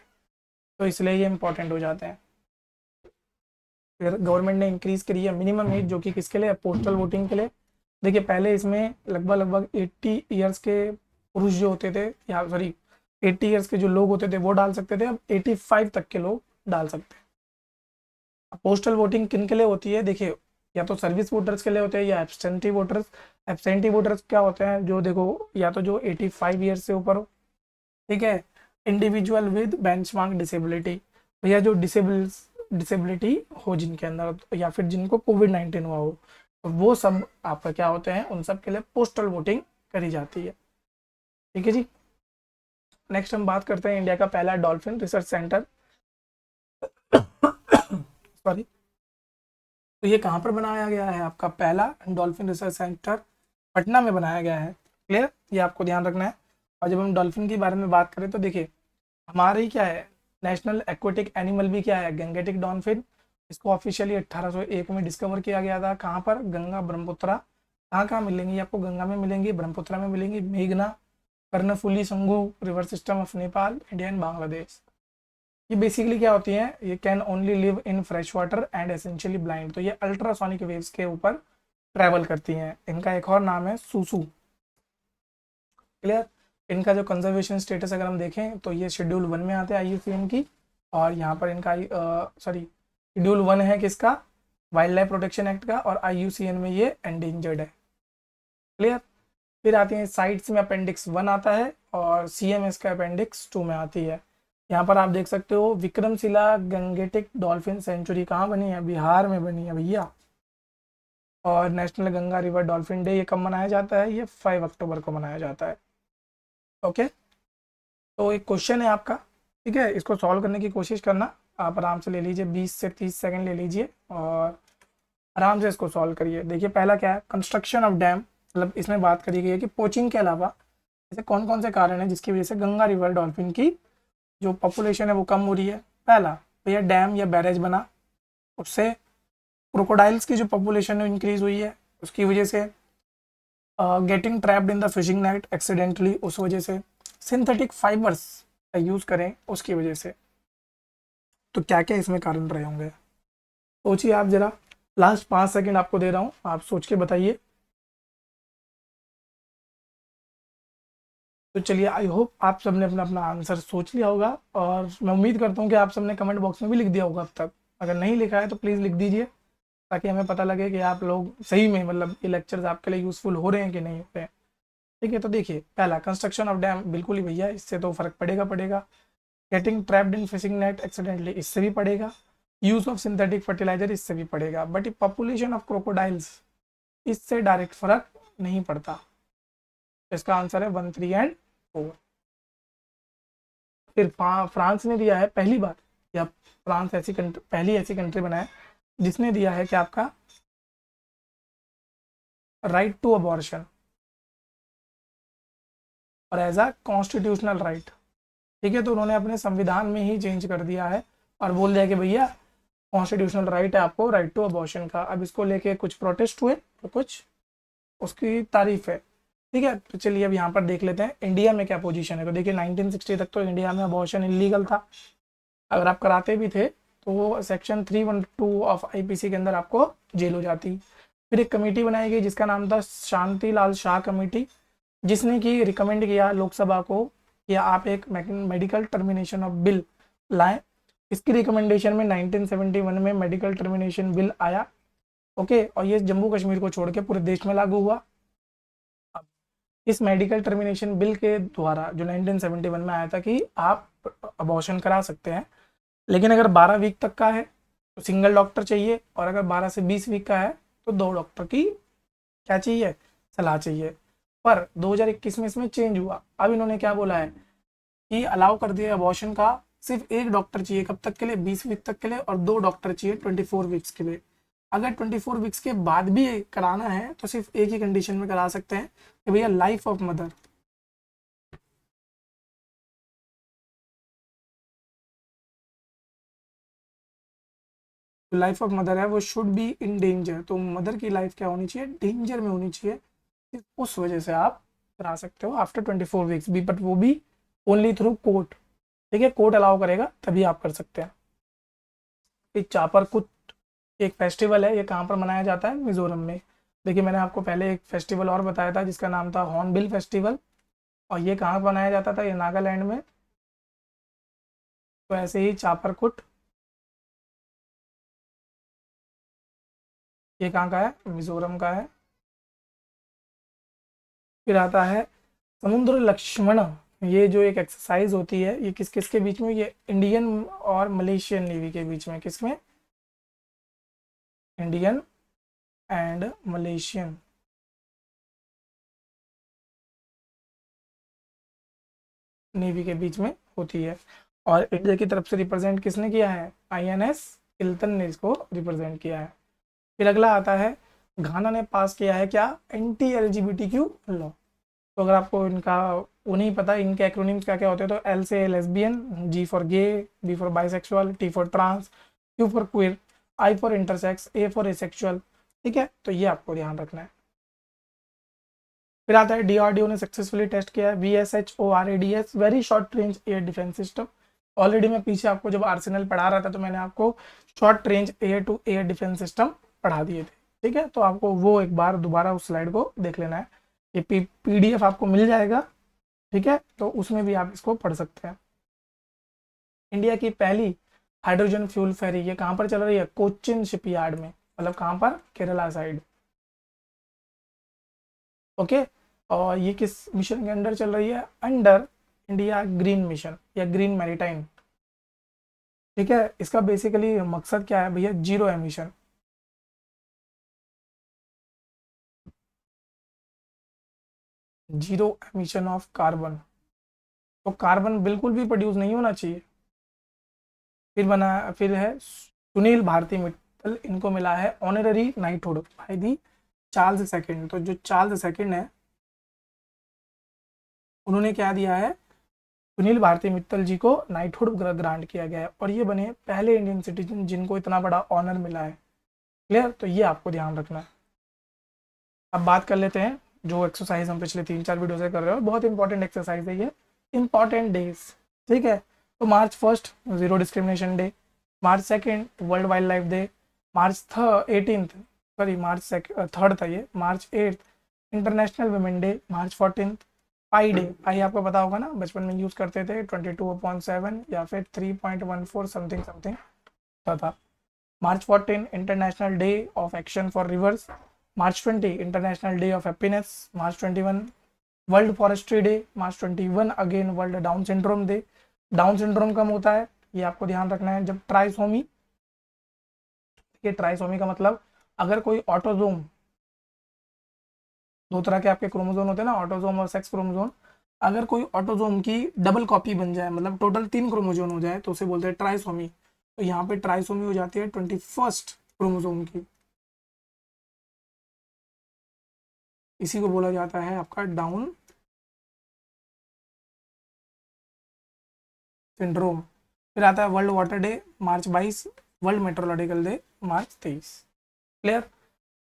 तो इसलिए ये इंपॉर्टेंट हो जाते हैं। फिर गवर्नमेंट ने इंक्रीज करी है मिनिमम एज, जो कि किसके लिए, पोस्टल वोटिंग के लिए। देखिए पहले इसमें लगभग लगभग 80 ईयर्स के पुरुष जो होते थे, या सॉरी 80 ईयर्स के जो लोग होते थे वो डाल सकते थे, अब 85 तक के लोग डाल सकते हैं। पोस्टल वोटिंग किन के लिए होती है, देखिए या तो सर्विस वोटर्स के लिए होते हैं या एब्सेंटी वोटर्स। एब्सेंटी वोटर्स क्या होते हैं, जो देखो या तो जो 85 ईयर्स से ऊपर हो, ठीक है, इंडिविजुअल विद बेंचमार्क डिसेबिलिटी, या जो डिसेबिलिटी हो जिनके अंदर, या फिर जिनको कोविड-19 हुआ हो, तो वो सब आपका क्या होते हैं, उन सब के लिए पोस्टल वोटिंग करी जाती है। ठीक है जी। नेक्स्ट हम बात करते हैं इंडिया का पहला डॉल्फिन रिसर्च सेंटर। सॉरी, तो ये कहाँ पर बनाया गया है, आपका पहला डॉल्फिन रिसर्च सेंटर पटना में बनाया गया है। क्लियर, ये आपको ध्यान रखना है। और जब हम डॉल्फिन के बारे में बात करें तो देखिए हमारी क्या है, नेशनल एक्वेटिक एनिमल भी क्या है, गंगेटिक डॉल्फिन। इसको ऑफिशियली 1801 में डिस्कवर किया गया था। कहाँ पर, गंगा ब्रह्मपुत्रा। कहाँ कहाँ मिलेंगी आपको, गंगा में मिलेंगी, ब्रह्मपुत्रा में मिलेंगी, मेघना, Karnaphuli, Sangu river system of Nepal, India and Bangladesh. ये बेसिकली क्या होती है, ये can only live in fresh water and essentially blind, तो ये अल्ट्रासोनिक वेव्स के ऊपर ट्रैवल करती हैं। इनका एक और नाम है सूसू। क्लियर। इनका जो कंजर्वेशन स्टेटस अगर हम देखें तो ये शेड्यूल 1 में आते हैं IUCN की, और यहाँ पर इनका सॉरी शेड्यूल 1 है किसका, वाइल्ड लाइफ प्रोटेक्शन एक्ट का, और IUCN में ये एंडेंजर्ड है। क्लियर। फिर आती है साइट्स में अपेंडिक्स 1 आता है, और CMS का अपेंडिक्स 2 में आती है। यहाँ पर आप देख सकते हो विक्रमशिला गंगेटिक डॉल्फिन सेंचुरी कहाँ बनी है, बिहार में बनी है भैया। और national Ganga river dolphin day ये कब मनाया जाता है, ये 5 अक्टूबर को मनाया जाता है। ओके, तो एक क्वेश्चन है आपका, ठीक है, इसको सॉल्व करने की कोशिश करना। आप आराम से ले लीजिए, 20 से 30 सेकंड ले लीजिए और आराम से इसको सॉल्व करिए। देखिए पहला क्या है, कंस्ट्रक्शन ऑफ डैम, मतलब इसमें बात करी गई है कि पोचिंग के अलावा ऐसे कौन कौन से कारण हैं जिसकी वजह से गंगा रिवर डॉल्फिन की जो पॉपुलेशन है वो कम हो रही है। पहला, भैया डैम या बैरेज बना, उससे क्रोकोडाइल्स की जो पॉपुलेशन है इंक्रीज हुई है, उसकी वजह से getting trapped in the fishing net accidentally, उस वजह से सिंथेटिक फाइबर्स का यूज़ करें उसकी वजह से। तो क्या क्या इसमें कारण रहे होंगे, सोचिए आप जरा। लास्ट 5 सेकंड आपको दे रहा हूँ, आप सोच के बताइए। तो चलिए, आई होप आप सबने अपना अपना आंसर सोच लिया होगा, और मैं उम्मीद करता हूँ कि आप सबने कमेंट बॉक्स में भी लिख दिया होगा अब तक। अगर नहीं लिखा है तो प्लीज़ लिख दीजिए, ताकि हमें पता लगे कि आप लोग सही में, मतलब ये लेक्चर्स आपके लिए यूज़फुल हो रहे हैं कि नहीं हो रहे हैं। ठीक है, तो देखिए पहला कंस्ट्रक्शन ऑफ डैम, बिल्कुल ही भैया इससे तो फर्क पड़ेगा पड़ेगा। Getting trapped in fishing net accidentally, इससे भी पड़ेगा। यूज़ ऑफ सिंथेटिक फर्टिलाइजर, इससे भी पड़ेगा। बट पॉपुलेशन ऑफ क्रोकोडाइल्स, इससे डायरेक्ट फर्क नहीं पड़ता। इसका आंसर है 1, 3 एंड 4। फिर फ्रांस ने दिया है पहली बार, या फ्रांस ऐसी कंट्री, पहली ऐसी कंट्री बना है जिसने दिया है कि आपका राइट टू अबॉर्शन, और एज अ कॉन्स्टिट्यूशनल राइट। ठीक है, तो उन्होंने अपने संविधान में ही चेंज कर दिया है और बोल दिया कि भैया कॉन्स्टिट्यूशनल राइट है आपको राइट टू अबॉर्शन का। अब इसको लेके कुछ प्रोटेस्ट हुए, तो कुछ उसकी तारीफ है। ठीक है, तो चलिए अब यहाँ पर देख लेते हैं इंडिया में क्या पोजीशन है। तो देखिए 1960 तक तो इंडिया में अबॉर्शन इलीगल था, अगर आप कराते भी थे तो वो सेक्शन 312 ऑफ IPC के अंदर आपको जेल हो जाती। फिर एक कमेटी बनाई गई जिसका नाम था शांति लाल शाह कमेटी, जिसने कि रिकमेंड किया लोकसभा को कि आप एक मेडिकल टर्मिनेशन ऑफ बिल लाएं। इसकी रिकमेंडेशन में 1971 में मेडिकल टर्मिनेशन बिल आया। ओके, और ये जम्मू कश्मीर को छोड़ के पूरे देश में लागू हुआ। अब इस मेडिकल टर्मिनेशन बिल के द्वारा जो 1971 में आया था कि आप अबॉर्शन करा सकते हैं, लेकिन अगर 12 वीक तक का है तो सिंगल डॉक्टर चाहिए, और अगर 12 से 20 वीक का है तो 2 डॉक्टर की क्या चाहिए, सलाह चाहिए। पर 2021 में इसमें चेंज हुआ। अब इन्होंने क्या बोला है कि अलाउ कर दिया अबॉर्शन का, सिर्फ एक डॉक्टर चाहिए कब तक के लिए, 20 वीक तक के लिए, और 2 डॉक्टर चाहिए 24 वीक्स के लिए। अगर 24 वीक्स के बाद भी कराना है तो सिर्फ एक ही कंडीशन में करा सकते हैं कि भैया life of mother, life of mother है वो शुड बी इन डेंजर, तो मदर की लाइफ क्या होनी चाहिए, डेंजर में होनी चाहिए, सिर्फ उस वजह से आप करा सकते हो आफ्टर 24 वीक्स भी, बट वो भी ओनली थ्रू कोर्ट। ठीक है, कोर्ट अलाउ करेगा तभी आप कर सकते हैं। फिर चापर कुट एक फेस्टिवल है, ये कहाँ पर मनाया जाता है? मिजोरम में। देखिए मैंने आपको पहले एक फेस्टिवल और बताया था जिसका नाम था हॉर्नबिल फेस्टिवल, और ये कहाँ मनाया जाता था? ये नागालैंड में। तो ऐसे ही चापर कुट ये कहाँ का है? मिजोरम का है। फिर आता है समुद्र लक्ष्मण, ये जो एक एक्सरसाइज होती है, ये किस किस के बीच में? ये इंडियन और मलेशियन नेवी के बीच में। किसमें? इंडियन एंड मलेशियन नेवी के बीच में होती है। और इंडिया की तरफ से रिप्रेजेंट किसने किया है? आईएनएस किल्तन ने इसको रिप्रेजेंट किया है। फिर अगला आता है, घाना ने पास किया है क्या? Anti LGBTQ law. तो अगर आपको इनका वो नहीं पता, इनके एक्रोनिम्स क्या क्या होते हैं, तो एल से lesbian, G for gay, B for bisexual, T for trans, Q for queer, I for intersex, A for asexual. ठीक है, तो ये आपको ध्यान रखना है। फिर आता है डीआरडीओ ने सक्सेसफुली टेस्ट किया है VSHORADS, very short range air defence system. Already मैं पीछे आपको जब आर्सेनल पढ़ा रहा था तो मैंने आपको short range air to air defence system पढ़ा दिए थे। ठीक है, तो आपको वो एक बार दोबारा उस स्लाइड को देख लेना है। ये PDF आपको मिल जाएगा। ठीक है, तो उसमें भी आप इसको पढ़ सकते हैं। इंडिया की पहली हाइड्रोजन फ्यूल फेरी ये कहाँ पर चल रही है? कोचिन शिपयार्ड में, मतलब कहाँ पर? केरला साइड। ओके, और ये किस मिशन के अंडर चल रही है? अंडर इंडिया ग्रीन मिशन या ग्रीन मैरीटाइम। ठीक है, इसका बेसिकली मकसद क्या है भैया? Zero emission. Zero emission of carbon. तो कार्बन बिल्कुल भी प्रोड्यूस नहीं होना चाहिए। फिर है सुनील भारती मित्तल, इनको मिला है honorary knighthood by the Charles second. तो जो चार्ल्स सेकंड है उन्होंने क्या दिया है? सुनील भारती मित्तल जी को नाइटहुड ग्रांट किया गया है, और ये बने पहले इंडियन सिटीजन जिनको इतना बड़ा ऑनर मिला है। क्लियर? तो ये आपको ध्यान रखना है। अब बात कर लेते हैं जो एक्सरसाइज हम पिछले 3-4 वीडियो से कर रहे हो, बहुत इंपॉर्टेंट एक्सरसाइज है ये। इंपॉर्टेंट डेज, ठीक है, तो March 1 zero discrimination day, March 2 world wild life day, March 3 था ये, March 8 international women day, March 14 पाई डे। पाई आपको पता होगा ना, बचपन में यूज़ करते थे, 22/7 या फिर 3.14 समथिंग समथिंग था। March 14 international day of action for rivers, March 20 international day of happiness, March 21 world forestry day, March 21 again world down syndrome day. Down syndrome कम होता है, ये आपको ध्यान रखना है, जब ट्राइसोमी, ये ट्राइसोमी का मतलब अगर कोई ऑटोजोम, दो तरह के आपके क्रोमोजोम होते हैं ना, ऑटोजोम और सेक्स क्रोमोजोम, अगर कोई ऑटोजोम की डबल कॉपी बन जाए, मतलब टोटल 3 क्रोमोजोम हो जाए, तो उसे बोलते हैं ट्राइसोमी। तो यहाँ पे ट्राइसोमी हो जाती है 21st क्रोमोजोम की, इसी को बोला जाता है आपका डाउन सिंड्रोम। फिर आता है world water day, March 22, world metrological day, March 23। Clear?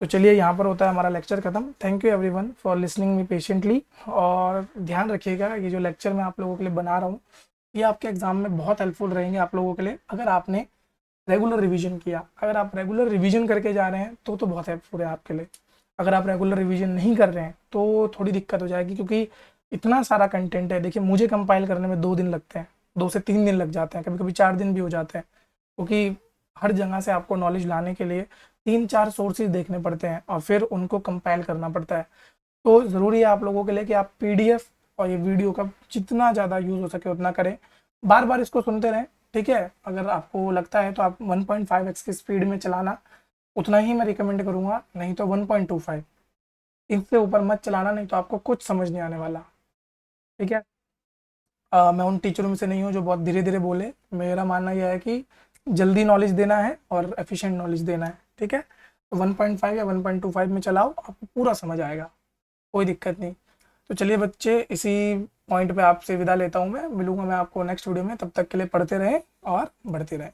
तो चलिए यहाँ पर होता है हमारा लेक्चर खत्म। Thank you everyone for listening me patiently, और ध्यान रखिएगा ये जो लेक्चर मैं आप लोगों के लिए बना रहा हूँ ये आपके एग्जाम में बहुत हेल्पफुल रहेंगे आप लोगों के लिए, अगर आपने रेगुलर रिवीजन किया। अगर आप रेगुलर रिवीजन करके जा रहे हैं तो बहुत हेल्पफुल है आपके लिए। अगर आप रेगुलर रिवीजन नहीं कर रहे हैं तो थोड़ी दिक्कत हो जाएगी, क्योंकि इतना सारा कंटेंट है। देखिए मुझे कंपाइल करने में 2 दिन लगते हैं, 2 से 3 दिन लग जाते हैं, कभी कभी 4 दिन भी हो जाते हैं, क्योंकि हर जगह से आपको नॉलेज लाने के लिए 3-4 सोर्सेज देखने पड़ते हैं और फिर उनको कंपाइल करना पड़ता है। तो ज़रूरी है आप लोगों के लिए कि आप PDF और ये वीडियो का जितना ज़्यादा यूज़ हो सके उतना करें, बार बार इसको सुनते रहें। ठीक है, अगर आपको लगता है तो आप 1.5x की स्पीड में चलाना, उतना ही मैं रिकमेंड करूँगा, नहीं तो 1.25, इससे ऊपर मत चलाना, नहीं तो आपको कुछ समझ नहीं आने वाला। ठीक है, मैं उन टीचरों में से नहीं हूँ जो बहुत धीरे धीरे बोले। मेरा मानना यह है कि जल्दी नॉलेज देना है और एफिशिएंट नॉलेज देना है। ठीक है, तो 1.5 या 1.25 में चलाओ, आपको पूरा समझ आएगा, कोई दिक्कत नहीं। तो चलिए बच्चे, इसी पॉइंट पे आपसे विदा लेता हूँ मैं। मिलूंगा मैं आपको नेक्स्ट वीडियो में, तब तक के लिए पढ़ते रहें और बढ़ते रहें।